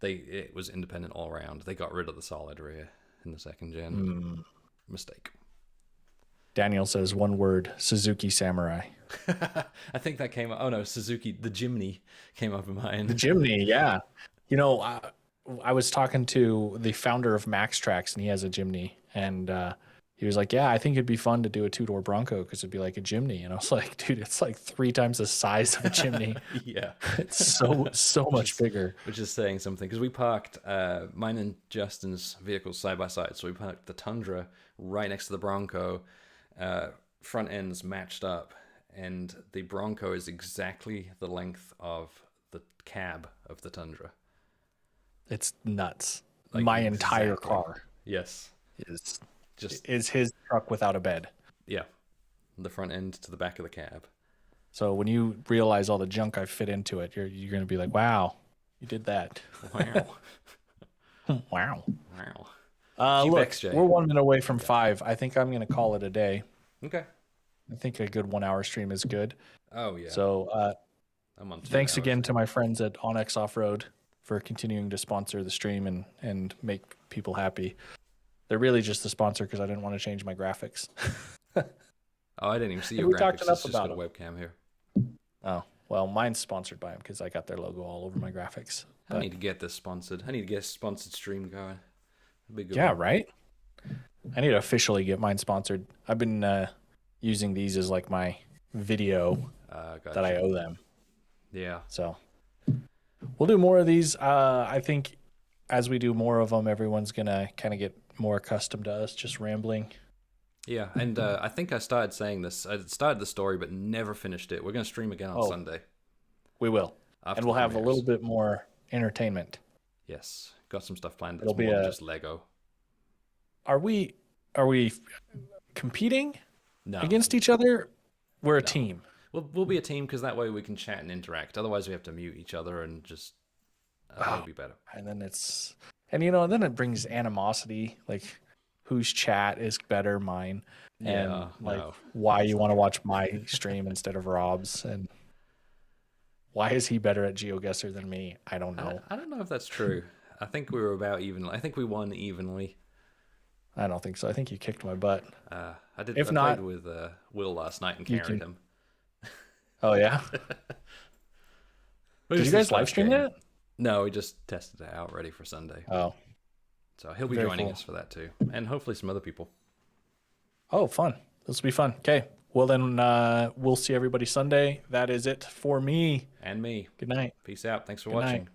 [SPEAKER 2] it was independent all around. They got rid of the solid rear in the second gen. Mistake.
[SPEAKER 3] Daniel says one word, Suzuki Samurai.
[SPEAKER 2] I think that came up. Oh no, Suzuki, the Jimny came up in mine.
[SPEAKER 3] The Jimny, yeah. You know, I was talking to the founder of Max Tracks, and he has a Jimny, and he was like, "Yeah, I think it'd be fun to do a two-door Bronco because it'd be like a Jimny." And I was like, "Dude, it's like 3 times the size of a Jimny."
[SPEAKER 2] Yeah,
[SPEAKER 3] it's so much bigger.
[SPEAKER 2] Which is saying something because we parked mine and Justin's vehicles side by side. So we parked the Tundra right next to the Bronco. Front ends matched up, and the Bronco is exactly the length of the cab of the Tundra.
[SPEAKER 3] It's nuts.
[SPEAKER 2] Like,
[SPEAKER 3] my entire car,
[SPEAKER 2] yes,
[SPEAKER 3] is his truck without a bed.
[SPEAKER 2] Yeah, the front end to the back of the cab.
[SPEAKER 3] So when you realize all the junk I fit into it, you're going to be like, "Wow, you did that."
[SPEAKER 2] Wow.
[SPEAKER 3] Wow.
[SPEAKER 2] Wow.
[SPEAKER 3] Look, we're 1 minute away from 5. I think I'm going to call it a day.
[SPEAKER 2] Okay.
[SPEAKER 3] I think a good 1 hour stream is good.
[SPEAKER 2] Oh yeah.
[SPEAKER 3] So
[SPEAKER 2] I'm on 2
[SPEAKER 3] thanks
[SPEAKER 2] hours.
[SPEAKER 3] again to my friends at Onyx Off-Road for continuing to sponsor the stream and make people happy. They're really just the sponsor because I didn't want to change my graphics.
[SPEAKER 2] Oh, I didn't even see your
[SPEAKER 3] we
[SPEAKER 2] graphics.
[SPEAKER 3] talked enough
[SPEAKER 2] It's just
[SPEAKER 3] about
[SPEAKER 2] got a webcam here.
[SPEAKER 3] Oh, well, mine's sponsored by them because I got their logo all over my graphics.
[SPEAKER 2] I need to get this sponsored. I need to get a sponsored stream going. That'd be a good
[SPEAKER 3] Yeah,
[SPEAKER 2] one.
[SPEAKER 3] right? I need to officially get mine sponsored. I've been using these as like my video
[SPEAKER 2] Gotcha.
[SPEAKER 3] that I owe them.
[SPEAKER 2] Yeah.
[SPEAKER 3] So we'll do more of these. I think as we do more of them, everyone's going to kind of get more accustomed to us just rambling.
[SPEAKER 2] Yeah, and I think I started saying this. I started the story, but never finished it. We're going to stream again on Sunday.
[SPEAKER 3] We will.
[SPEAKER 2] After
[SPEAKER 3] And we'll
[SPEAKER 2] the
[SPEAKER 3] have a
[SPEAKER 2] premieres.
[SPEAKER 3] little bit more entertainment.
[SPEAKER 2] Yes, got some stuff planned that's
[SPEAKER 3] It'll be
[SPEAKER 2] more than just Lego.
[SPEAKER 3] Are we competing
[SPEAKER 2] No.
[SPEAKER 3] against each other? We're a
[SPEAKER 2] No.
[SPEAKER 3] team.
[SPEAKER 2] We'll be a team because that way we can chat and interact. Otherwise, we have to mute each other and just it'll be better.
[SPEAKER 3] And then then it brings animosity, like whose chat is better, mine, and
[SPEAKER 2] Yeah,
[SPEAKER 3] like
[SPEAKER 2] no.
[SPEAKER 3] why you want to watch my stream instead of Rob's, and why is he better at GeoGuessr than me? I don't know.
[SPEAKER 2] I don't know if that's true. I think we were about even. I think we won evenly.
[SPEAKER 3] I don't think so. I think you kicked my butt.
[SPEAKER 2] I did.
[SPEAKER 3] If
[SPEAKER 2] I
[SPEAKER 3] not,
[SPEAKER 2] played with Will last night and
[SPEAKER 3] you
[SPEAKER 2] carried
[SPEAKER 3] can-
[SPEAKER 2] him.
[SPEAKER 3] Oh yeah. Did you guys live stream that?
[SPEAKER 2] No, we just tested it out, ready for Sunday.
[SPEAKER 3] Oh.
[SPEAKER 2] So he'll be
[SPEAKER 3] Very
[SPEAKER 2] joining
[SPEAKER 3] cool.
[SPEAKER 2] us for that too, and hopefully some other people.
[SPEAKER 3] Oh, fun. This will be fun. Okay. Well, then we'll see everybody Sunday. That is it for me.
[SPEAKER 2] And me.
[SPEAKER 3] Good night.
[SPEAKER 2] Peace out. Thanks for
[SPEAKER 3] Good night.
[SPEAKER 2] watching.